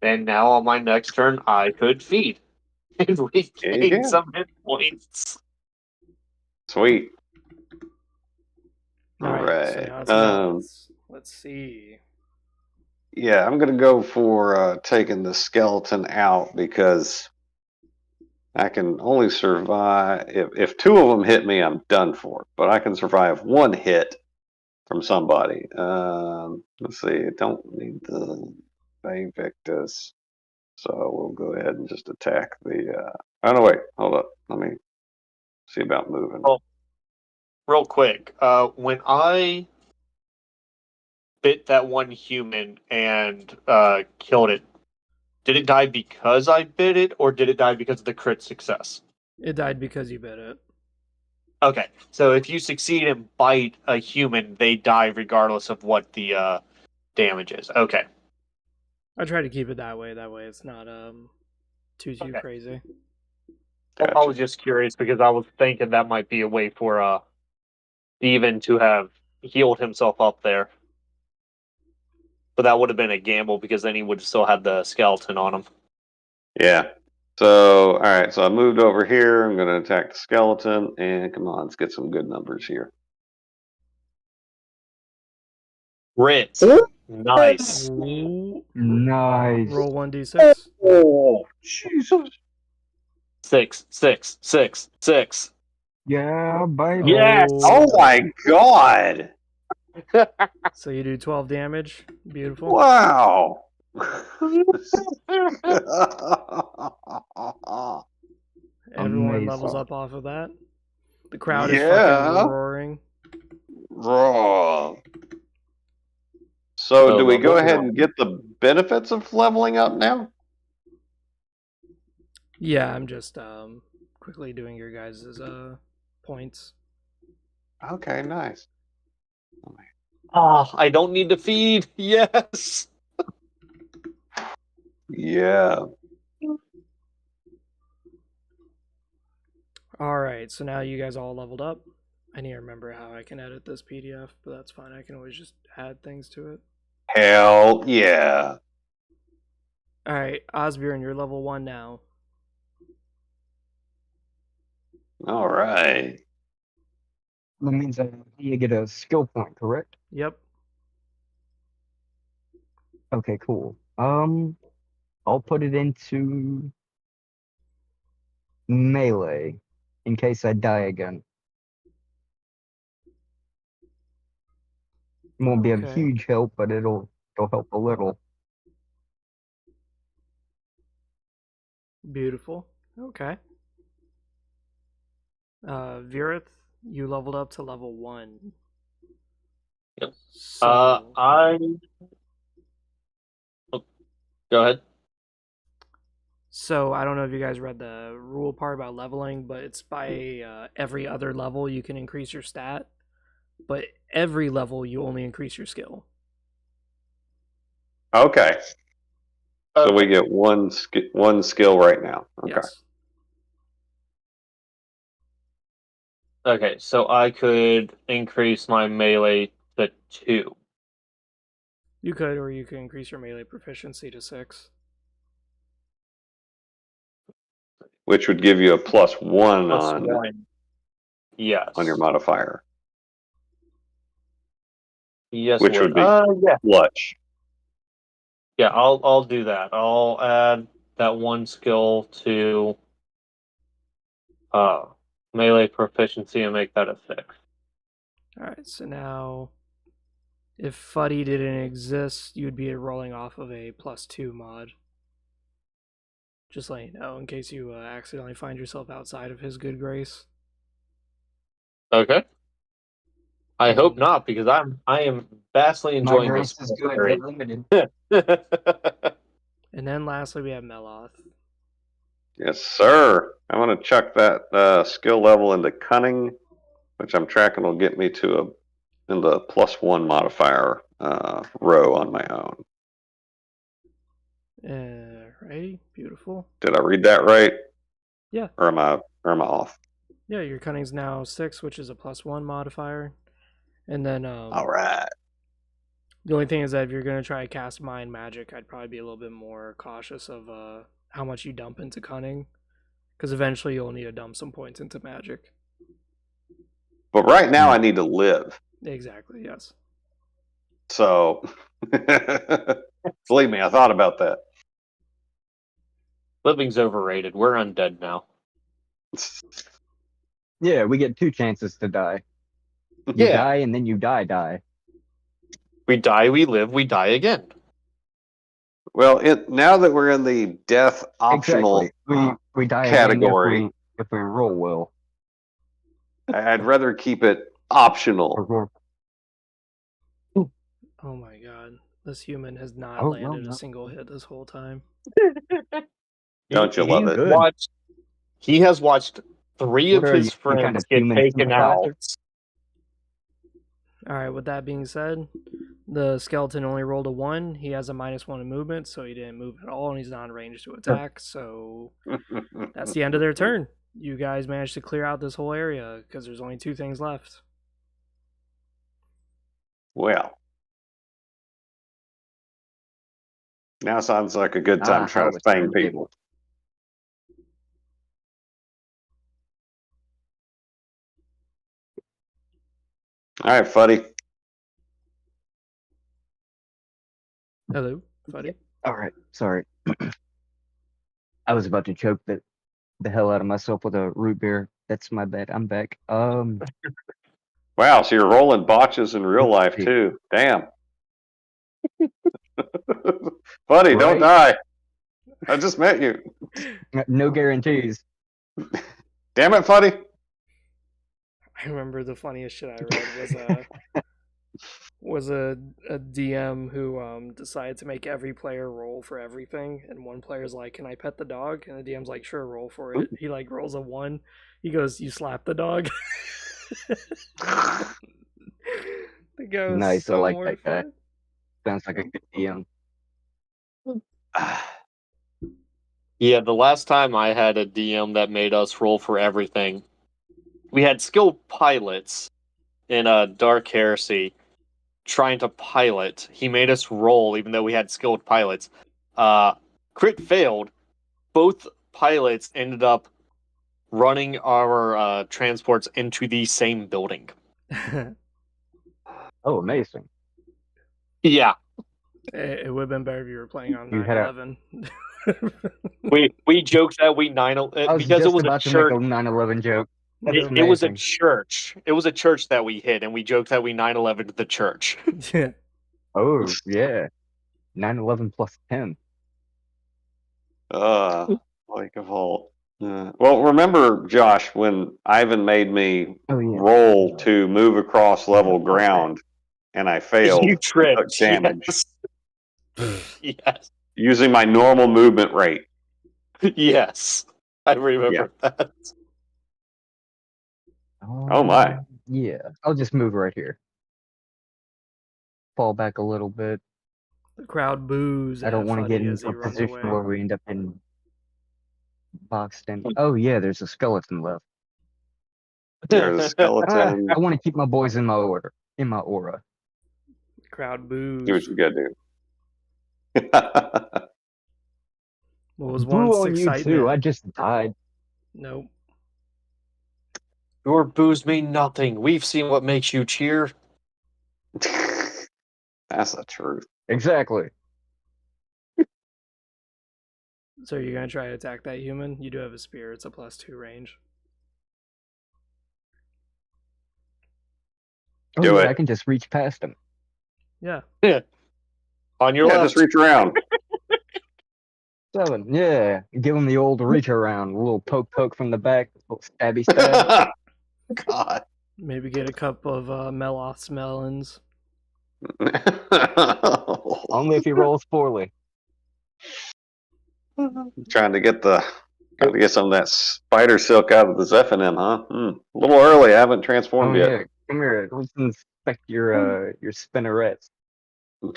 Speaker 5: And now on my next turn, I could feed and regain some hit points.
Speaker 3: Sweet.
Speaker 2: All right.
Speaker 3: So
Speaker 2: let's see.
Speaker 3: Yeah, I'm gonna go for taking the skeleton out because I can only survive if 2 of them hit me. I'm done for. But I can survive 1 hit from somebody. Let's see. I don't need the Invictus, so we'll go ahead and just attack the. Oh no! Wait, hold up. Let me see about moving.
Speaker 5: Oh, real quick. When I bit that one human and killed it,
Speaker 1: did it die because I bit it, or did it die because of the crit success?
Speaker 2: It died because you bit it.
Speaker 1: Okay, so if you succeed and bite a human, they die regardless of what the damage is. Okay.
Speaker 2: I try to keep it that way. That way it's not too
Speaker 1: Okay.
Speaker 2: crazy.
Speaker 3: Gotcha.
Speaker 1: I was just curious because I was thinking that might be a way for Steven to have healed himself up there. But that would have been a gamble because then he would have still had the skeleton on him.
Speaker 3: Yeah. So, all right. So I moved over here. I'm going to attack the skeleton. And come on, let's get some good numbers here.
Speaker 1: Crit. Nice.
Speaker 2: Ooh.
Speaker 4: Nice.
Speaker 2: Roll 1d6.
Speaker 3: Oh, Jesus.
Speaker 1: 6, 6, 6, 6.
Speaker 4: Yeah, baby.
Speaker 1: Yes!
Speaker 3: Oh my God.
Speaker 2: So you do 12 damage. Beautiful.
Speaker 3: Wow.
Speaker 2: Everyone
Speaker 4: Amazing.
Speaker 2: levels up off of that. The crowd is
Speaker 3: Yeah.
Speaker 2: fucking roaring.
Speaker 3: Raw. So,
Speaker 1: So
Speaker 3: do we go
Speaker 1: level
Speaker 3: ahead
Speaker 1: one.
Speaker 3: and get the benefits of leveling up now?
Speaker 2: Yeah, I'm just quickly doing your guys' points.
Speaker 3: Okay, nice.
Speaker 1: Oh, I don't need to feed. Yes.
Speaker 3: Yeah.
Speaker 2: Alright, so now you guys all leveled up. I need to remember how I can edit this PDF, but that's fine. I can always just add things to it.
Speaker 3: Hell yeah.
Speaker 2: Alright, Osbjorn, you're level 1 now.
Speaker 3: All right.
Speaker 4: That means you get a skill point, correct?
Speaker 2: Yep.
Speaker 4: Okay, cool. I'll put it into melee in case I die again. It won't be a
Speaker 2: Okay.
Speaker 4: huge help, but it'll help a little.
Speaker 2: Beautiful. Okay. Virith, you leveled up to level 1.
Speaker 1: Yep.
Speaker 2: So,
Speaker 1: Go ahead.
Speaker 2: So I don't know if you guys read the rule part about leveling, but it's by every other level you can increase your stat, but every level you only increase your skill.
Speaker 3: Okay. So we get one skill right now. Okay.
Speaker 2: Yes.
Speaker 1: Okay, so I could increase my melee to 2.
Speaker 2: You could, or you could increase your melee proficiency to 6.
Speaker 3: Which would give you a +1
Speaker 1: +1. Yes.
Speaker 3: on your modifier,
Speaker 1: Yes.
Speaker 3: which would be
Speaker 1: yeah.
Speaker 3: clutch.
Speaker 1: Yeah, I'll do that. I'll add that one skill to melee proficiency and make that a 6.
Speaker 2: Alright, so now if Fuddy didn't exist, you'd be rolling off of a +2 mod. Just letting you know, in case you accidentally find yourself outside of his good grace.
Speaker 1: Okay. I hope
Speaker 2: And-
Speaker 1: not, because I am vastly
Speaker 4: My
Speaker 1: enjoying
Speaker 4: grace
Speaker 1: this.
Speaker 4: is good but limited.
Speaker 2: And then lastly we have Meloth.
Speaker 3: Yes, sir. I'm going to chuck that skill level into cunning, which I'm tracking will get me to in the +1 modifier row on my own.
Speaker 2: Right, beautiful.
Speaker 3: Did I read that right?
Speaker 2: Yeah.
Speaker 3: Or am I off?
Speaker 2: Yeah, your cunning's now 6, which is a +1 modifier. And then
Speaker 3: All right.
Speaker 2: the only thing is that if you're going to try to cast Mind Magic, I'd probably be a little bit more cautious of how much you dump into cunning. Because eventually you'll need to dump some points into magic.
Speaker 3: But right now I need to live.
Speaker 2: Exactly, yes.
Speaker 3: So, believe me, I thought about that.
Speaker 1: Living's overrated. We're undead now.
Speaker 4: Yeah, we get 2 chances to die. You
Speaker 1: Yeah.
Speaker 4: die and then you die.
Speaker 1: We die, we live, we die again.
Speaker 3: Well, now that we're in the death optional
Speaker 4: Exactly. We die
Speaker 3: category,
Speaker 4: again if we roll well.
Speaker 3: I'd rather keep it optional.
Speaker 2: Oh my god. This human has not
Speaker 4: Oh,
Speaker 2: landed
Speaker 4: no.
Speaker 2: a single hit this whole time.
Speaker 3: Don't you love it?
Speaker 4: Good.
Speaker 1: He has watched 3
Speaker 4: What
Speaker 1: of
Speaker 4: are you,
Speaker 1: his
Speaker 4: some
Speaker 1: friends
Speaker 4: kind of
Speaker 1: get
Speaker 4: human
Speaker 1: taken out.
Speaker 4: sympathizer?
Speaker 2: All right. With that being said, the skeleton only rolled a 1. He has a -1 in movement, so he didn't move at all, and he's not in range to attack. So that's the end of their turn. You guys managed to clear out this whole area because there's only 2 things left.
Speaker 3: Well, now sounds like a good time trying to
Speaker 4: it's
Speaker 3: fang
Speaker 4: turntable.
Speaker 3: people. All right, Fuddy.
Speaker 2: Hello, buddy.
Speaker 4: All right, sorry. I was about to choke the hell out of myself with a root beer. That's my bad. I'm back.
Speaker 3: Wow, so you're rolling botches in real life
Speaker 4: see.
Speaker 3: too. Damn. Buddy, don't
Speaker 4: Right?
Speaker 3: die. I just met you.
Speaker 4: No guarantees.
Speaker 3: Damn it, Fuddy.
Speaker 2: I remember the funniest shit I read was a DM who decided to make every player roll for everything, and one player's like, "Can I pet the dog?" And the DM's like, "Sure, roll for it." He like rolls a 1. He goes, "You slap the dog." The guy was
Speaker 4: Nice, I
Speaker 2: so
Speaker 4: like that guy.
Speaker 2: mortified.
Speaker 4: Sounds like a good DM.
Speaker 1: Yeah, the last time I had a DM that made us roll for everything, we had skilled pilots in Dark Heresy trying to pilot. He made us roll even though we had skilled pilots. Crit failed. Both pilots ended up running our transports into the same building.
Speaker 4: Oh, amazing.
Speaker 1: Yeah.
Speaker 2: It would have been better if you were playing on
Speaker 4: You had a-
Speaker 2: 9/11.
Speaker 1: We joked that we
Speaker 4: I was
Speaker 1: because
Speaker 4: just
Speaker 1: it was a
Speaker 4: about to
Speaker 1: church.
Speaker 4: make a 9/11 joke. That's
Speaker 1: It was a
Speaker 4: amazing.
Speaker 1: church. It was a church that we hit, and we joked that we 9/11 to the church.
Speaker 2: Yeah.
Speaker 4: Oh, yeah. 9/11 plus 10.
Speaker 3: Like a vault. Well, remember, Josh, when Ivan made me
Speaker 4: Oh, yeah.
Speaker 3: roll to move across level ground, and I failed.
Speaker 1: You
Speaker 3: and took
Speaker 1: tripped.
Speaker 3: damage
Speaker 1: Yes. Yes.
Speaker 3: using my normal movement rate.
Speaker 1: Yes. I remember that.
Speaker 3: Oh my.
Speaker 4: Yeah, I'll just move right here. Fall back a little bit.
Speaker 2: The crowd boos.
Speaker 4: I don't
Speaker 2: at
Speaker 4: want to
Speaker 2: Fuddy
Speaker 4: get
Speaker 2: as
Speaker 4: into
Speaker 2: he
Speaker 4: a
Speaker 2: runs
Speaker 4: position
Speaker 2: away.
Speaker 4: where we end up in boxed in. Oh, yeah, there's a skeleton left.
Speaker 3: There's a skeleton.
Speaker 4: I want to keep my boys in my order, in my aura.
Speaker 2: The crowd
Speaker 3: Do what
Speaker 2: boos.
Speaker 3: you gotta do.
Speaker 2: What was
Speaker 4: Boo
Speaker 2: once
Speaker 4: on you
Speaker 2: excitement?
Speaker 4: too. I just died.
Speaker 2: Nope.
Speaker 1: Your boos mean nothing. We've seen what makes you cheer.
Speaker 3: That's the truth.
Speaker 4: Exactly.
Speaker 2: So you're gonna try to attack that human? You do have a spear. It's a +2 range.
Speaker 4: Oh,
Speaker 3: Do
Speaker 4: yeah,
Speaker 3: it.
Speaker 4: I can just reach past him.
Speaker 2: Yeah.
Speaker 1: On your left.
Speaker 3: Just reach around.
Speaker 4: 7. Yeah. Give him the old reach around. A little poke from the back. A little stabby stab.
Speaker 3: God.
Speaker 2: Maybe get a cup of Meloth's melons.
Speaker 4: Only if he rolls poorly.
Speaker 3: Trying to get some of that spider silk out of the Zephanim, huh? A little early. I haven't
Speaker 4: Oh,
Speaker 3: transformed
Speaker 4: yeah. Come here. Let's inspect your spinnerets.
Speaker 3: yet.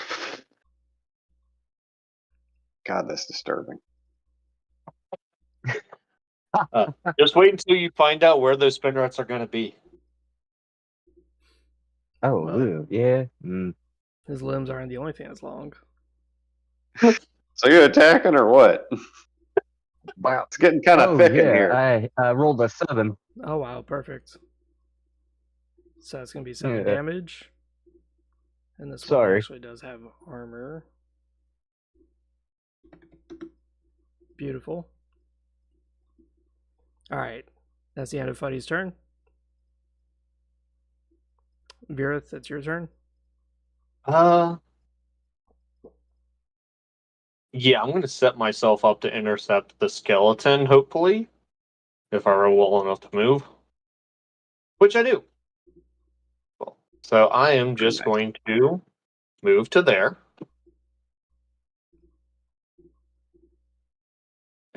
Speaker 3: God, that's disturbing.
Speaker 1: Just wait until you find out where those spinnerets are going to be.
Speaker 4: Oh,
Speaker 2: Well.
Speaker 4: ew, yeah. Mm.
Speaker 2: His limbs aren't the only thing that's long.
Speaker 3: So you attacking or what?
Speaker 4: Wow.
Speaker 3: It's getting kind of
Speaker 4: Oh,
Speaker 3: thick in
Speaker 4: yeah.
Speaker 3: here.
Speaker 4: I rolled a 7.
Speaker 2: Oh wow, perfect. So it's gonna be 7
Speaker 4: Yeah.
Speaker 2: damage. And this one
Speaker 4: Sorry.
Speaker 2: actually does have armor. Beautiful. Alright. That's the end of Fuddy's turn. Virith, it's your turn.
Speaker 1: Yeah, I'm going to set myself up to intercept the skeleton, hopefully. If I roll well enough to move. Which I do. So I am just going to move to there.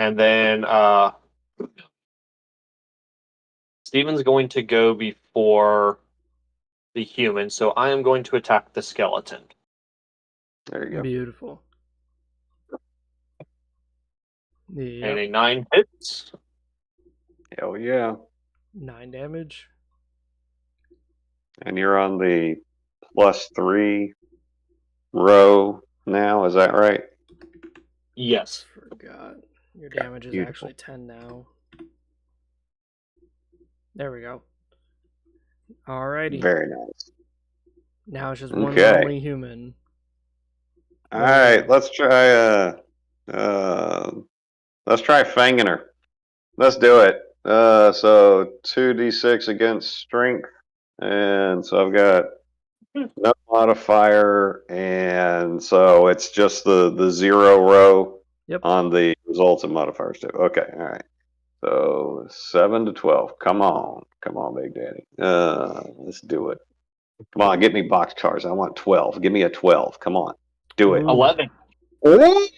Speaker 1: And then Steven's going to go before the human, so I am going to attack the skeleton.
Speaker 3: There you go.
Speaker 2: Beautiful.
Speaker 1: And
Speaker 2: Yep.
Speaker 1: a 9 hits.
Speaker 3: Hell yeah.
Speaker 2: 9 damage.
Speaker 3: And you're on the +3 row now, is that right?
Speaker 1: Yes.
Speaker 2: Forgot. Your
Speaker 3: Okay,
Speaker 2: damage is
Speaker 3: beautiful.
Speaker 2: actually 10 now. There we go. Alrighty.
Speaker 3: Very nice.
Speaker 2: Now it's just one
Speaker 3: Okay.
Speaker 2: lonely human.
Speaker 3: All right, let's try fanging her. Let's do it. So 2d6 against strength, and so I've got no modifier, and so it's just the 0 row
Speaker 2: Yep.
Speaker 3: on the results and modifiers too. Okay, all right. So 7 to 12. Come on, Big Daddy. Let's do it. Come on, get me box cars. I want 12. Give me a 12. Come on, do it.
Speaker 2: Ooh.
Speaker 1: 11.
Speaker 3: Oh,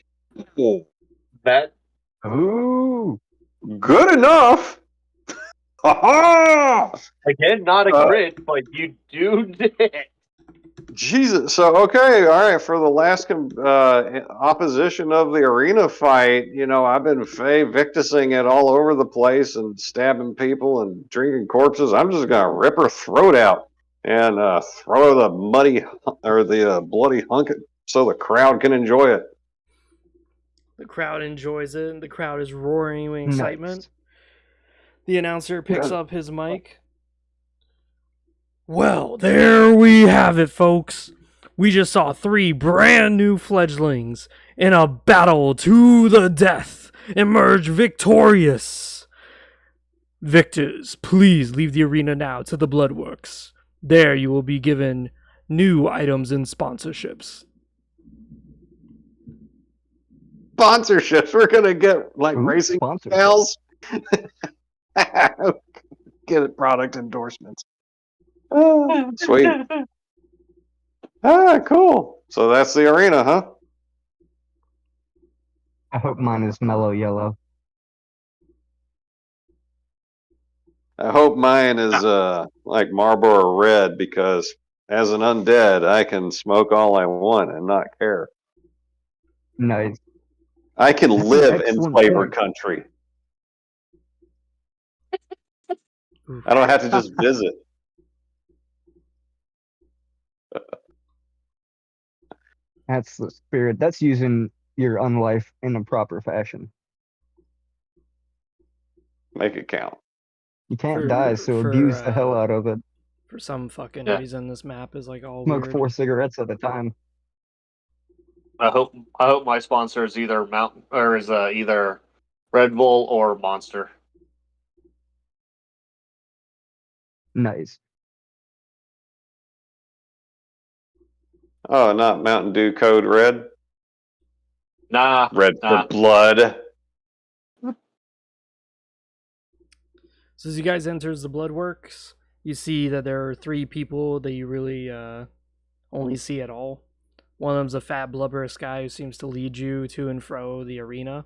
Speaker 1: That
Speaker 4: Ooh.
Speaker 3: good enough. Ha
Speaker 1: again, not a crit, but you do it.
Speaker 3: Jesus. So, okay. All right. For the last opposition of the arena fight, I've been victusing it all over the place and stabbing people and drinking corpses. I'm just going to rip her throat out and throw the bloody hunk so the crowd can enjoy it.
Speaker 2: The crowd enjoys it. The crowd is roaring with excitement.
Speaker 4: Nice.
Speaker 2: The announcer picks up his mic. Well, there we have it, folks. We just saw 3 brand new fledglings in a battle to the death emerge victorious. Victors, please leave the arena now to the Bloodworks. There you will be given new items and sponsorships.
Speaker 3: Sponsorships. We're going to get like
Speaker 4: Ooh,
Speaker 3: racing
Speaker 4: sponsorship.
Speaker 3: cows. Get product endorsements. Oh, sweet. Cool. So that's the arena, huh?
Speaker 4: I hope mine is mellow yellow.
Speaker 3: I hope mine is like Marlboro Red, because as an undead, I can smoke all I want and not care.
Speaker 4: Nice.
Speaker 3: I can
Speaker 4: That's an
Speaker 3: live in
Speaker 4: excellent
Speaker 3: flavor
Speaker 4: point.
Speaker 3: country. I don't have to just visit.
Speaker 4: That's the spirit. That's using your unlife in a proper fashion.
Speaker 3: Make it count.
Speaker 4: You can't die, so abuse the hell out of it.
Speaker 2: For some fucking
Speaker 1: Yeah.
Speaker 2: reason, this map is like all
Speaker 4: Smoke
Speaker 2: weird.
Speaker 4: 4 cigarettes at a time.
Speaker 1: I hope my sponsor is either either Red Bull or Monster.
Speaker 4: Nice.
Speaker 3: Oh, not Mountain Dew Code Red?
Speaker 1: Nah.
Speaker 3: Red
Speaker 1: Nah.
Speaker 3: for blood.
Speaker 2: So as you guys enters the Bloodworks, you see that there are 3 people that you really only see at all. One of them's a fat, blubberous guy who seems to lead you to and fro the arena.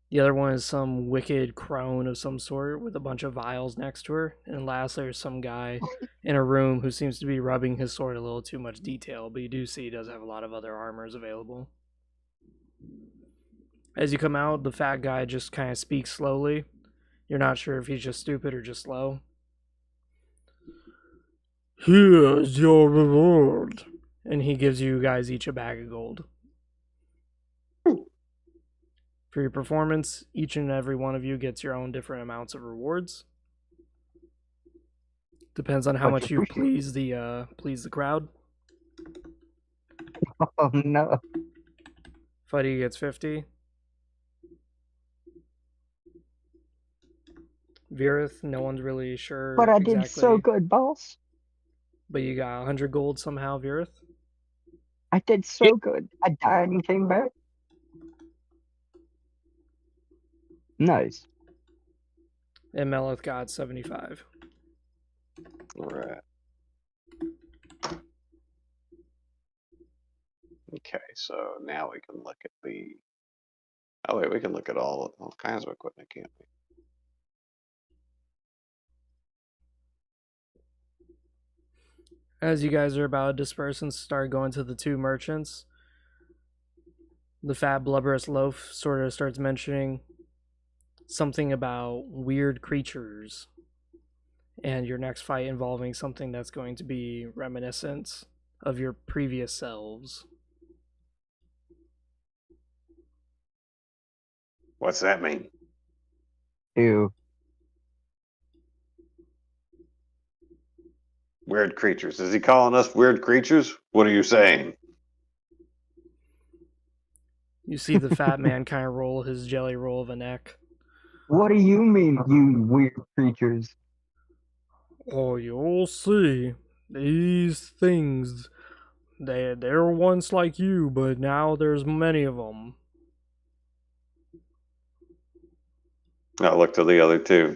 Speaker 2: The other one is some wicked crone of some sort with a bunch of vials next to her. And last, there's some guy in a room who seems to be rubbing his sword a little too much detail, but you do see he does have a lot of other armors available. As you come out, the fat guy just kind of speaks slowly. You're not sure if he's just stupid or just slow. Here's your reward. And he gives you guys each a bag of gold. For your performance, each and every one of you gets your own different amounts of rewards. Depends on how much you please the crowd.
Speaker 4: Oh no.
Speaker 2: Fuddy gets 50. Virith, no one's really sure.
Speaker 4: But I did so good, boss.
Speaker 2: But you got 100 gold somehow, Virith.
Speaker 4: I did so good. I died and came back. Nice.
Speaker 2: And Melith got 75.
Speaker 3: All right. Okay, so now we can look at the Oh wait, we can look at all kinds of equipment, can't we?
Speaker 2: As you guys are about to disperse and start going to the two merchants, the fat blubberous loaf sort of starts mentioning something about weird creatures and your next fight involving something that's going to be reminiscent of your previous selves.
Speaker 3: What's that mean?
Speaker 4: Ew.
Speaker 3: Weird creatures. Is he calling us weird creatures? What are you saying?
Speaker 2: You see the fat man kind of roll his jelly roll of a neck.
Speaker 4: What do you mean, you weird creatures?
Speaker 2: Oh, you'll see. These things, they're once like you, but now there's many of them.
Speaker 3: I look to the other two.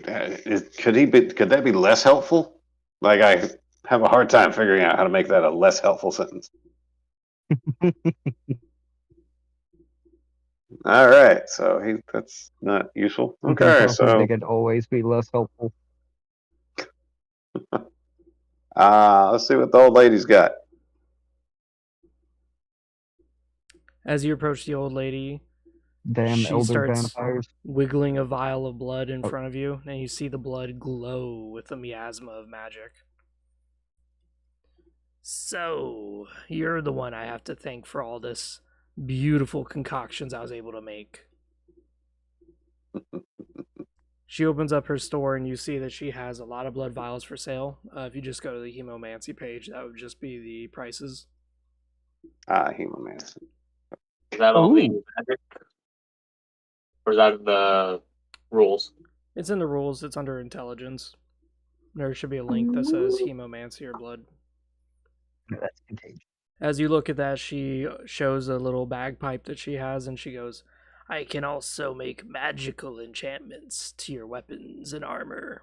Speaker 3: Could that be less helpful? Like I have a hard time figuring out how to make that a less helpful sentence. All right, so that's not useful.
Speaker 4: You can
Speaker 3: Okay,
Speaker 4: tell him they
Speaker 3: so
Speaker 4: could always be less helpful.
Speaker 3: let's see what the old lady's got.
Speaker 2: As you approach the old lady,
Speaker 4: Damn
Speaker 2: she
Speaker 4: elder
Speaker 2: starts
Speaker 4: vampires.
Speaker 2: wiggling a vial of blood in
Speaker 4: Oh.
Speaker 2: front of you, and you see the blood glow with the miasma of magic. So, you're the one I have to thank for all this beautiful concoctions I was able to make. She opens up her store, and you see that she has a lot of blood vials for sale. If you just go to the Hemomancy page, that would just be the prices.
Speaker 3: Hemomancy.
Speaker 5: Is that on the
Speaker 4: Ooh.
Speaker 5: magic? Or is that in the rules?
Speaker 2: It's in the rules, it's under intelligence. There should be a link that says Hemomancy or blood.
Speaker 4: No, that's contagious.
Speaker 2: As you look at that, she shows a little bagpipe that she has, and she goes, I can also make magical enchantments to your weapons and armor.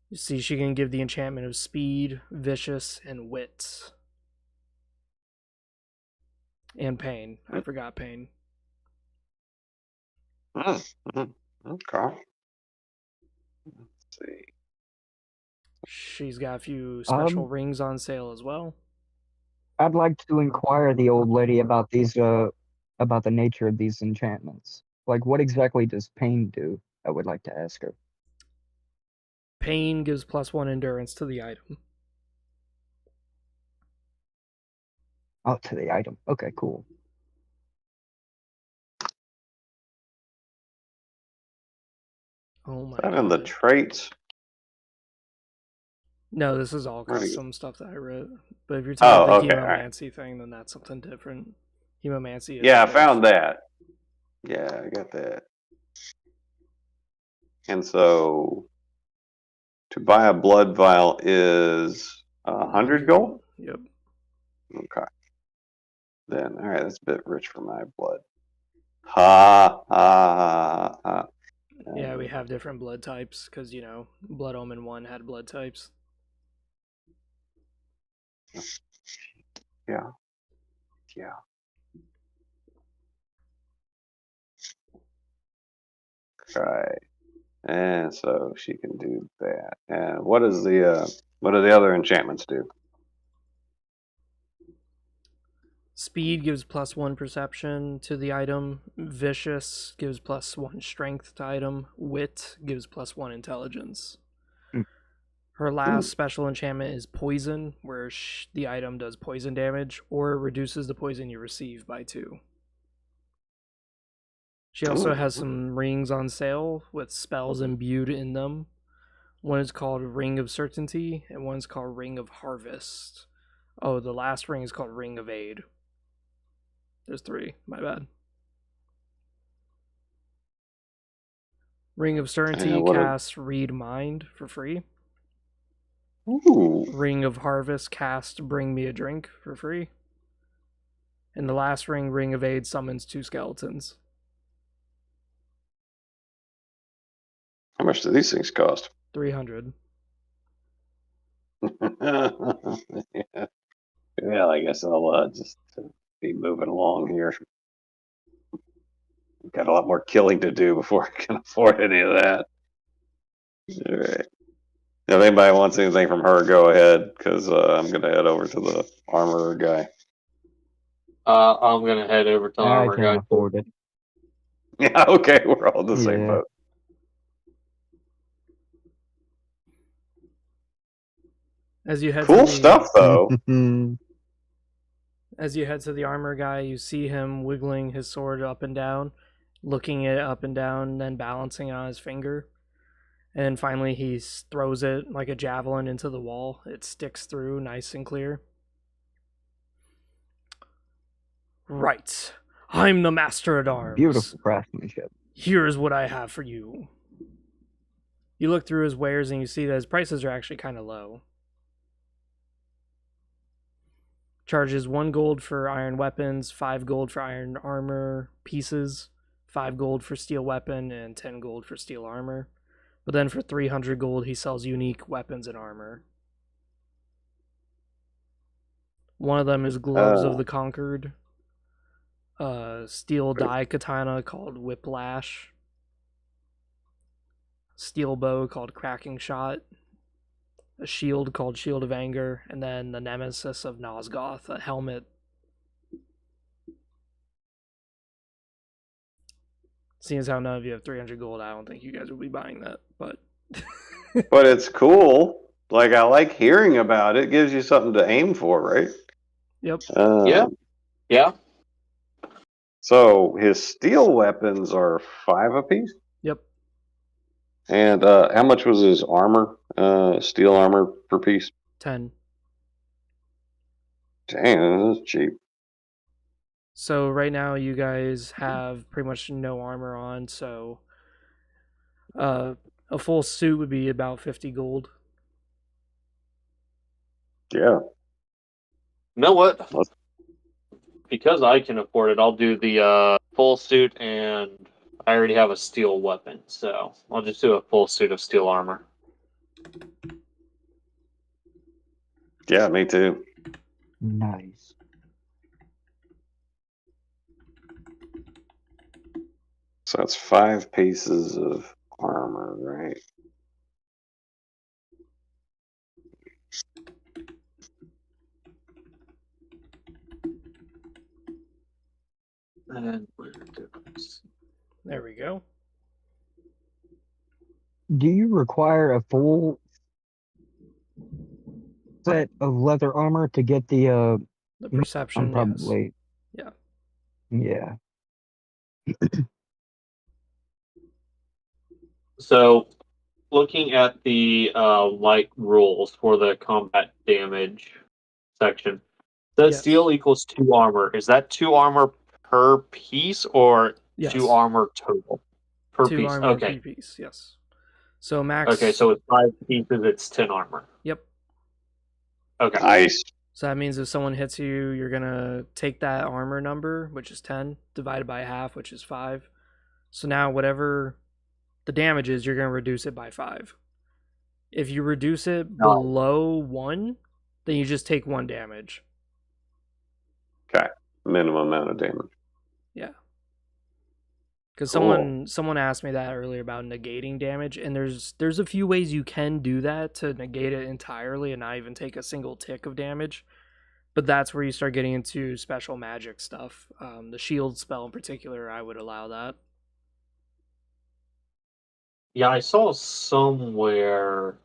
Speaker 2: You see, she can give the enchantment of speed, vicious, and wit. And pain. I forgot pain.
Speaker 3: Okay. Let's see.
Speaker 2: She's got a few special
Speaker 4: Um,
Speaker 2: rings on sale as well.
Speaker 4: I'd like to inquire the old lady about about the nature of these enchantments. Like, what exactly does pain do? I would like to ask her.
Speaker 2: Pain gives +1 endurance to the item.
Speaker 4: Oh, to the item. Okay, cool.
Speaker 2: Oh my
Speaker 3: Is that
Speaker 2: god.
Speaker 3: in the traits?
Speaker 2: No, this is all
Speaker 3: Where'd it
Speaker 2: custom stuff that I wrote. But if you're talking about the
Speaker 3: okay, all right.
Speaker 2: Hemomancy thing, then that's something different. Hemomancy is
Speaker 3: Yeah, I
Speaker 2: yours.
Speaker 3: found that. Yeah, I got that. And so, to buy a blood vial is 100 gold?
Speaker 2: Yep.
Speaker 3: Okay. Then, all right, that's a bit rich for my blood. Ha, ha, ha.
Speaker 2: Yeah, we have different blood types because, you know, Blood Omen 1 had blood types.
Speaker 3: Yeah. Yeah. Right. And so she can do that. And what do the other enchantments do?
Speaker 2: Speed gives +1 perception to the item. Vicious gives +1 strength to item. Wit gives +1 intelligence.
Speaker 4: Mm.
Speaker 2: Her last special enchantment is Poison, where the item does poison damage, or it reduces the poison you receive by 2. She also has some rings on sale with spells imbued in them. One is called Ring of Certainty, and one's called Ring of Harvest. Oh, the last ring is called Ring of Aid. There's 3, my bad. Ring of Certainty casts Read Mind for free.
Speaker 3: Ooh.
Speaker 2: Ring of Harvest cast Bring Me a Drink for free. And the last ring, Ring of Aid, summons 2 skeletons.
Speaker 3: How much do these things cost?
Speaker 2: 300.
Speaker 3: Yeah. Well, I guess I'll just be moving along here. got a lot more killing to do before I can afford any of that. All right. If anybody wants anything from her, go ahead, because I'm going to head over to the armorer guy.
Speaker 5: I'm gonna head over to the
Speaker 4: I
Speaker 5: armor
Speaker 4: can't
Speaker 5: guy.
Speaker 4: afford it.
Speaker 3: Yeah, okay, we're all in the same
Speaker 4: Yeah.
Speaker 3: boat.
Speaker 2: As you head
Speaker 3: Cool
Speaker 2: to the,
Speaker 3: stuff, though.
Speaker 2: As you head to the armor guy, you see him wiggling his sword up and down, looking it up and down, then balancing it on his finger. And finally, he throws it like a javelin into the wall. It sticks through nice and clear. Right. I'm the master at arms.
Speaker 4: Beautiful craftsmanship.
Speaker 2: Here's what I have for you. You look through his wares and you see that his prices are actually kind of low. Charges 1 gold for iron weapons, 5 gold for iron armor pieces, 5 gold for steel weapon, and 10 gold for steel armor. But then for 300 gold, he sells unique weapons and armor. One of them is Gloves of the Conquered, steel dye katana called Whiplash, steel bow called Cracking Shot, a shield called Shield of Anger, and then the Nemesis of Nosgoth, a helmet. Seeing as how none of you have 300 gold, I don't think you guys will be buying that, but...
Speaker 3: But it's cool. Like, I like hearing about it. It gives you something to aim for, right?
Speaker 2: Yep.
Speaker 5: Yeah.
Speaker 3: So his steel weapons are 5 apiece?
Speaker 2: Yep.
Speaker 3: And how much was his armor, steel armor per piece?
Speaker 2: 10.
Speaker 3: Dang, that's cheap.
Speaker 2: So right now you guys have pretty much no armor on, so a full suit would be about 50 gold.
Speaker 3: Yeah.
Speaker 5: You know what?
Speaker 3: Let's-
Speaker 5: Because I can afford it, I'll do the full suit, and I already have a steel weapon, so I'll just do a full suit of steel armor.
Speaker 3: Yeah, me too.
Speaker 4: Nice.
Speaker 3: So that's 5 pieces of armor, right?
Speaker 5: And
Speaker 2: There we go.
Speaker 4: Do you require a full set of leather armor to get the
Speaker 2: The perception,
Speaker 4: I'm probably
Speaker 2: yes.
Speaker 4: yeah.
Speaker 5: So, looking at the light rules for the combat damage section, says
Speaker 2: Yes.
Speaker 5: steel equals 2 armor. Is that 2 armor per piece or
Speaker 2: Yes.
Speaker 5: 2 armor total per
Speaker 2: 2
Speaker 5: piece?
Speaker 2: armor
Speaker 5: Okay.
Speaker 2: per piece, yes. So max...
Speaker 5: Okay, so with 5 pieces, it's 10 armor.
Speaker 2: Yep.
Speaker 5: Okay.
Speaker 3: Nice.
Speaker 2: So that means if someone hits you, you're going to take that armor number, which is 10, divided by half, which is 5. So now whatever the damage is, you're going to reduce it by 5. If you reduce it below 1, then you just take 1 damage.
Speaker 3: Okay. Minimum amount of damage.
Speaker 2: Yeah. Because
Speaker 3: Cool.
Speaker 2: someone asked me that earlier about negating damage, and there's a few ways you can do that to negate it entirely and not even take a single tick of damage. But that's where you start getting into special magic stuff. The shield spell in particular, I would allow that.
Speaker 5: Yeah, I saw somewhere,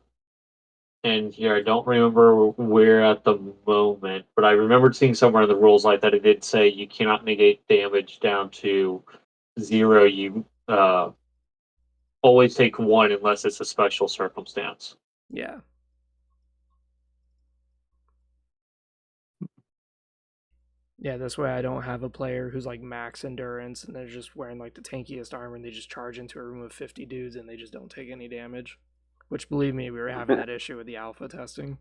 Speaker 5: and here I don't remember where at the moment, but I remembered seeing somewhere in the rules like that it did say you cannot negate damage down to 0. You always take 1 unless it's a special circumstance.
Speaker 2: Yeah. Yeah, that's why I don't have a player who's like max endurance and they're just wearing like the tankiest armor and they just charge into a room of 50 dudes and they just don't take any damage. Which, believe me, we were having that issue with the alpha testing.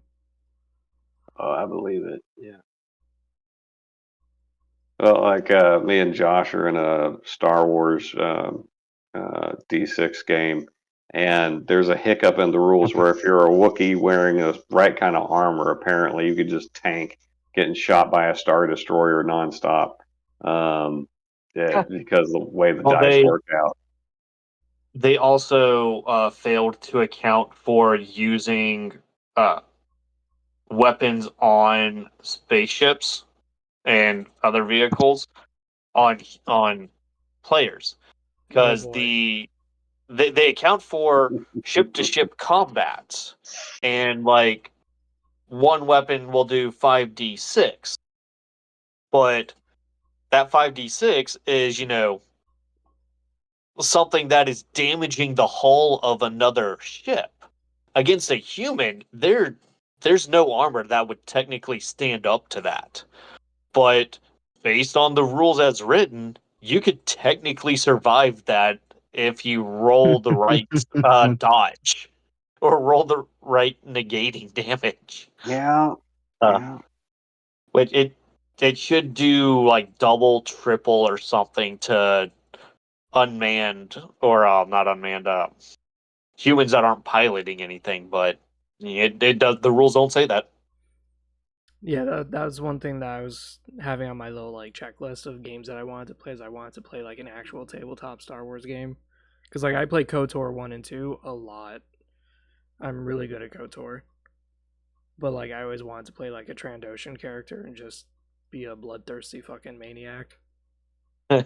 Speaker 3: Oh, I believe it. Yeah. Well, like me and Josh are in a Star Wars D6 game, and there's a hiccup in the rules where if you're a Wookiee wearing the right kind of armor, apparently you could just tank getting shot by a Star Destroyer nonstop. Yeah, because the way the
Speaker 1: Well,
Speaker 3: dice worked out.
Speaker 1: They also failed to account for using weapons on spaceships and other vehicles on players,
Speaker 2: Oh
Speaker 1: because
Speaker 2: boy.
Speaker 1: they account for ship to ship combats, and like one weapon will do 5d6, but that 5d6 is something that is damaging the hull of another ship. Against a human, there's no armor that would technically stand up to that. But based on the rules as written, you could technically survive that if you roll the right dodge or roll the right negating damage.
Speaker 3: Yeah,
Speaker 1: Uh,
Speaker 3: yeah.
Speaker 1: which it should do like double, triple, or something to unmanned or not unmanned humans that aren't piloting anything. But it does. The rules don't say that.
Speaker 2: Yeah, that was one thing that I was having on my little like checklist of games that I wanted to play. Is I wanted to play like an actual tabletop Star Wars game, because like I play KOTOR 1 and 2 a lot. I'm really good at KOTOR, but like I always wanted to play like a Trandoshan character and just be a bloodthirsty fucking maniac. I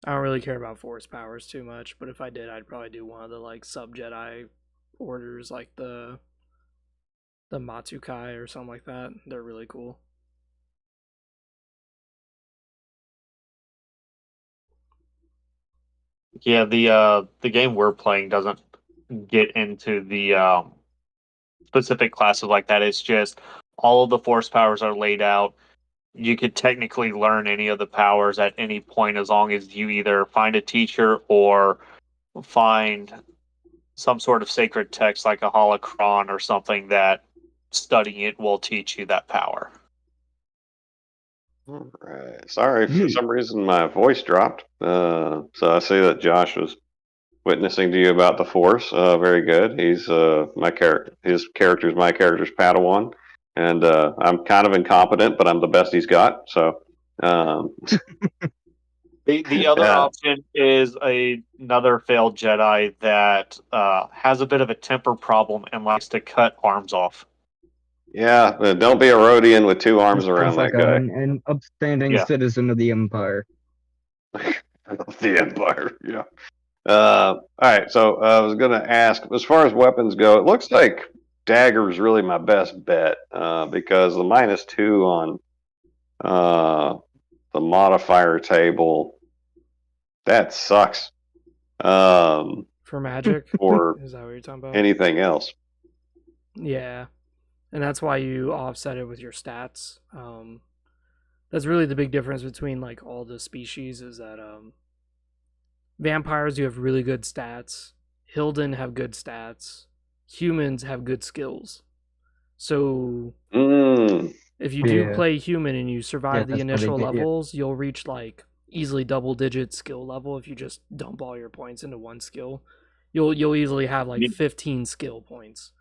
Speaker 2: don't really care about force powers too much, but if I did, I'd probably do one of the like sub Jedi orders, like the Matsukai or something like that. They're really cool.
Speaker 1: Yeah, the game we're playing doesn't get into the specific classes like that. It's just all of the force powers are laid out. You could technically learn any of the powers at any point as long as you either find a teacher or find some sort of sacred text like a holocron or something that studying it will teach you that power.
Speaker 3: All right. Sorry, for some reason my voice dropped. So I see that Josh was witnessing to you about the Force. Very good. He's my character. His character's my character's Padawan, and I'm kind of incompetent, but I'm the best he's got. So,
Speaker 1: The other
Speaker 3: yeah,
Speaker 1: option is another failed Jedi that has a bit of a temper problem and likes to cut arms off.
Speaker 3: yeah. Don't be a Rhodian with two arms around
Speaker 4: Sounds
Speaker 3: that
Speaker 4: like
Speaker 3: guy.
Speaker 4: an upstanding
Speaker 1: Yeah.
Speaker 4: citizen of the Empire.
Speaker 3: The Empire. Yeah. All right. So I was going to ask, as far as weapons go, it looks like dagger is really my best bet because the -2 on the modifier table, that sucks.
Speaker 2: For magic,
Speaker 3: Or
Speaker 2: is that what you're talking about?
Speaker 3: anything else.
Speaker 2: Yeah, and that's why you offset it with your stats. That's really the big difference between like all the species is that vampires, you have really good stats. Hilden have good stats. Humans have good skills. So if you do
Speaker 4: Yeah.
Speaker 2: play human and you
Speaker 4: Yeah,
Speaker 2: survive the
Speaker 4: that's why they
Speaker 2: initial
Speaker 4: get you.
Speaker 2: levels, you'll reach like easily double-digit skill level if you just dump all your points into one skill. You'll easily have like 15 skill points.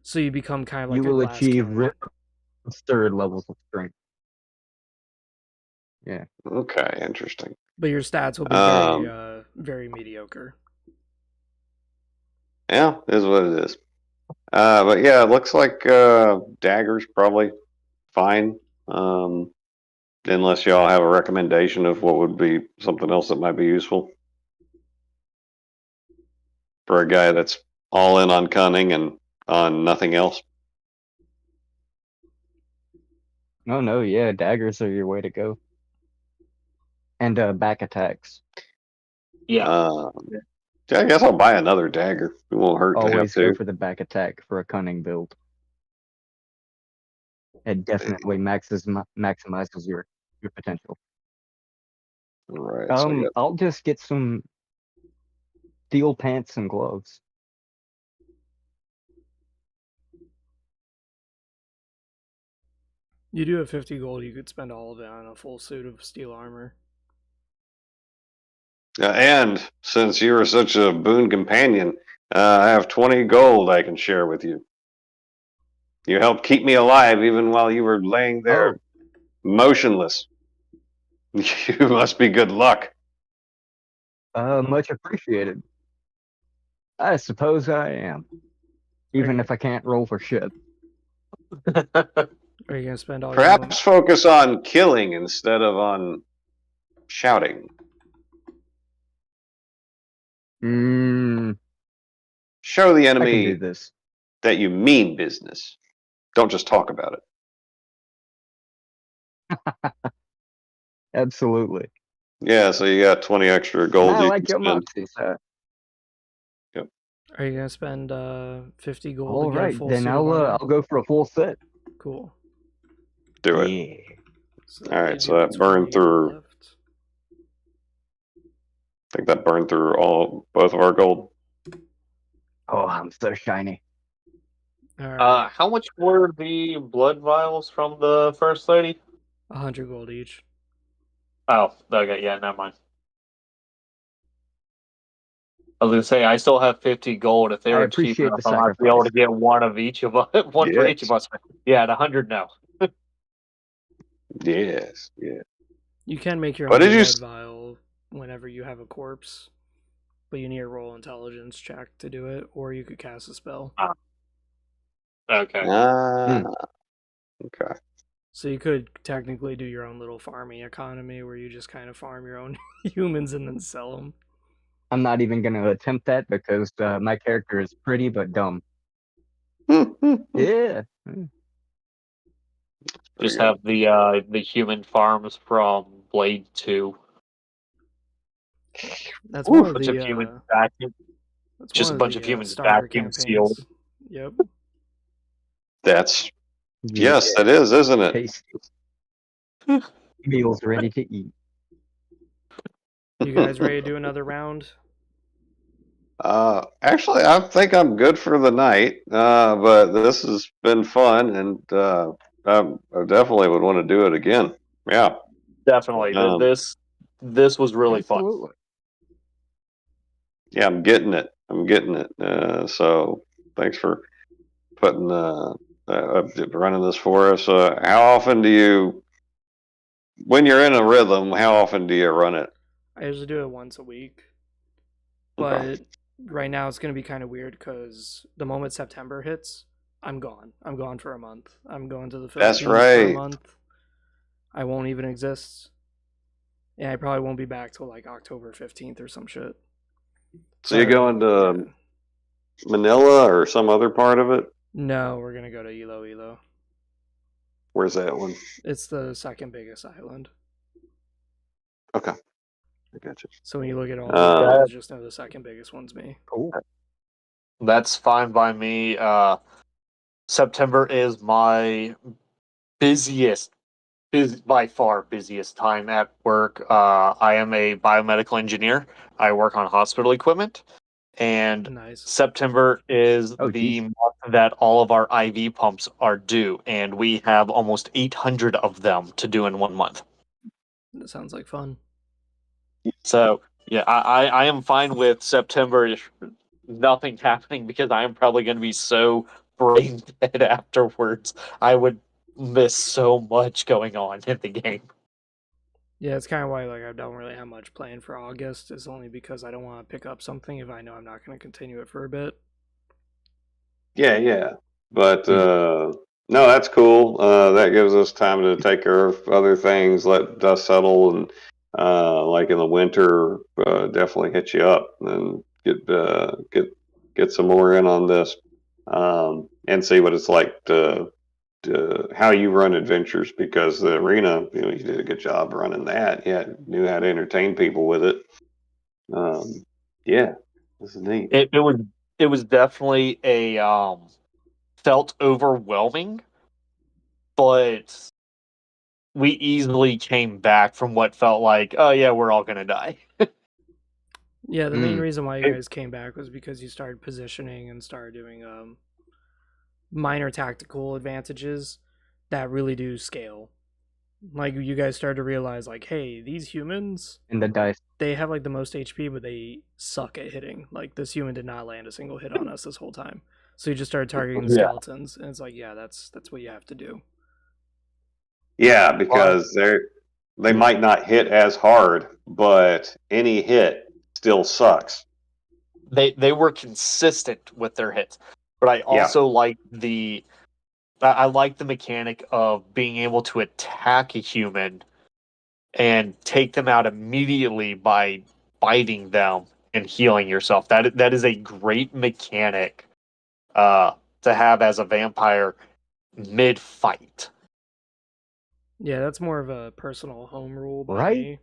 Speaker 2: So you become kind of like
Speaker 4: You
Speaker 2: a
Speaker 4: will
Speaker 2: glass
Speaker 4: achieve
Speaker 2: cannon.
Speaker 4: third levels of strength. Yeah.
Speaker 3: Okay, interesting.
Speaker 2: But your stats will be very very mediocre.
Speaker 3: Yeah, is what it is. But yeah, it looks like dagger's probably fine. Unless y'all have a recommendation of what would be something else that might be useful for a guy that's all in on cunning and on nothing else.
Speaker 4: No, yeah, daggers are your way to go. And back attacks.
Speaker 1: Yeah.
Speaker 3: Yeah, I guess I'll buy another dagger. It won't hurt to have
Speaker 4: Always go
Speaker 3: two.
Speaker 4: for the back attack for a cunning build. It definitely maximizes your potential.
Speaker 3: Right. So I got
Speaker 4: I'll just get some steel pants and gloves.
Speaker 2: You do have 50 gold, you could spend all of it on a full suit of steel armor.
Speaker 3: and since you are such a boon companion, I have 20 gold I can share with you. You helped keep me alive even while you were laying there
Speaker 4: Oh,
Speaker 3: motionless. You must be good luck.
Speaker 4: Much appreciated. I suppose I am. Even if I can't roll for shit.
Speaker 2: Are you gonna spend all your
Speaker 3: Perhaps focus on killing instead of on shouting. Show the
Speaker 4: I can do
Speaker 3: enemy
Speaker 4: this.
Speaker 3: that you mean business. Don't just talk about it.
Speaker 4: Absolutely.
Speaker 3: Yeah, so you got 20 extra gold
Speaker 4: I
Speaker 3: you
Speaker 4: like your
Speaker 3: can spend.
Speaker 4: moxie, sir.
Speaker 3: Yep.
Speaker 2: Are you gonna spend 50 gold
Speaker 4: All
Speaker 2: to get a
Speaker 4: right,
Speaker 2: full
Speaker 4: then
Speaker 2: suit of
Speaker 4: I'll
Speaker 2: armor?
Speaker 4: go for a full set.
Speaker 2: Cool.
Speaker 3: Do it.
Speaker 4: Yeah.
Speaker 2: So
Speaker 3: All right,
Speaker 2: gives
Speaker 3: so
Speaker 2: you
Speaker 3: that burned
Speaker 2: 20
Speaker 3: through.
Speaker 2: left.
Speaker 3: I think that burned through both of our gold.
Speaker 4: Oh, I'm so shiny.
Speaker 2: All right.
Speaker 5: How much were the blood vials from the first lady?
Speaker 2: 100 gold each.
Speaker 5: Oh, okay, yeah, never mind. I was gonna say I still have 50 gold. If they
Speaker 4: I
Speaker 5: were cheap
Speaker 4: appreciate
Speaker 5: enough,
Speaker 4: the
Speaker 5: I might be able
Speaker 4: sacrifice.
Speaker 5: to get one of each of us, one for each of
Speaker 3: Yes.
Speaker 5: us. Yeah, at 100 now.
Speaker 3: Yes, yeah.
Speaker 2: You can make your
Speaker 3: What
Speaker 2: own
Speaker 3: did you
Speaker 2: blood vial whenever you have a corpse, but you need to roll intelligence check to do it, or you could cast a spell.
Speaker 5: Okay.
Speaker 3: Okay.
Speaker 2: So you could technically do your own little farming economy where you just kind of farm your own humans and then sell them.
Speaker 4: I'm not even going to attempt that because my character is pretty but dumb. Yeah.
Speaker 5: Just have the human farms from Blade 2.
Speaker 2: That's one of
Speaker 5: Bunch of
Speaker 2: the
Speaker 5: humans vacuum.
Speaker 2: that's
Speaker 5: Just
Speaker 2: one
Speaker 5: a
Speaker 2: of
Speaker 5: bunch
Speaker 2: the
Speaker 5: of humans
Speaker 2: starter
Speaker 5: vacuum sealed.
Speaker 2: campaigns. Yep.
Speaker 3: That's
Speaker 4: Yeah.
Speaker 3: yes, that is, isn't it?
Speaker 4: Tasty. Meals ready to eat.
Speaker 2: You guys ready to do another round?
Speaker 3: Actually, I think I'm good for the night. But this has been fun, and I definitely would want to do it again. Yeah.
Speaker 5: Definitely. This was really fun.
Speaker 4: Absolutely.
Speaker 3: Yeah, I'm getting it. So thanks for putting running this for us. How often do you, when you're in a rhythm, how often do you run it?
Speaker 2: I usually do it once a week. But right now it's going to be kind of weird because the moment September hits, I'm gone. I'm gone for a month. I'm going to the Philippines
Speaker 3: That's
Speaker 2: for a
Speaker 3: right.
Speaker 2: month. I won't even exist. And I probably won't be back till like October 15th or some shit.
Speaker 3: So you're going to Manila or some other part of it?
Speaker 2: No, we're going to go to Iloilo.
Speaker 3: Where's that one?
Speaker 2: It's the second biggest island.
Speaker 3: Okay. I got you.
Speaker 2: So when you look at all the islands, just know the second biggest one's me.
Speaker 4: Cool.
Speaker 5: That's fine by me. September is my by far busiest time at work. I am a biomedical engineer. I work on hospital equipment, and
Speaker 2: Nice.
Speaker 5: September is
Speaker 4: Oh,
Speaker 5: the
Speaker 4: geez.
Speaker 5: month that all of our IV pumps are due, and we have almost 800 of them to do in 1 month.
Speaker 2: That sounds like fun.
Speaker 5: So yeah, I am fine with September. Nothing happening because I am probably going to be so brain dead afterwards. I would miss so much going on in the game.
Speaker 2: Yeah, it's kind of why like I don't really have much planned for August. Is only because I don't want to pick up something if I know I'm not going to continue it for a bit.
Speaker 3: Yeah. But no, that's cool. That gives us time to take care of other things, let dust settle, and like in the winter, definitely hit you up and get some more in on this, and see what it's like to how you run adventures, because the arena, you did a good job running that. Yeah, knew how to entertain people with it. Yeah, this is neat.
Speaker 5: It was definitely a felt overwhelming, but we easily came back from what felt like, oh yeah, we're all gonna die.
Speaker 2: Yeah, the main reason why you guys came back was because you started positioning and started doing minor tactical advantages that really do scale. Like you guys started to realize like, hey, these humans
Speaker 4: And the dice.
Speaker 2: they have like the most HP, but they suck at hitting. Like this human did not land a single hit on us this whole time. So you just started targeting the skeletons, and it's like, yeah, that's what you have to do.
Speaker 3: Yeah, because they might not hit as hard, but any hit still sucks.
Speaker 1: They were consistent with their hits, but I also like the mechanic of being able to attack a human and take them out immediately by biting them and healing yourself. That is a great mechanic to have as a vampire mid fight.
Speaker 2: Yeah, that's more of a personal home rule by
Speaker 4: Right?
Speaker 2: me.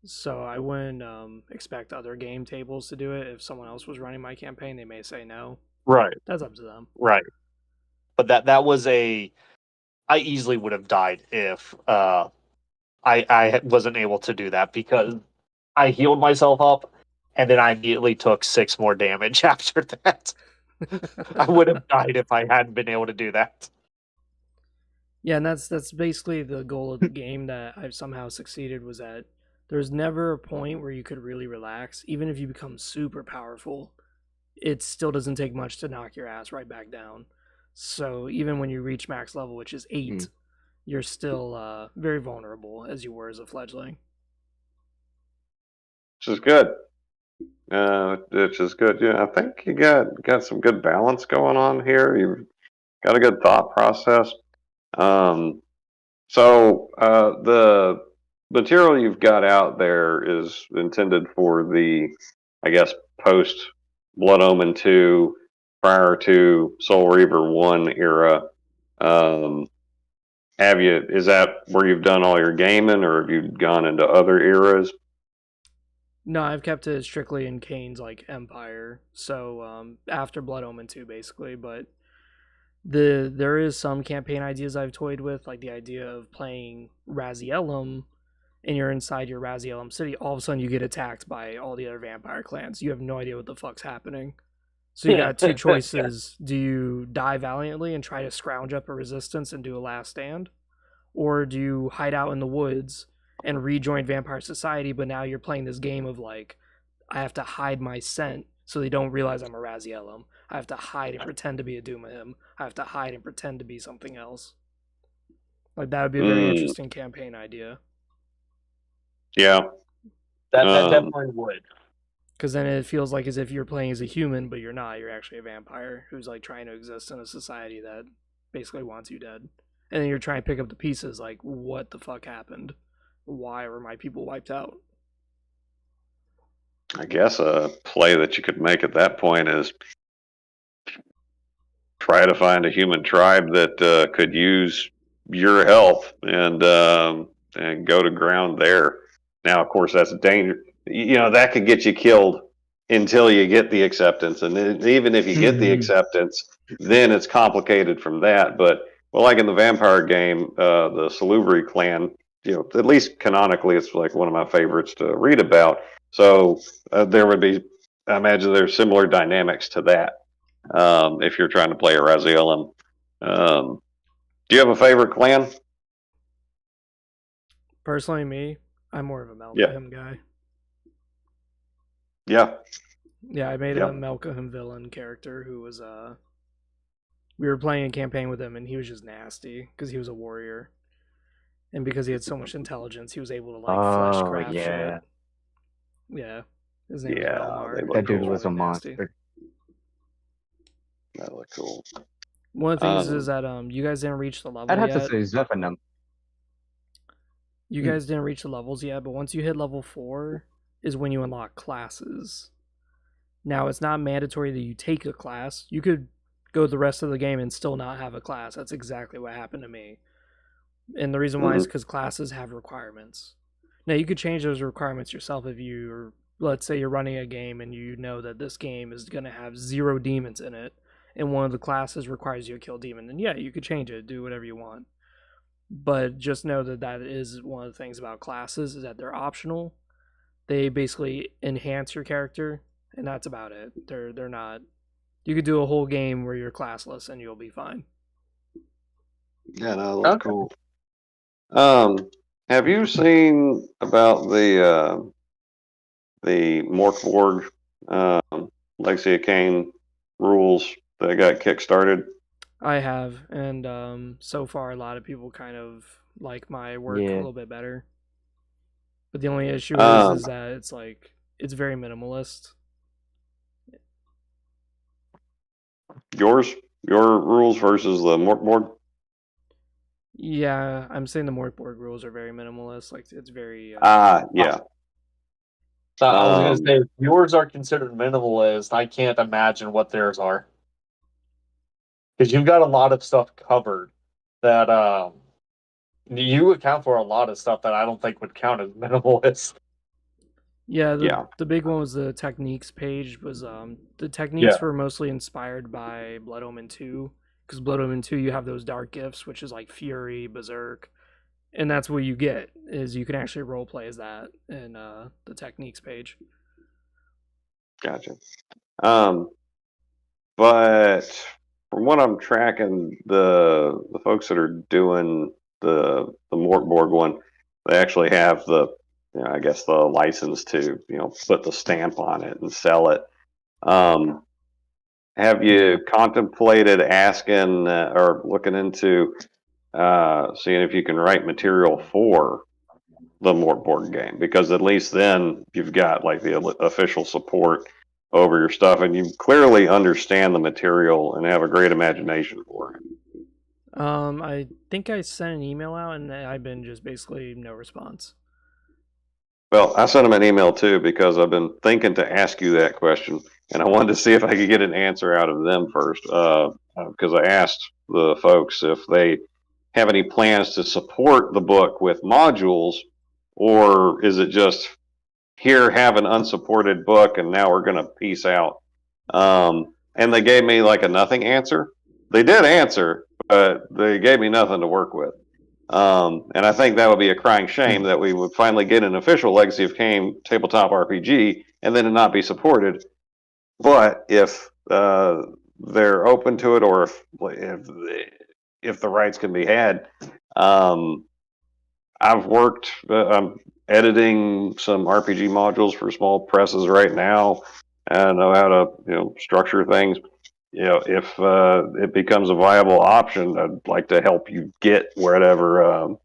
Speaker 2: So I wouldn't expect other game tables to do it. If someone else was running my campaign, they may say no.
Speaker 1: Right.
Speaker 2: That's up to them.
Speaker 1: Right. But that was I easily would have died if I wasn't able to do that, because I healed myself up and then I immediately took 6 more damage after that. I would have died if I hadn't been able to do that.
Speaker 2: Yeah, and that's basically the goal of the game that I've somehow succeeded, was that there's never a point where you could really relax. Even if you become super powerful, it still doesn't take much to knock your ass right back down. So even when you reach max level, which is 8, you're still very vulnerable as you were as a fledgling.
Speaker 3: Which is good. Which is good. Yeah, I think you got some good balance going on here. You've got a good thought process. So the material you've got out there is intended for the, I guess, post Blood Omen 2, prior to Soul Reaver 1 era. Is that where you've done all your gaming, or have you gone into other eras?
Speaker 2: No, I've kept it strictly in Kane's like Empire. So after Blood Omen 2 basically, but there is some campaign ideas I've toyed with, like the idea of playing Razielum, and you're inside your Razielum city. All of a sudden, you get attacked by all the other vampire clans. You have no idea what the fuck's happening. So you got two choices: do you die valiantly and try to scrounge up a resistance and do a last stand, or do you hide out in the woods and rejoin vampire society? But now you're playing this game of like, I have to hide my scent so they don't realize I'm a Razielum. I have to hide and pretend to be a Doomahim. I have to hide and pretend to be something else. Like, that would be a very interesting campaign idea.
Speaker 3: Yeah.
Speaker 1: That definitely would.
Speaker 2: Because then it feels like as if you're playing as a human, but you're not. You're actually a vampire who's like trying to exist in a society that basically wants you dead. And then you're trying to pick up the pieces, like, what the fuck happened? Why were my people wiped out?
Speaker 3: I guess a play that you could make at that point is try to find a human tribe that could use your help and go to ground there. Now, of course, that's dangerous. You know, that could get you killed until you get the acceptance, and then, even if you get the acceptance, then it's complicated from that. But well, like in the vampire game, the Salubri clan, you know, at least canonically, it's like one of my favorites to read about. So there would be, I imagine, there's similar dynamics to that. If you're trying to play a Razielum. Do you have a favorite clan?
Speaker 2: Personally, me, I'm more of a Malcolm guy.
Speaker 3: Yeah.
Speaker 2: Yeah, I made a Malcolm villain character who was we were playing a campaign with him, and he was just nasty because he was a warrior, and because he had so much intelligence, he was able to like flesh craft shit. Yeah, his name was Velmar.
Speaker 4: That dude was a monster.
Speaker 3: That looked cool.
Speaker 2: One of the things is that you guys didn't reach the level
Speaker 4: I'd have
Speaker 2: yet.
Speaker 4: to say Zephanum.
Speaker 2: You guys didn't reach the levels yet, but once you hit level 4 is when you unlock classes. Now, it's not mandatory that you take a class. You could go the rest of the game and still not have a class. That's exactly what happened to me. And the reason why is because classes have requirements. Now, you could change those requirements yourself if you're, let's say you're running a game and you know that this game is going to have 0 demons in it, and one of the classes requires you to kill a demon, then yeah, you could change it, do whatever you want. But just know that that is one of the things about classes, is that they're optional. They basically enhance your character, and that's about it. They're not. You could do a whole game where you're classless and you'll be fine.
Speaker 3: Yeah, no, that's cool. Have you seen about the Morkborg Legacy of Kain rules that got kickstarted?
Speaker 2: I have, and so far a lot of people kind of like my work a little bit better. But the only issue is that it's like it's very minimalist.
Speaker 3: Your rules versus the Mort board.
Speaker 2: Yeah, I'm saying the Mort board rules are very minimalist. Like it's very.
Speaker 3: Yeah.
Speaker 5: So I was going to say, if yours are considered minimalist, I can't imagine what theirs are. Because you've got a lot of stuff covered that you account for a lot of stuff that I don't think would count as minimalist.
Speaker 2: Yeah, the big one was the techniques page. Was the techniques were mostly inspired by Blood Omen 2, because Blood Omen 2 you have those dark gifts, which is like Fury, Berserk, and that's what you get is you can actually role play as that in the techniques page.
Speaker 3: Gotcha. But from what I'm tracking, the folks that are doing the Mortborg one, they actually have the, I guess the license to, put the stamp on it and sell it. Have you contemplated asking or looking into seeing if you can write material for the Mortborg game? Because at least then you've got like the official support over your stuff, and you clearly understand the material and have a great imagination for it.
Speaker 2: I think I sent an email out, and I've been just basically no response.
Speaker 3: Well, I sent them an email too because I've been thinking to ask you that question, and I wanted to see if I could get an answer out of them first. Because I asked the folks if they have any plans to support the book with modules, or is it just here, have an unsupported book, and now we're going to peace out. And they gave me like a nothing answer. They did answer, but they gave me nothing to work with. And I think that would be a crying shame that we would finally get an official Legacy of Kain tabletop RPG and then it not be supported. But if they're open to it, or if the rights can be had, I've worked. I'm editing some RPG modules for small presses right now. I know how to structure things. If it becomes a viable option, I'd like to help you get whatever.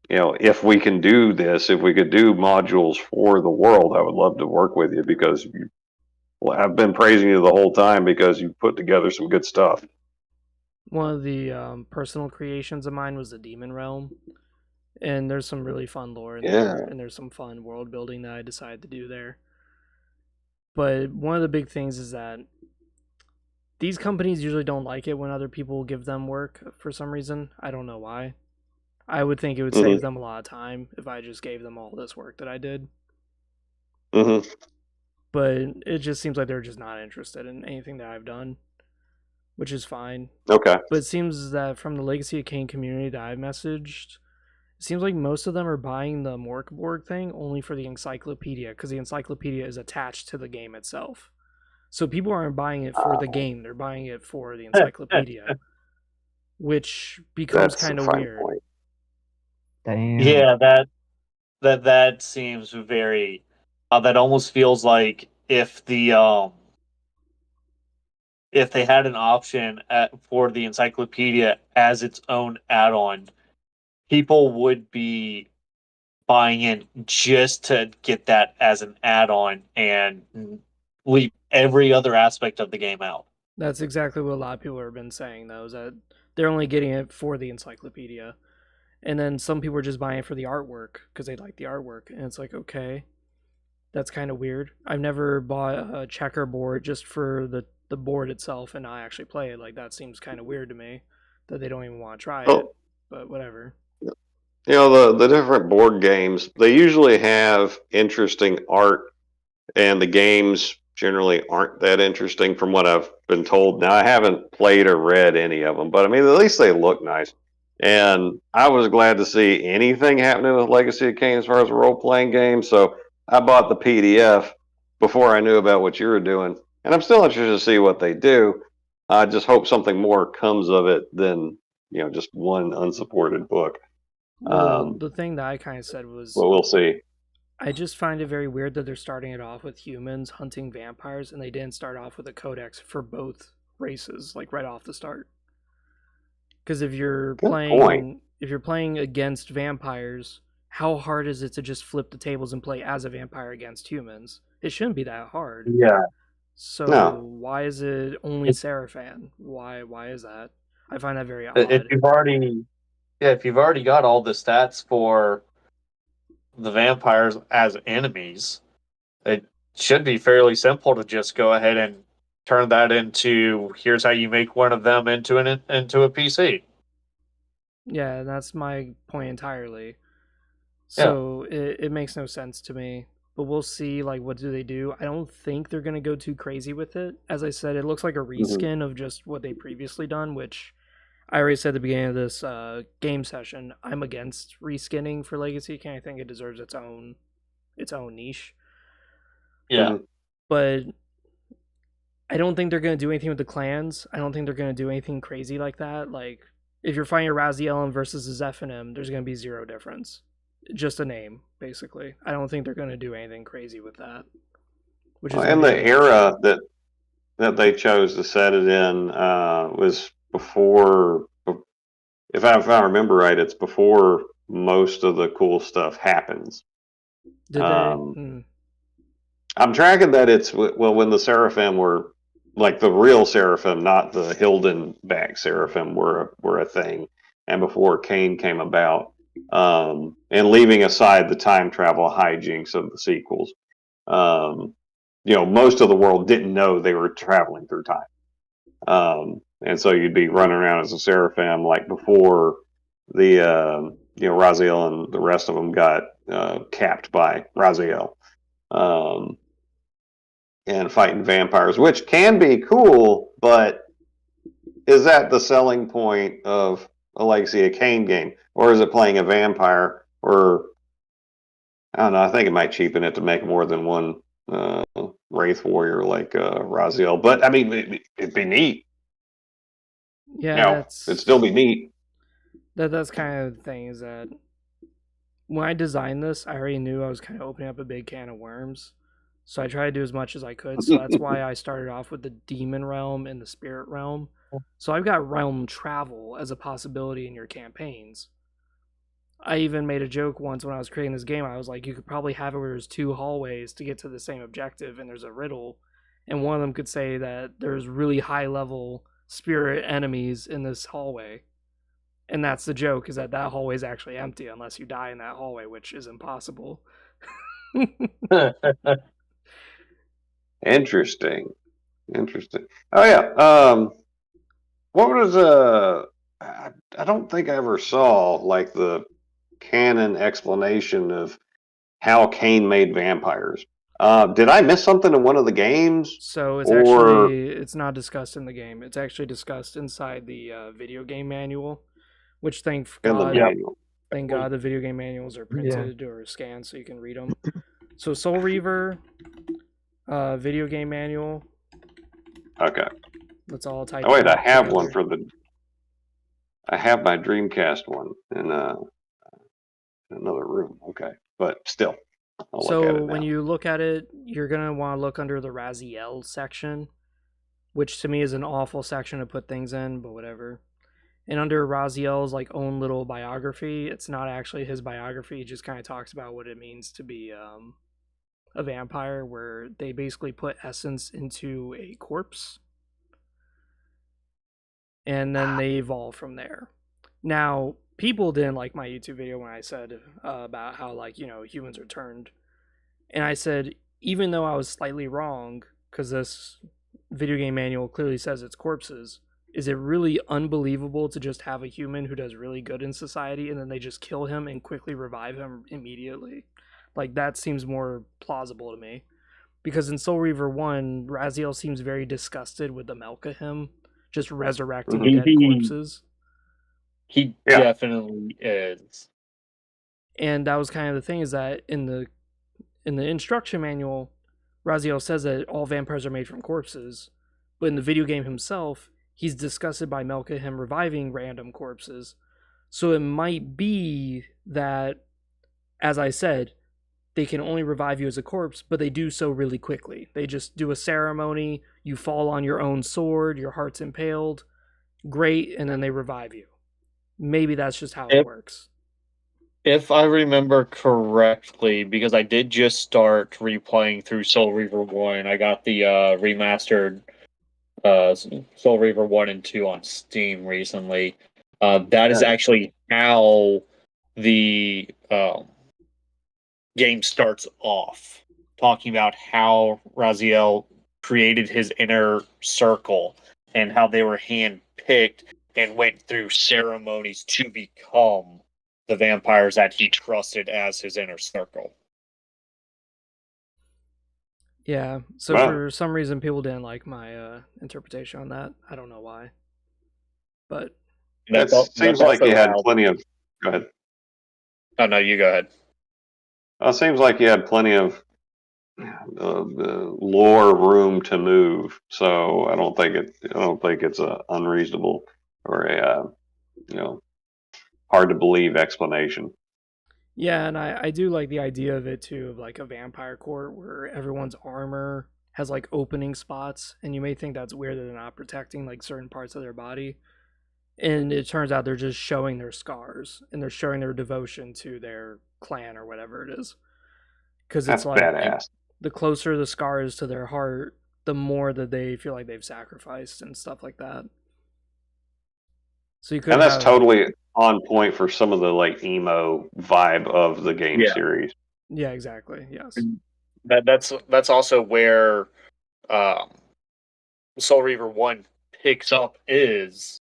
Speaker 3: If we can do this, if we could do modules for the world, I would love to work with you because I've been praising you the whole time because you put together some good stuff.
Speaker 2: One of the personal creations of mine was the Demon Realm, and there's some really fun lore in there, and there's some fun world building that I decided to do there. But one of the big things is that these companies usually don't like it when other people give them work for some reason. I don't know why. I would think it would save them a lot of time if I just gave them all this work that I did.
Speaker 3: Mm-hmm.
Speaker 2: But it just seems like they're just not interested in anything that I've done, which is fine.
Speaker 3: Okay.
Speaker 2: But it seems that from the Legacy of Kain community that I've messaged, it seems like most of them are buying the Morkborg thing only for the encyclopedia, because the encyclopedia is attached to the game itself. So people aren't buying it for the game, they're buying it for the encyclopedia, which becomes kind of weird.
Speaker 4: Point. Damn.
Speaker 5: Yeah, that seems very. That almost feels like if they had an option for the encyclopedia as its own add-on, people would be buying in just to get that as an add-on and leave every other aspect of the game out.
Speaker 2: That's exactly what a lot of people have been saying, though, is that they're only getting it for the encyclopedia. And then some people are just buying it for the artwork because they like the artwork. And it's like, okay, that's kind of weird. I've never bought a checkerboard just for the board itself and not actually play it. Like, that seems kind of weird to me that they don't even want to try it. But whatever.
Speaker 3: The different board games, they usually have interesting art, and the games generally aren't that interesting from what I've been told. Now, I haven't played or read any of them, but I mean, at least they look nice. And I was glad to see anything happening with Legacy of Kain as far as a role-playing game, so I bought the PDF before I knew about what you were doing, and I'm still interested to see what they do. I just hope something more comes of it than just one unsupported book.
Speaker 2: Well, the thing that I kind of said was...
Speaker 3: Well, we'll see.
Speaker 2: I just find it very weird that they're starting it off with humans hunting vampires, and they didn't start off with a codex for both races, like right off the start. Because if you're playing against vampires, how hard is it to just flip the tables and play as a vampire against humans? It shouldn't be that hard.
Speaker 3: Yeah.
Speaker 2: So
Speaker 3: No.
Speaker 2: why is it only
Speaker 5: It-
Speaker 2: Seraphan? Why is that? I find that very
Speaker 5: If
Speaker 2: odd.
Speaker 5: you've already, yeah, if you've already got all the stats for the vampires as enemies, it should be fairly simple to just go ahead and turn that into here's how you make one of them into a PC.
Speaker 2: Yeah, that's my point entirely.
Speaker 5: Yeah.
Speaker 2: So it makes no sense to me. But we'll see, like, what do they do? I don't think they're going to go too crazy with it. As I said, it looks like a reskin of just what they previously done, which I already said at the beginning of this game session. I'm against reskinning for Legacy King. I think it deserves its own niche.
Speaker 5: Yeah.
Speaker 2: But I don't think they're going to do anything with the clans. I don't think they're going to do anything crazy like that. Like, if you're fighting a Raziel versus a Zephanim, there's going to be zero difference. Just a name, basically. I don't think they're going to do anything crazy with that. Which is
Speaker 3: And the era that they chose to set it in was before, if I remember right, it's before most of the cool stuff happens.
Speaker 2: Did they?
Speaker 3: I'm tracking that it's, well, when the Seraphim were, like the real Seraphim, not the Hilden-backed Seraphim, were a thing, and before Cain came about. And leaving aside the time travel hijinks of the sequels, most of the world didn't know they were traveling through time. And so you'd be running around as a Seraphim like before the, Raziel and the rest of them got capped by Raziel. And fighting vampires, which can be cool, but is that the selling point of a Legacy of Kain game? Or is it playing a vampire? Or, I don't know, I think it might cheapen it to make more than one Wraith Warrior like Raziel. But, I mean, it'd be neat.
Speaker 2: Yeah,
Speaker 3: it'd still be neat.
Speaker 2: That's kind of the thing, is that when I designed this, I already knew I was kind of opening up a big can of worms. So I tried to do as much as I could. So that's why I started off with the demon realm and the spirit realm. So I've got realm travel as a possibility in your campaigns. I even made a joke once when I was creating this game. I was like, you could probably have it where there's 2 hallways to get to the same objective, and there's a riddle. And one of them could say that there's really high level spirit enemies in this hallway. And that's the joke, is that hallway is actually empty unless you die in that hallway, which is impossible.
Speaker 3: Interesting. Oh yeah. What was I don't think I ever saw like the canon explanation of how Cain made vampires. Did I miss something in one of the games?
Speaker 2: So it's not discussed in the game. It's actually discussed inside the video game manual, which thank God the video game manuals are printed or scanned so you can read them. So Soul Reaver, video game manual.
Speaker 3: Okay.
Speaker 2: Let's all type.
Speaker 3: Oh wait, I have one I have my Dreamcast one in another room. Okay, but still.
Speaker 2: So when you look at it, you're gonna want to look under the Raziel section, which to me is an awful section to put things in, but whatever. And under Raziel's like own little biography, it's not actually his biography. It just kind of talks about what it means to be a vampire, where they basically put essence into a corpse, and then they evolve from there. Now, people didn't like my YouTube video when I said about how, like, humans are turned. And I said, even though I was slightly wrong, because this video game manual clearly says it's corpses, is it really unbelievable to just have a human who does really good in society and then they just kill him and quickly revive him immediately? Like, that seems more plausible to me. Because in Soul Reaver 1, Raziel seems very disgusted with the Melkahim just resurrecting dead corpses.
Speaker 5: He definitely is.
Speaker 2: And that was kind of the thing, is that in the instruction manual, Raziel says that all vampires are made from corpses, but in the video game himself, he's disgusted by Melkahim reviving random corpses. So it might be that, as I said, they can only revive you as a corpse, but they do so really quickly. They just do a ceremony, you fall on your own sword, your heart's impaled, great, and then they revive you. Maybe that's just how it works.
Speaker 5: If I remember correctly, because I did just start replaying through Soul Reaver 1, I got the remastered Soul Reaver 1 and 2 on Steam recently. That is actually how the game starts off, talking about how Raziel created his inner circle and how they were handpicked and went through ceremonies to become the vampires that he trusted as his inner circle.
Speaker 2: Yeah. So
Speaker 3: Wow.
Speaker 2: for some reason, people didn't like my interpretation on that. I don't know why. But
Speaker 3: It seems like you had plenty of. Go ahead.
Speaker 5: Oh no, you go ahead.
Speaker 3: It seems like you had plenty of lore room to move, so I don't think it's a unreasonable or a hard to believe explanation.
Speaker 2: yeah, and I do like the idea of it too, of like a vampire court where everyone's armor has like opening spots, and you may think that's weird that they're not protecting like certain parts of their body. And it turns out they're just showing their scars and they're showing their devotion to their clan or whatever it is. Because it's
Speaker 3: That's
Speaker 2: like
Speaker 3: badass.
Speaker 2: the closer the scar is to their heart, the more that they feel like they've sacrificed and stuff like that. So you could
Speaker 3: And that's
Speaker 2: have,
Speaker 3: totally on point for some of the like emo vibe of the game series.
Speaker 2: yeah, exactly. Yes.
Speaker 5: That's also where Soul Reaver 1 picks up is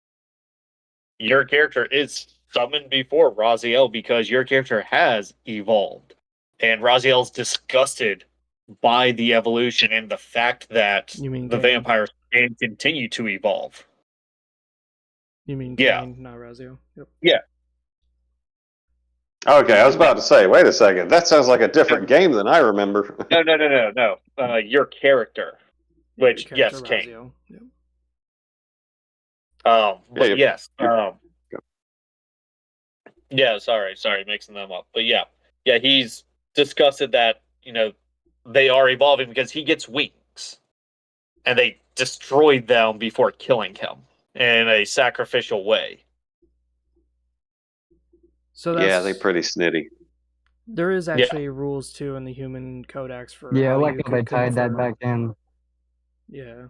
Speaker 5: your character is summoned before Raziel because your character has evolved. And Raziel's disgusted by the evolution and the fact that
Speaker 2: You mean
Speaker 5: the
Speaker 2: Kane?
Speaker 5: vampires can continue to evolve.
Speaker 2: You mean
Speaker 5: Yeah.
Speaker 2: Kane, not Razio? Yep.
Speaker 5: Yeah.
Speaker 3: Okay, I was about to say, wait a second, that sounds like a different game than I remember.
Speaker 5: No. Your character, which
Speaker 2: Your
Speaker 5: yes,
Speaker 2: character,
Speaker 5: Kane.
Speaker 2: Razio. Yep.
Speaker 5: But yes.
Speaker 3: Go.
Speaker 5: Yeah, sorry, mixing them up. But yeah, he's disgusted that they are evolving because he gets wings, and they destroyed them before killing him in a sacrificial way.
Speaker 2: So that's,
Speaker 3: yeah, they're pretty snitty.
Speaker 2: There is actually rules too in the human codex for
Speaker 4: Yeah,
Speaker 2: how
Speaker 4: like
Speaker 2: you
Speaker 4: how they
Speaker 2: can
Speaker 4: tied that
Speaker 2: convert.
Speaker 4: back in.
Speaker 2: Yeah.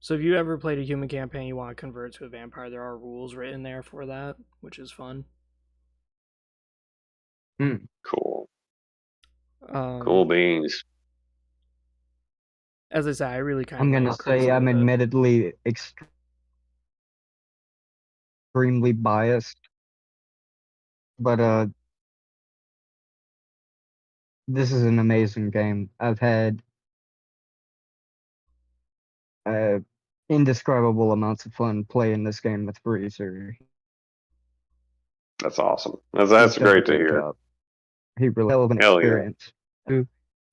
Speaker 2: So if you ever played a human campaign, you want to convert to a vampire, there are rules written there for that, which is fun.
Speaker 3: Cool.
Speaker 2: Um,
Speaker 3: Cool beans.
Speaker 2: As I say, I really kind of.
Speaker 4: I'm gonna say I'm admittedly extremely biased, but this is an amazing game. I've had indescribable amounts of fun playing this game with Breezer.
Speaker 3: That's awesome. That's great to hear.
Speaker 4: Job. He really hell of an
Speaker 3: Hell yeah.
Speaker 4: experience,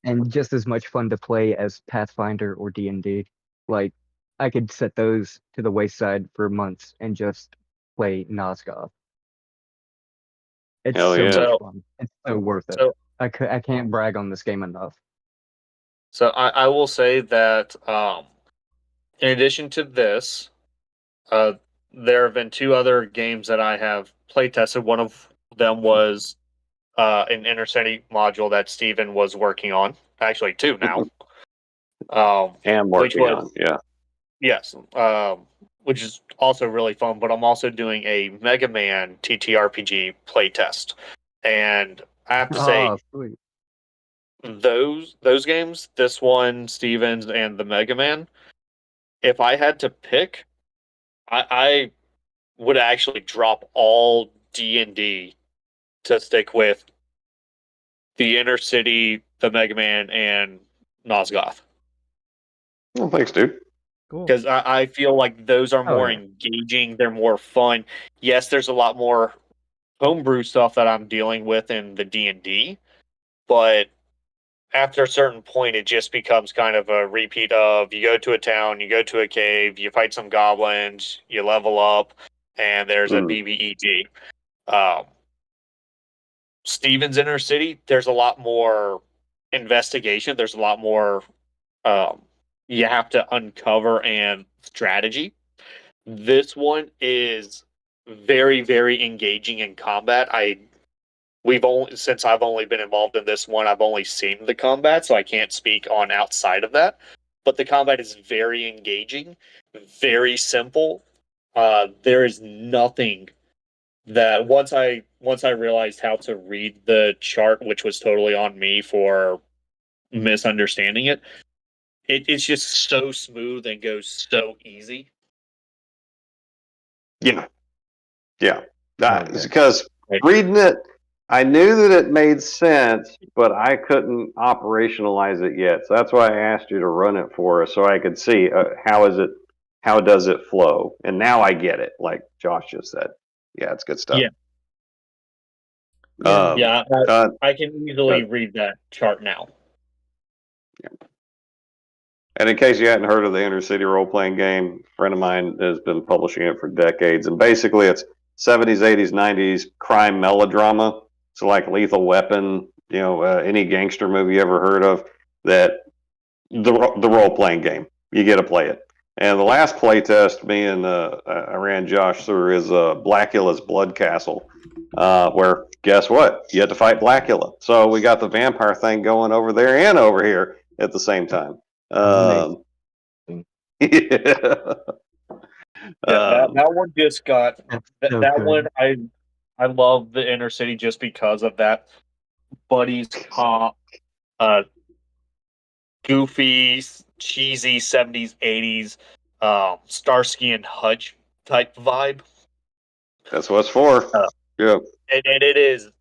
Speaker 4: and just as much fun to play as Pathfinder or D&D. Like I could set those to the wayside for months and just play Nosgoth. It's
Speaker 3: Hell
Speaker 4: so
Speaker 3: yeah.
Speaker 4: much fun. It's so worth it. I can't brag on this game enough.
Speaker 5: So I will say that in addition to this, there have been two other games that I have play tested. One of them was an inner city module that Steven was working on. Actually, two now.
Speaker 3: And working on, yeah.
Speaker 5: Yes, which is also really fun. But I'm also doing a Mega Man TTRPG playtest, and I have to say,
Speaker 4: Sweet.
Speaker 5: those games, this one, Stevens, and the Mega Man, if I had to pick, I would actually drop all D&D to stick with the Inner City, the Mega Man, and Nosgoth.
Speaker 3: Well, thanks, dude.
Speaker 2: Cool.
Speaker 5: Because I feel like those are more engaging. They're more fun. Yes, there's a lot more homebrew stuff that I'm dealing with in the D&D, but after a certain point, it just becomes kind of a repeat of you go to a town, you go to a cave, you fight some goblins, you level up, and there's a BBEG. Stevens Inner City, there's a lot more investigation. There's a lot more you have to uncover and strategy. This one is very, very engaging in combat. I since I've only been involved in this one, I've only seen the combat, so I can't speak on outside of that. But the combat is very engaging, very simple. There is nothing that once I realized how to read the chart, which was totally on me for misunderstanding it, it's just so smooth and goes so easy.
Speaker 3: Yeah.
Speaker 4: yeah.
Speaker 3: Because reading it, I knew that it made sense, but I couldn't operationalize it yet. So that's why I asked you to run it for us, so I could see how does it flow. And now I get it, like Josh just said. Yeah, it's good stuff.
Speaker 5: Yeah. I can easily read that chart now.
Speaker 3: And in case you hadn't heard of the Inner City role-playing game, a friend of mine has been publishing it for decades. And basically it's 70s, 80s, 90s crime melodrama. So like Lethal Weapon, any gangster movie you ever heard of, that the role-playing game. You get to play it. And the last play test me and I ran Josh through is Blackula's Blood Castle, where, guess what? You had to fight Blackula. So we got the vampire thing going over there and over here at the same time.
Speaker 5: That one just got that one. I love the Inner City just because of that buddies cop, goofy, cheesy 70s, 80s, Starsky and Hutch type vibe.
Speaker 3: That's what it's for. Yeah,
Speaker 5: and it is.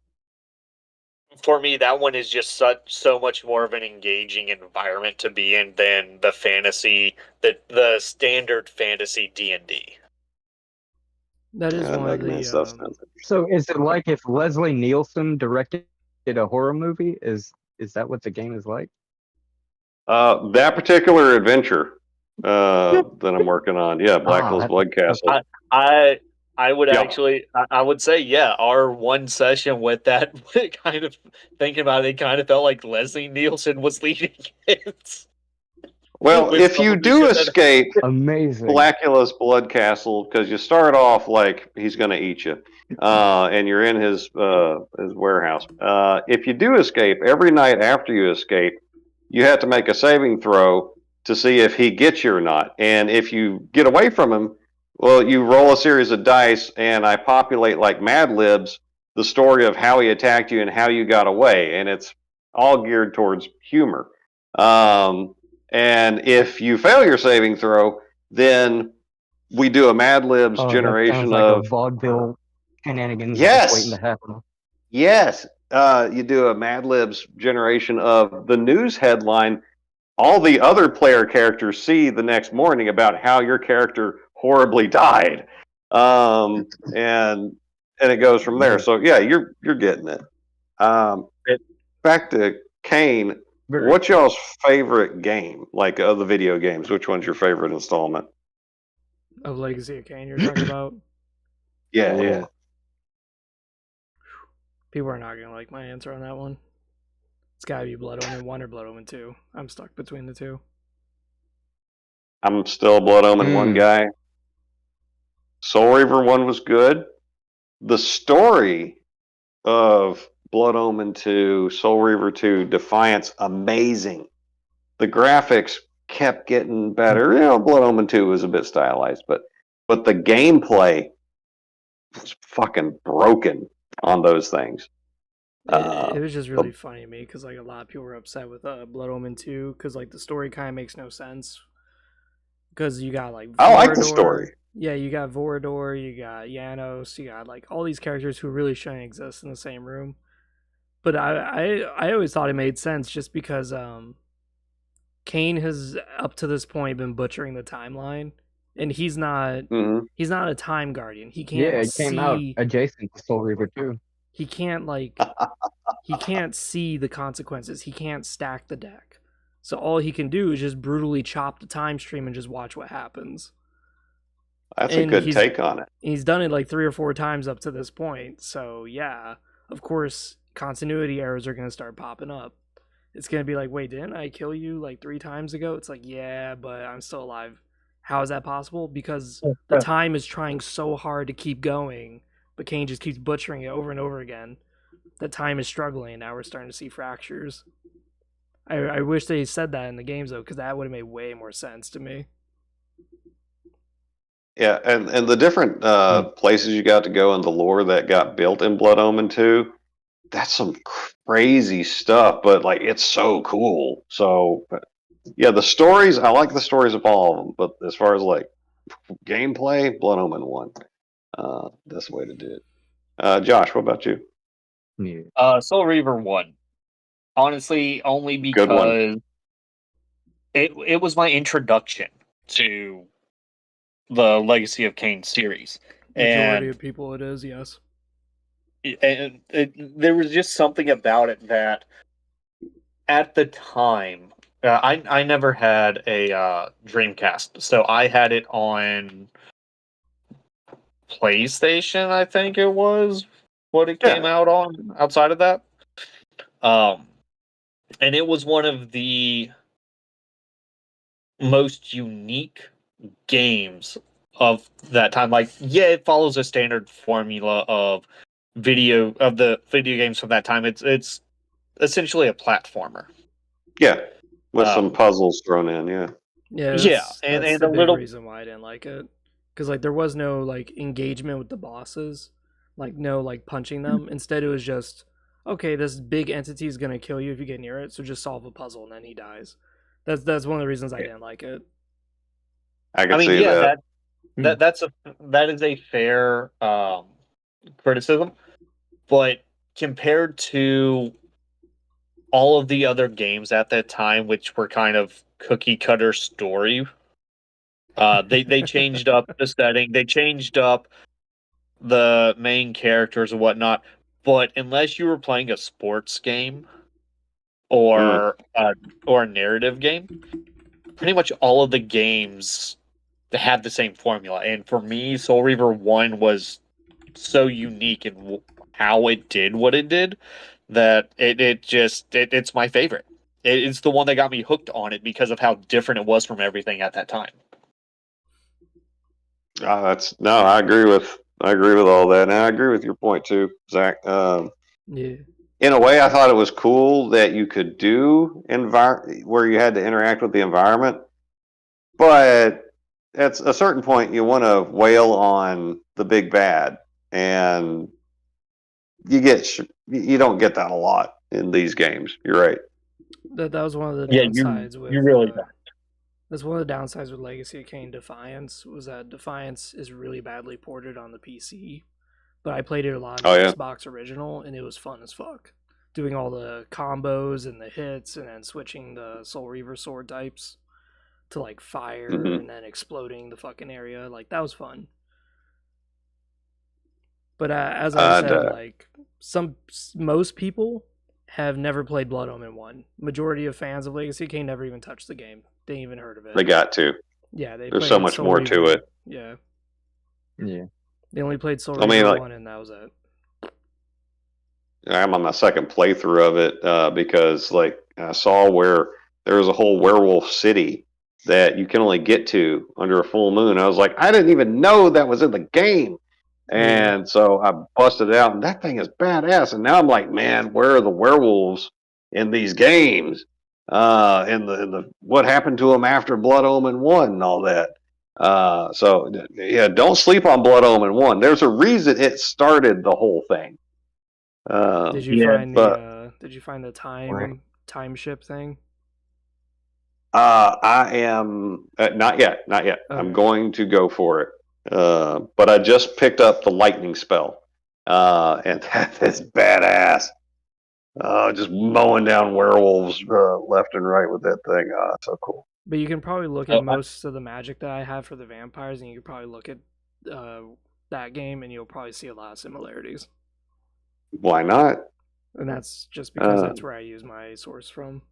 Speaker 5: For me, that one is just so much more of an engaging environment to be in than the fantasy, the standard fantasy D&D.
Speaker 2: That is one of the.
Speaker 4: So is it like if Leslie Nielsen directed a horror movie? Is that what the game is like?
Speaker 3: That particular adventure that I'm working on, Blackula's Blood Castle.
Speaker 5: I would actually, I would say, our one session with that, kind of thinking about it, kind of felt like Leslie Nielsen was leading it.
Speaker 3: Well, if you do escape
Speaker 4: amazing
Speaker 3: Blackula's Blood Castle, because you start off like he's going to eat you, and you're in his warehouse. If you do escape, every night after you escape, you have to make a saving throw to see if he gets you or not. And if you get away from him, well, you roll a series of dice, and I populate like Mad Libs the story of how he attacked you and how you got away, and it's all geared towards humor. And if you fail your saving throw, then we do a Mad Libs generation
Speaker 4: like
Speaker 3: of
Speaker 4: a vaudeville shenanigans.
Speaker 3: Yes,
Speaker 4: waiting to happen.
Speaker 3: Yes, you do a Mad Libs generation of the news headline. All the other player characters see the next morning about how your character horribly died, and it goes from there. So you're getting it. Back to Kane. What's y'all's favorite game, like of the video games? Which one's your favorite installment?
Speaker 2: Of Legacy of Kain you're talking about?
Speaker 3: Yeah.
Speaker 2: People are not going to like my answer on that one. It's got to be Blood Omen 1 or Blood Omen 2. I'm stuck between the two.
Speaker 3: I'm still a Blood Omen 1 guy. Soul Reaver 1 was good. The story of Blood Omen 2, Soul Reaver 2, Defiance, amazing. The graphics kept getting better. Blood Omen 2 was a bit stylized, but the gameplay was fucking broken on those things.
Speaker 2: It was just really funny to me because like a lot of people were upset with Blood Omen 2 because like the story kind of makes no sense. Because you got like Vorador,
Speaker 3: I like the story.
Speaker 2: Yeah, you got Vorador, you got Janos, you got like all these characters who really shouldn't exist in the same room. But I always thought it made sense just because Kain has up to this point been butchering the timeline, and he's not a time guardian. He can't.
Speaker 4: Yeah, it came out adjacent to Soul Reaver 2.
Speaker 2: He can't he can't see the consequences. He can't stack the deck. So all he can do is just brutally chop the time stream and just watch what happens.
Speaker 3: That's a good take on it.
Speaker 2: He's done it like 3 or 4 times up to this point. So yeah, of course, continuity errors are going to start popping up. It's going to be like, wait, didn't I kill you like 3 times ago? It's like, yeah, but I'm still alive. How is that possible? Because the time is trying so hard to keep going, but Kain just keeps butchering it over and over again that time is struggling. Now we're starting to see fractures. I wish they said that in the games though, because that would have made way more sense to me.
Speaker 3: Yeah, and the different places you got to go in the lore that got built in Blood Omen 2, that's some crazy stuff, but like it's so cool. So yeah, the stories, I like the stories of all of them, but as far as like gameplay, Blood Omen 1. That's the way to do it. Josh, what about you?
Speaker 4: Yeah.
Speaker 5: Soul Reaver 1. Honestly, only
Speaker 3: Good one.
Speaker 5: because it was my introduction to the Legacy of Kain series.
Speaker 2: Majority
Speaker 5: And
Speaker 2: of people, it is, yes.
Speaker 5: there was just something about it that at the time, I never had a Dreamcast, so I had it on PlayStation, I think it was what it came out on outside of that. And it was one of the most unique games of that time. Like, yeah, it follows a standard formula of the video games from that time. It's essentially a platformer.
Speaker 3: Yeah, with some
Speaker 5: Um,
Speaker 3: puzzles thrown in. Yeah.
Speaker 2: Yeah,
Speaker 5: yeah,
Speaker 2: that's
Speaker 5: and
Speaker 2: the
Speaker 5: a
Speaker 2: big
Speaker 5: little
Speaker 2: reason why I didn't like it. Because like there was no like engagement with the bosses, like no like punching them. Instead, it was just okay. This big entity is gonna kill you if you get near it, so just solve a puzzle and then he dies. That's one of the reasons I didn't like it.
Speaker 3: I
Speaker 5: I
Speaker 3: can
Speaker 5: mean,
Speaker 3: see
Speaker 5: yeah,
Speaker 3: that.
Speaker 5: that is a fair criticism, but compared to all of the other games at that time, which were kind of cookie cutter story, they changed up the setting, they changed up the main characters and whatnot. But unless you were playing a sports game
Speaker 3: Mm.
Speaker 5: or a narrative game, pretty much all of the games had the same formula. And for me, Soul Reaver 1 was so unique in how it did what it did that it's my favorite. It's the one that got me hooked on it because of how different it was from everything at that time.
Speaker 3: I agree with all that, and I agree with your point too, Zach.
Speaker 2: Yeah,
Speaker 3: In a way, I thought it was cool that you could do where you had to interact with the environment, but at a certain point, you want to wail on the big bad, and you don't get that a lot in these games. You're right.
Speaker 2: that was one of the
Speaker 5: Yeah,
Speaker 2: downsides
Speaker 5: you
Speaker 2: with.
Speaker 5: really don't.
Speaker 2: That's one of the downsides with Legacy of Kain Defiance was that Defiance is really badly ported on the PC, but I played it a lot
Speaker 3: Oh
Speaker 2: on the
Speaker 3: yeah.
Speaker 2: Xbox original, and it was fun as fuck. Doing all the combos and the hits, and then switching the Soul Reaver sword types to like fire,
Speaker 3: Mm-hmm.
Speaker 2: and then exploding the fucking area. Like that was fun. But as I
Speaker 3: And
Speaker 2: said, like most people have never played Blood Omen 1. Majority of fans of Legacy of Kain never even touched the game. They ain't even heard of it.
Speaker 3: they got to.
Speaker 2: Yeah, they
Speaker 3: There's so
Speaker 2: played
Speaker 3: much
Speaker 2: Soul
Speaker 3: more
Speaker 2: Reaver.
Speaker 3: to it.
Speaker 2: Yeah.
Speaker 4: Yeah.
Speaker 2: They only played Soul
Speaker 3: I mean,
Speaker 2: Reaver
Speaker 3: like,
Speaker 2: 1 and that was it.
Speaker 3: I'm on my second playthrough of it because, like, I saw where there was a whole werewolf city that you can only get to under a full moon. I was like, I didn't even know that was in the game. And so I busted it out, and that thing is badass. And now I'm like, man, where are the werewolves in these games? In the what happened to them after Blood Omen 1 and all that. So yeah, don't sleep on Blood Omen 1. There's a reason it started the whole thing.
Speaker 2: Did you
Speaker 5: Yeah,
Speaker 2: find
Speaker 3: but
Speaker 2: the time ship thing?
Speaker 3: I am not yet, not yet. I'm
Speaker 2: Okay.
Speaker 3: going to go for it. But I just picked up the lightning spell, and that is badass. Just mowing down werewolves left and right with that thing. It's so cool.
Speaker 2: But you can probably look
Speaker 5: Oh,
Speaker 2: at most of the magic that I have for the vampires, and you can probably look at that game, and you'll probably see a lot of similarities.
Speaker 3: Why not?
Speaker 2: And that's just because that's where I use my source from.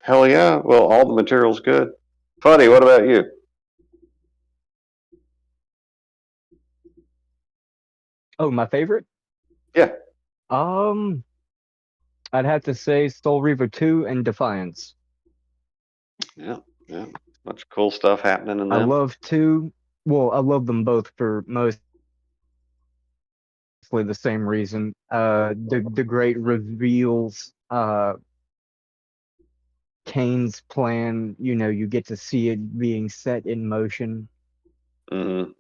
Speaker 3: Hell yeah. Well, all the material's good. Fuddy, what about you?
Speaker 4: Oh, my favorite?
Speaker 3: Yeah.
Speaker 4: I'd have to say Soul Reaver 2 and Defiance.
Speaker 3: Yeah. Yeah. Bunch of cool stuff happening in
Speaker 4: I
Speaker 3: them.
Speaker 4: love 2. Well, I love them both for most the same reason. The great reveals, Kane's plan. You get to see it being set in motion.
Speaker 3: Mm-hmm.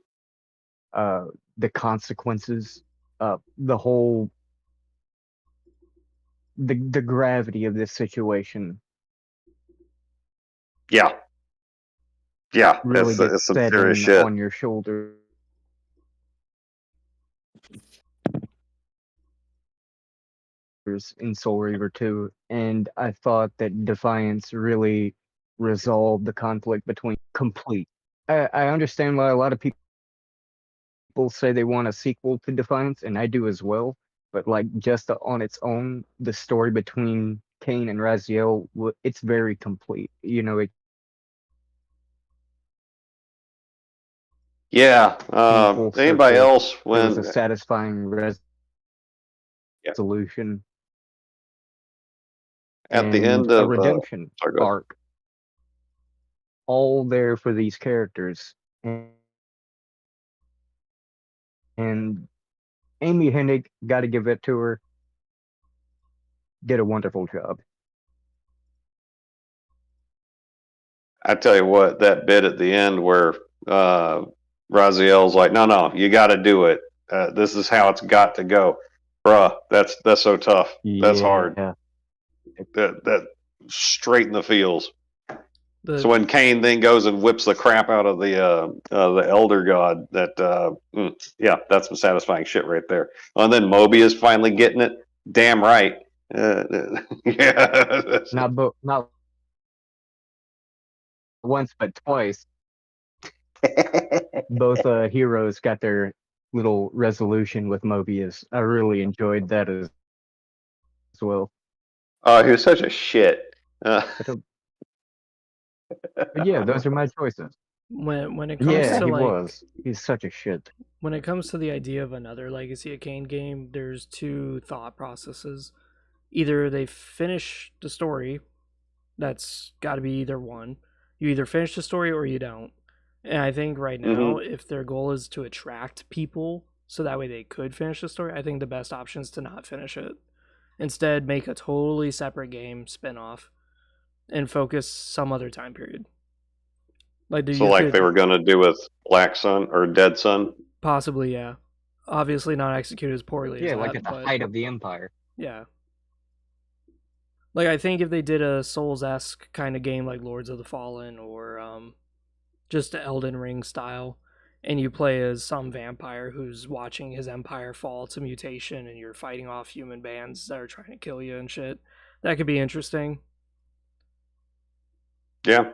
Speaker 4: The consequences, the whole, the gravity of this situation
Speaker 3: Yeah. Yeah.
Speaker 4: really gets
Speaker 3: It's some
Speaker 4: set
Speaker 3: serious
Speaker 4: in
Speaker 3: shit.
Speaker 4: on your shoulder. In Soul Reaver 2, and I thought that Defiance really resolved the conflict between complete. I understand why a lot of people say they want a sequel to Defiance, and I do as well. But like just on its own, the story between Kane and Raziel, it's very complete. It
Speaker 3: Yeah.
Speaker 4: came full
Speaker 3: Anybody
Speaker 4: circle.
Speaker 3: else
Speaker 4: There was
Speaker 3: when?
Speaker 4: a satisfying
Speaker 3: Yeah.
Speaker 4: resolution
Speaker 3: At the
Speaker 4: and
Speaker 3: end
Speaker 4: a
Speaker 3: of
Speaker 4: redemption
Speaker 3: sorry, go ahead.
Speaker 4: arc, all there for these characters. And Amy Hennig, got to give it to her, did a wonderful job.
Speaker 3: I tell you what, that bit at the end where Raziel's like, no, you got to do it. This is how it's got to go, bruh. That's so tough. That's hard.
Speaker 4: Yeah.
Speaker 3: That straight in the feels.
Speaker 2: The,
Speaker 3: So when Kane then goes and whips the crap out of the elder god, yeah, that's some satisfying shit right there. And then Mobius finally getting it. Damn right. Yeah.
Speaker 4: Not once, but twice. Both heroes got their little resolution with Mobius. I really enjoyed that as well.
Speaker 3: Oh, he was such a shit.
Speaker 4: But yeah, those are my choices.
Speaker 2: when it comes
Speaker 4: Yeah,
Speaker 2: to
Speaker 4: he
Speaker 2: like
Speaker 4: was. He's such a shit.
Speaker 2: when it comes to the idea of another Legacy of Kain game, there's two thought processes. Either they finish the story, that's got to be either one. You either finish the story or you don't. And I think right now, if their goal is to attract people so that way they could finish the story, I think the best option is to not finish it. Instead, make a totally separate game spin-off and focus some other time period.
Speaker 3: So like they were going to do with Black Sun or Dead Sun?
Speaker 2: Possibly, yeah. Obviously not executed as poorly as
Speaker 4: Yeah, like
Speaker 2: that,
Speaker 4: at the
Speaker 2: but
Speaker 4: height of the Empire.
Speaker 2: yeah. Like, I think if they did a Souls-esque kind of game like Lords of the Fallen or just Elden Ring style, and you play as some vampire who's watching his empire fall to mutation and you're fighting off human bands that are trying to kill you and shit, that could be interesting.
Speaker 3: Yeah.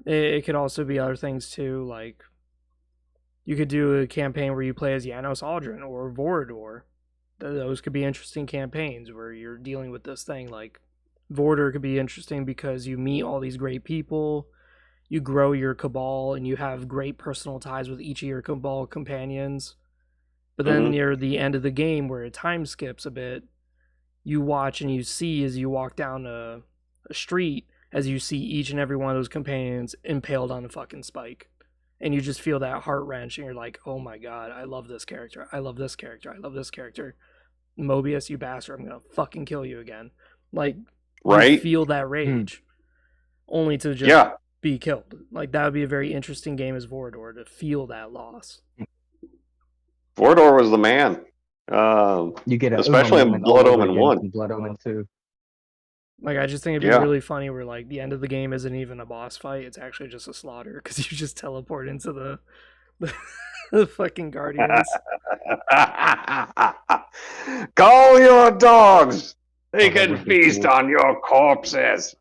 Speaker 2: It could also be other things too, like you could do a campaign where you play as Janos Aldrin or Vorador. Those could be interesting campaigns where you're dealing with this thing. Like Vorador could be interesting because you meet all these great people, you grow your cabal, and you have great personal ties with each of your cabal companions. But then near the end of the game, where time skips a bit, you watch and you see as you walk down a street, as you see each and every one of those companions impaled on a fucking spike. And you just feel that heart wrench, and you're like, oh my god, I love this character. I love this character. I love this character. Mobius, you bastard, I'm gonna fucking kill you again. Like,
Speaker 3: right?
Speaker 2: You feel that rage, only to just be killed. Like, that would be a very interesting game as Vorador, to feel that loss.
Speaker 3: Vorador was the man.
Speaker 4: You get
Speaker 3: especially in Blood Omen 1.
Speaker 4: Blood Omen 2.
Speaker 2: Like, I just think it'd be really funny where, like, the end of the game isn't even a boss fight. It's actually just a slaughter because you just teleport into the fucking Guardians.
Speaker 3: Call your dogs. They can feast on your corpses.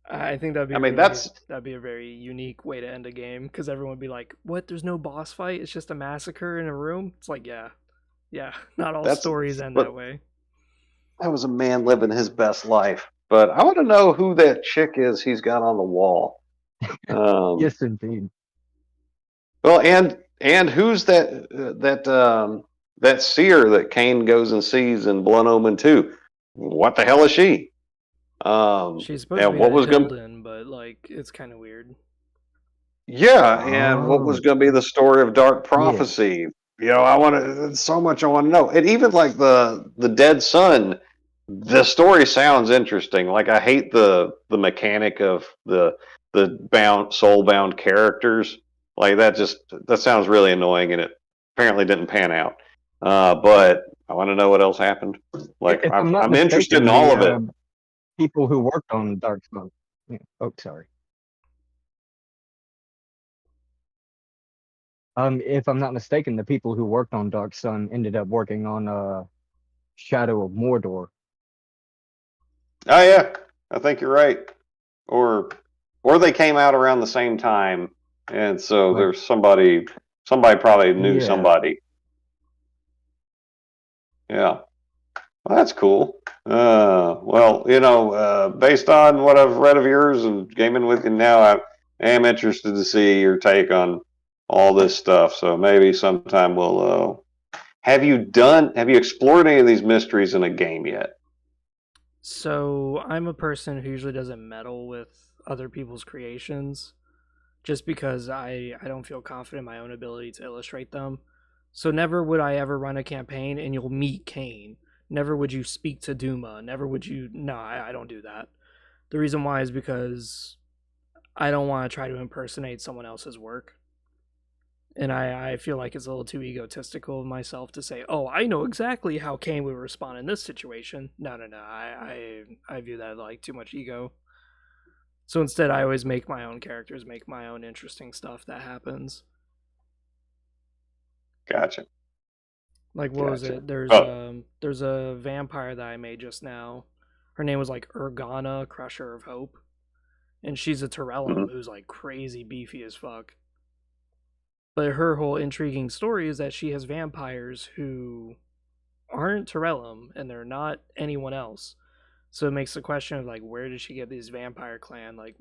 Speaker 2: I think that'd be that'd be a very unique way to end a game because everyone would be like, what? There's no boss fight? It's just a massacre in a room? It's like, yeah. Not all stories end that way.
Speaker 3: That was a man living his best life. But I want to know who that chick is he's got on the wall.
Speaker 4: Yes, indeed.
Speaker 3: Well, and who's that seer that Kane goes and sees in Blood Omen 2? What the hell is she?
Speaker 2: She's supposed to be Hilden, but like it's kind of weird.
Speaker 3: Yeah, and what was going to be the story of Dark Prophecy? I want to. There's so much I want to know, and even like the dead son, the story sounds interesting. Like I hate the mechanic of the soul bound characters. Like that sounds really annoying, and it apparently didn't pan out. But I want to know what else happened. Like
Speaker 4: If I'm not
Speaker 3: I'm interested in
Speaker 4: mistaken,
Speaker 3: all of it.
Speaker 4: the people who worked on Dark Sun. Yeah. Oh, sorry. If I'm not mistaken, the people who worked on Dark Sun ended up working on Shadow of Mordor.
Speaker 3: Oh yeah, I think you're right. Or they came out around the same time, and so
Speaker 4: Like,
Speaker 3: there's somebody probably knew
Speaker 4: yeah.
Speaker 3: somebody. Yeah, well, that's cool. Well, based on what I've read of yours and gaming with you now, I am interested to see your take on all this stuff. So maybe sometime we'll. Have you explored any of these mysteries in a game yet?
Speaker 2: So I'm a person who usually doesn't meddle with other people's creations, just because I don't feel confident in my own ability to illustrate them. So never would I ever run a campaign and you'll meet Kane. Never would you speak to Duma. Never would you. No, I don't do that. The reason why is because I don't want to try to impersonate someone else's work. And I feel like it's a little too egotistical of myself to say, oh, I know exactly how Kane would respond in this situation. No. I view that like too much ego. So instead, I always make my own characters, make my own interesting stuff that happens.
Speaker 3: Gotcha.
Speaker 2: Like what was
Speaker 3: Gotcha.
Speaker 2: it? There's a vampire that I made just now. Her name was like Urgana, Crusher of Hope, and she's a Torellum who's like crazy beefy as fuck. But her whole intriguing story is that she has vampires who aren't Torellum and they're not anyone else. So it makes the question of like, where did she get these vampire clan? Like,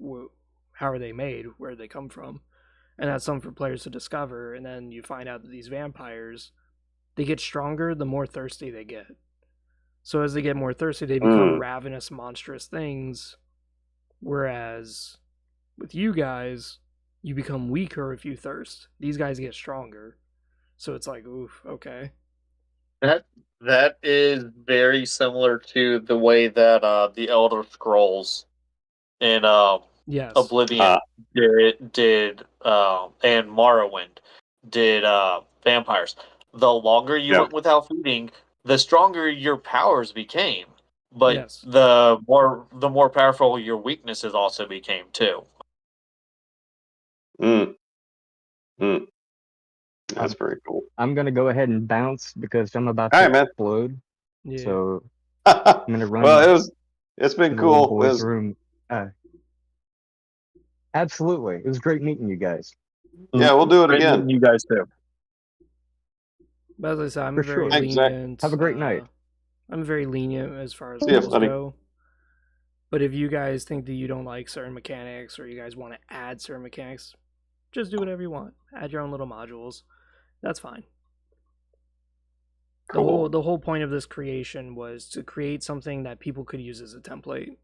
Speaker 2: how are they made? Where do they come from? And that's something for players to discover. And then you find out that these vampires, they get stronger the more thirsty they get. So as they get more thirsty, they become ravenous, monstrous things. Whereas with you guys, you become weaker if you thirst. These guys get stronger. So it's like, oof, okay.
Speaker 5: That is very similar to the way that the Elder Scrolls in
Speaker 2: Yes.
Speaker 5: Oblivion did and Morrowind did vampires. The longer you went without feeding, the stronger your powers became. But
Speaker 2: yes.
Speaker 5: the more powerful your weaknesses also became too.
Speaker 3: That's very cool.
Speaker 4: I'm gonna go ahead and bounce because I'm about to explode.
Speaker 2: Yeah.
Speaker 4: So I'm gonna run.
Speaker 3: Well, it's been cool.
Speaker 4: Boys' room. Absolutely, it was great meeting you guys.
Speaker 3: Yeah, we'll do it again.
Speaker 5: You guys too.
Speaker 2: But as I said, I'm
Speaker 4: For
Speaker 2: very
Speaker 4: sure.
Speaker 2: lenient.
Speaker 4: Have a great night.
Speaker 2: I'm very lenient as far as
Speaker 3: Yeah,
Speaker 2: rules
Speaker 3: buddy.
Speaker 2: go. But if you guys think that you don't like certain mechanics or you guys want to add certain mechanics, just do whatever you want. Add your own little modules. That's fine.
Speaker 3: Cool.
Speaker 2: The whole point of this creation was to create something that people could use as a template.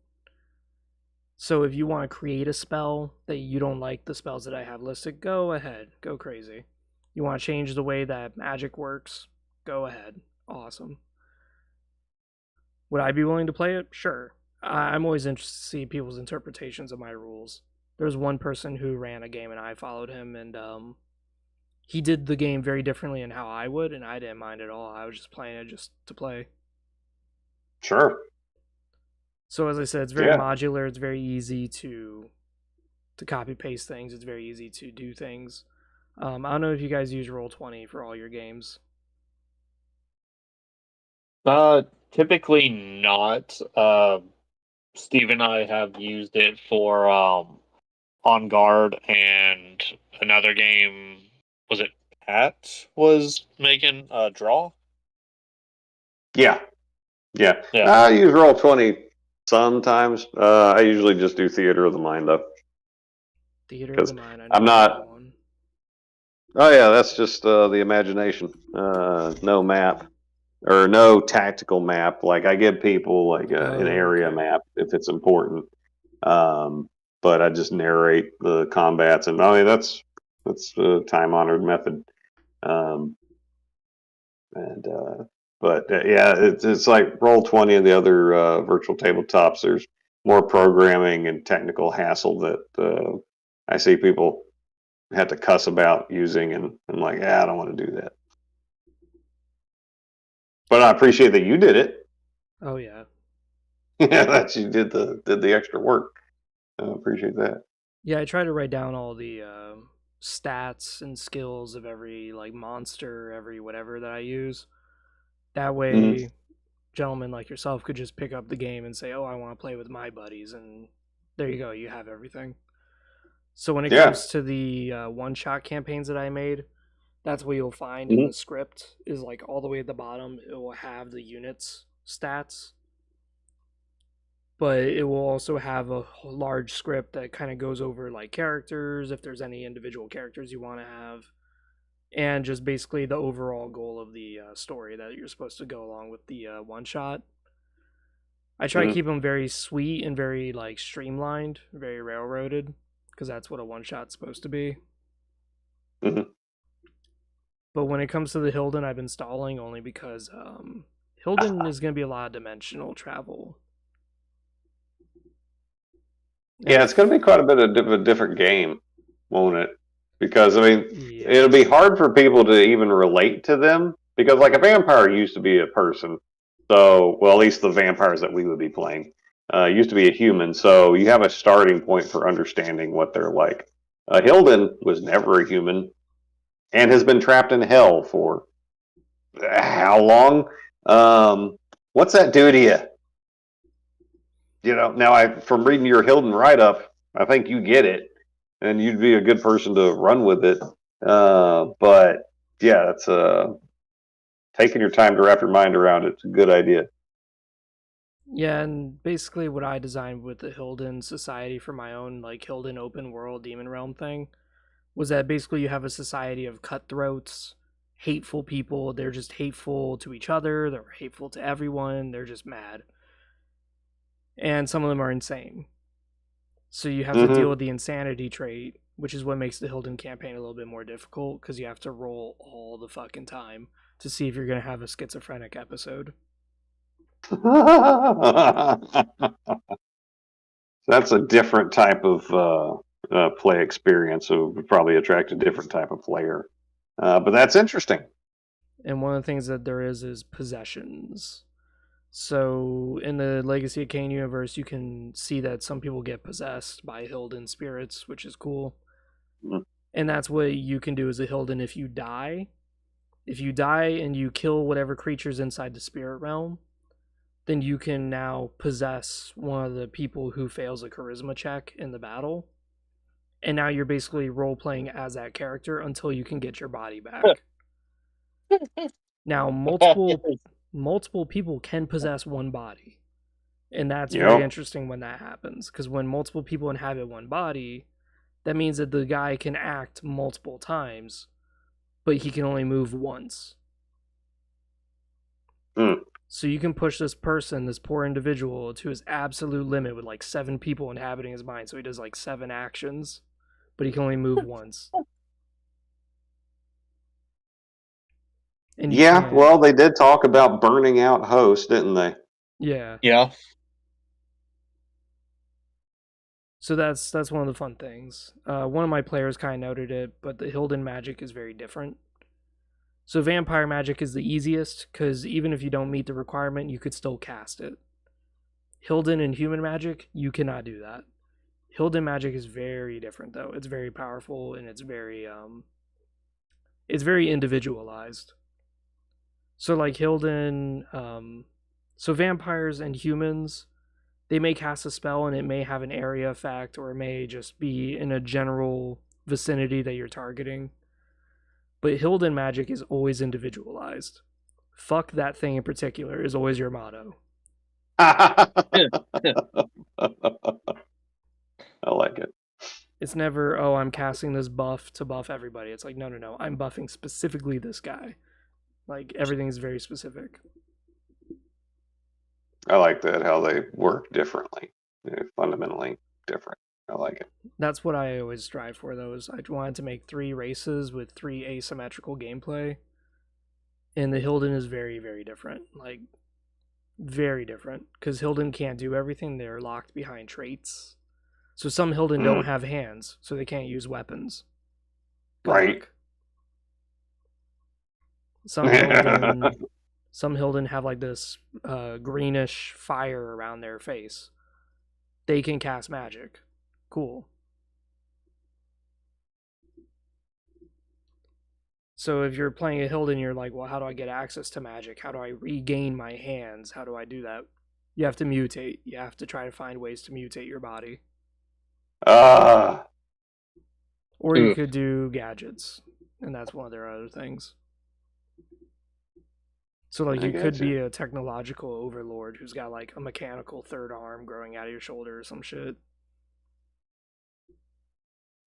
Speaker 2: So if you want to create a spell that you don't like the spells that I have listed, go ahead. Go crazy. You want to change the way that magic works? Go ahead. Awesome. Would I be willing to play it? Sure. I'm always interested to see people's interpretations of my rules. There was one person who ran a game and I followed him, and he did the game very differently than how I would, and I didn't mind at all. I was just playing it just to play.
Speaker 3: Sure.
Speaker 2: So as I said, it's very modular. It's very easy to copy paste things. It's very easy to do things. I don't know if you guys use Roll20 for all your games.
Speaker 5: Typically not. Steve and I have used it for On Guard and another game. Was it Pat was making a draw?
Speaker 3: Yeah. I use Roll20 sometimes. I usually just do Theater of the Mind though.
Speaker 2: Theater of the Mind.
Speaker 3: I'm not. Oh yeah, that's just the imagination. No map or no tactical map. Like I give people like an area map if it's important. But I just narrate the combats, and I mean that's a time honored method. And yeah, it's like Roll20 and the other virtual tabletops. There's more programming and technical hassle that I see people had to cuss about using, and I'm like, I don't want to do that. But I appreciate that you did it.
Speaker 2: Oh yeah.
Speaker 3: Yeah, that you did the extra work. I appreciate that.
Speaker 2: Yeah, I try to write down all the stats and skills of every like monster, every whatever that I use. That way, gentlemen like yourself could just pick up the game and say, "Oh, I want to play with my buddies," and there you go. You have everything. So when it comes to the one-shot campaigns that I made, that's what you'll find in the script is like all the way at the bottom. It will have the units stats, but it will also have a large script that kind of goes over like characters, if there's any individual characters you want to have, and just basically the overall goal of the story that you're supposed to go along with the one shot. I try to keep them very sweet and very like streamlined, very railroaded, because that's what a one shot's supposed to be. But when it comes to the Hilden, I've been stalling only because Hilden is going to be a lot of dimensional travel.
Speaker 3: Yeah, it's going to be quite a bit of a different game, won't it? Because, I mean, it'll be hard for people to even relate to them. Because, like, a vampire used to be a person. So, well, at least the vampires that we would be playing used to be a human. So you have a starting point for understanding what they're like. Hilden was never a human and has been trapped in hell for how long? What's that do to you? You know, now from reading your Hilden write-up, I think you get it, and you'd be a good person to run with it. But yeah, it's taking your time to wrap your mind around it's a good idea.
Speaker 2: Yeah, and basically what I designed with the Hilden Society for my own like Hilden open world demon realm thing was that basically you have a society of cutthroats, hateful people. They're just hateful to each other. They're hateful to everyone. They're just mad. And some of them are insane. So you have to deal with the insanity trait, which is what makes the Hilden campaign a little bit more difficult because you have to roll all the fucking time to see if you're going to have a schizophrenic episode.
Speaker 3: That's a different type of play experience, so it would probably attract a different type of player. But that's interesting.
Speaker 2: And one of the things that there is possessions. So in the Legacy of Kain universe, you can see that some people get possessed by Hilden spirits, which is cool. And that's what you can do as a Hilden if you die. If you die and you kill whatever creatures inside the spirit realm, then you can now possess one of the people who fails a charisma check in the battle. And now you're basically role-playing as that character until you can get your body back. Now, multiple people can possess one body. And that's very interesting when that happens. Because when multiple people inhabit one body, that means that the guy can act multiple times, but he can only move once. So you can push this person, this poor individual, to his absolute limit with like 7 people inhabiting his mind. So he does like 7 actions, but he can only move once. And
Speaker 3: well, they did talk about burning out hosts, didn't they?
Speaker 2: Yeah.
Speaker 5: Yeah.
Speaker 2: So that's one of the fun things. One of my players kind of noted it, but the Hilden magic is very different. So vampire magic is the easiest, because even if you don't meet the requirement, you could still cast it. Hilden and human magic, you cannot do that. Hilden magic is very different, though. It's very powerful, and it's very individualized. So like Hilden, so vampires and humans, they may cast a spell and it may have an area effect, or it may just be in a general vicinity that you're targeting. But Hilden magic is always individualized. Fuck that thing in particular is always your motto.
Speaker 3: I like it.
Speaker 2: It's never, oh, I'm casting this buff to buff everybody. It's like, no. I'm buffing specifically this guy. Like, everything is very specific.
Speaker 3: I like that, how they work differently. They're fundamentally different. I like it.
Speaker 2: That's what I always strive for, though, is I wanted to make 3 races with 3 asymmetrical gameplay. And the Hilden is very, very different. Like, very different. Because Hilden can't do everything. They're locked behind traits. So some Hilden don't have hands, so they can't use weapons. Good
Speaker 3: Right.
Speaker 2: luck. Some Hilden have like this greenish fire around their face. They can cast magic. Cool. So if you're playing a Hilden, you're like, well, how do I get access to magic? How do I regain my hands? How do I do that? You have to mutate. You have to try to find ways to mutate your body. Or you could do gadgets, and that's one of their other things. So like you could be a technological overlord who's got like a mechanical third arm growing out of your shoulder or some shit.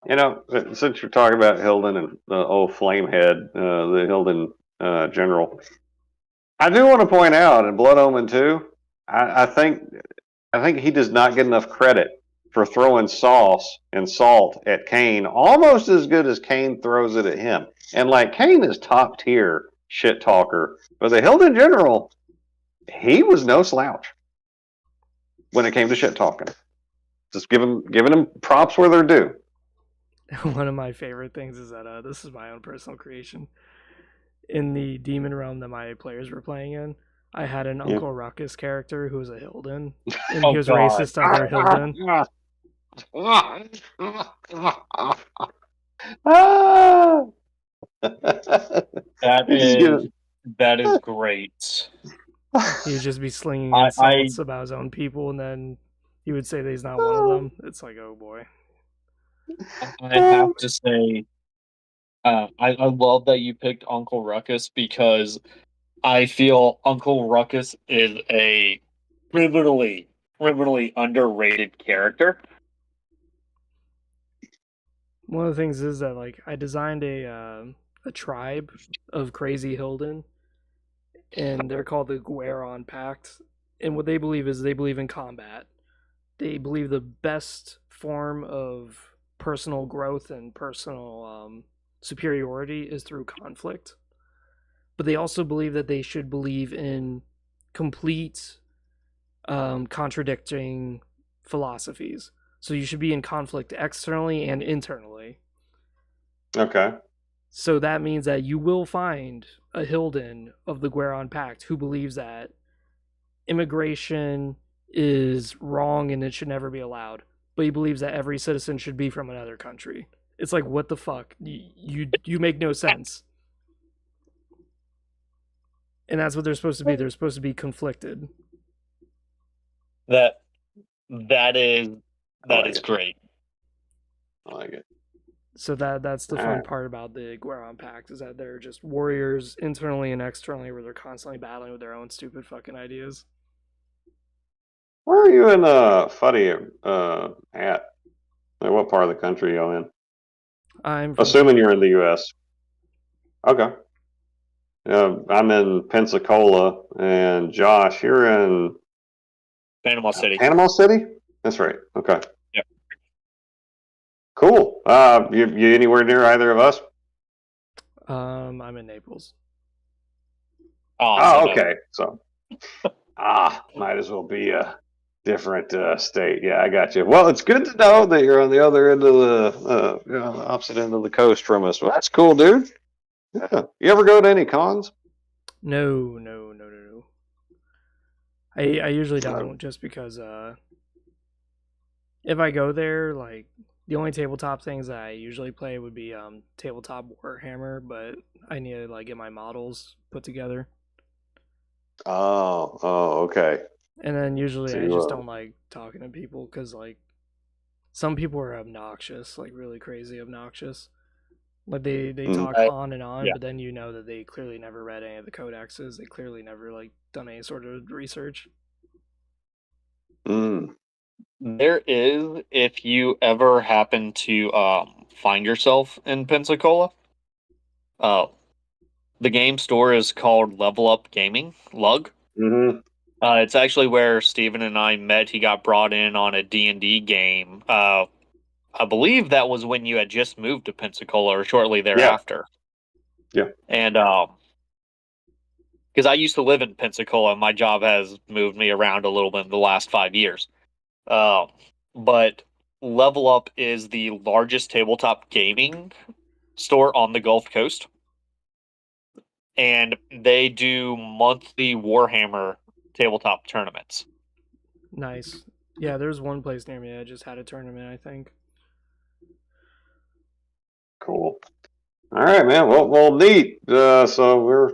Speaker 3: You know, since you're talking about Hilden and the old Flamehead, the Hilden general, I do want to point out in Blood Omen 2, I think he does not get enough credit for throwing sauce and salt at Kane almost as good as Kane throws it at him. And like Kane is top tier shit talker, but the Hilden general, he was no slouch when it came to shit talking. Just giving him props where they're due.
Speaker 2: One of my favorite things is that this is my own personal creation. In the demon realm that my players were playing in, I had an Uncle Ruckus character who was a Hilden, and he was racist to other Hilden.
Speaker 5: That is great.
Speaker 2: He would just be slinging insults about his own people, and then he would say that he's not one of them. It's like, oh boy.
Speaker 5: I have to say, I love that you picked Uncle Ruckus because I feel Uncle Ruckus is a criminally underrated character.
Speaker 2: One of the things is that like I designed a tribe of crazy Hilden, and they're called the Gueron Pact. And what they believe is they believe in combat. They believe the best form of personal growth and personal superiority is through conflict. But they also believe that they should believe in complete contradicting philosophies. So you should be in conflict externally and internally.
Speaker 3: Okay.
Speaker 2: So that means that you will find a Hilden of the Gueron Pact who believes that immigration is wrong and it should never be allowed. But he believes that every citizen should be from another country. It's like, what the fuck? You make no sense. And that's what they're supposed to be. They're supposed to be conflicted.
Speaker 5: That is great.
Speaker 3: I like it.
Speaker 2: So that's the fun part about the Gueron Pact, is that they're just warriors internally and externally, where they're constantly battling with their own stupid fucking ideas.
Speaker 3: Where are you in Fuddy at? Like, what part of the country are you in?
Speaker 2: I'm
Speaker 3: assuming you're in the U.S. Okay. I'm in Pensacola, and Josh, you're in
Speaker 5: Panama City.
Speaker 3: Panama City? That's right. Okay.
Speaker 5: Yep.
Speaker 3: Cool. You anywhere near either of us?
Speaker 2: I'm in Naples.
Speaker 3: Oh, okay. So, might as well be a different state. Yeah, I got you. Well, it's good to know that you're on the other end of the opposite end of the coast from us. Well, that's cool, dude. Yeah. You ever go to any cons?
Speaker 2: No. I usually don't, just because if I go there, like, the only tabletop things that I usually play would be tabletop Warhammer, but I need to like get my models put together.
Speaker 3: Oh, okay.
Speaker 2: And then usually I just don't like talking to people, because like some people are obnoxious, like really crazy obnoxious. Like they talk on and on, but then you know that they clearly never read any of the codexes. They clearly never like done any sort of research.
Speaker 5: There is, if you ever happen to find yourself in Pensacola, the game store is called Level Up Gaming, LUG.
Speaker 3: Mm-hmm.
Speaker 5: It's actually where Steven and I met. He got brought in on a D&D game. I believe that was when you had just moved to Pensacola, or shortly thereafter.
Speaker 3: Yeah.
Speaker 5: And because I used to live in Pensacola. My job has moved me around a little bit in the last 5 years. But Level Up is the largest tabletop gaming store on the Gulf Coast, and they do monthly Warhammer tabletop tournaments.
Speaker 2: Nice. Yeah, there's one place near me that just had a tournament, I think.
Speaker 3: Cool. All right, man. Well, neat. So we're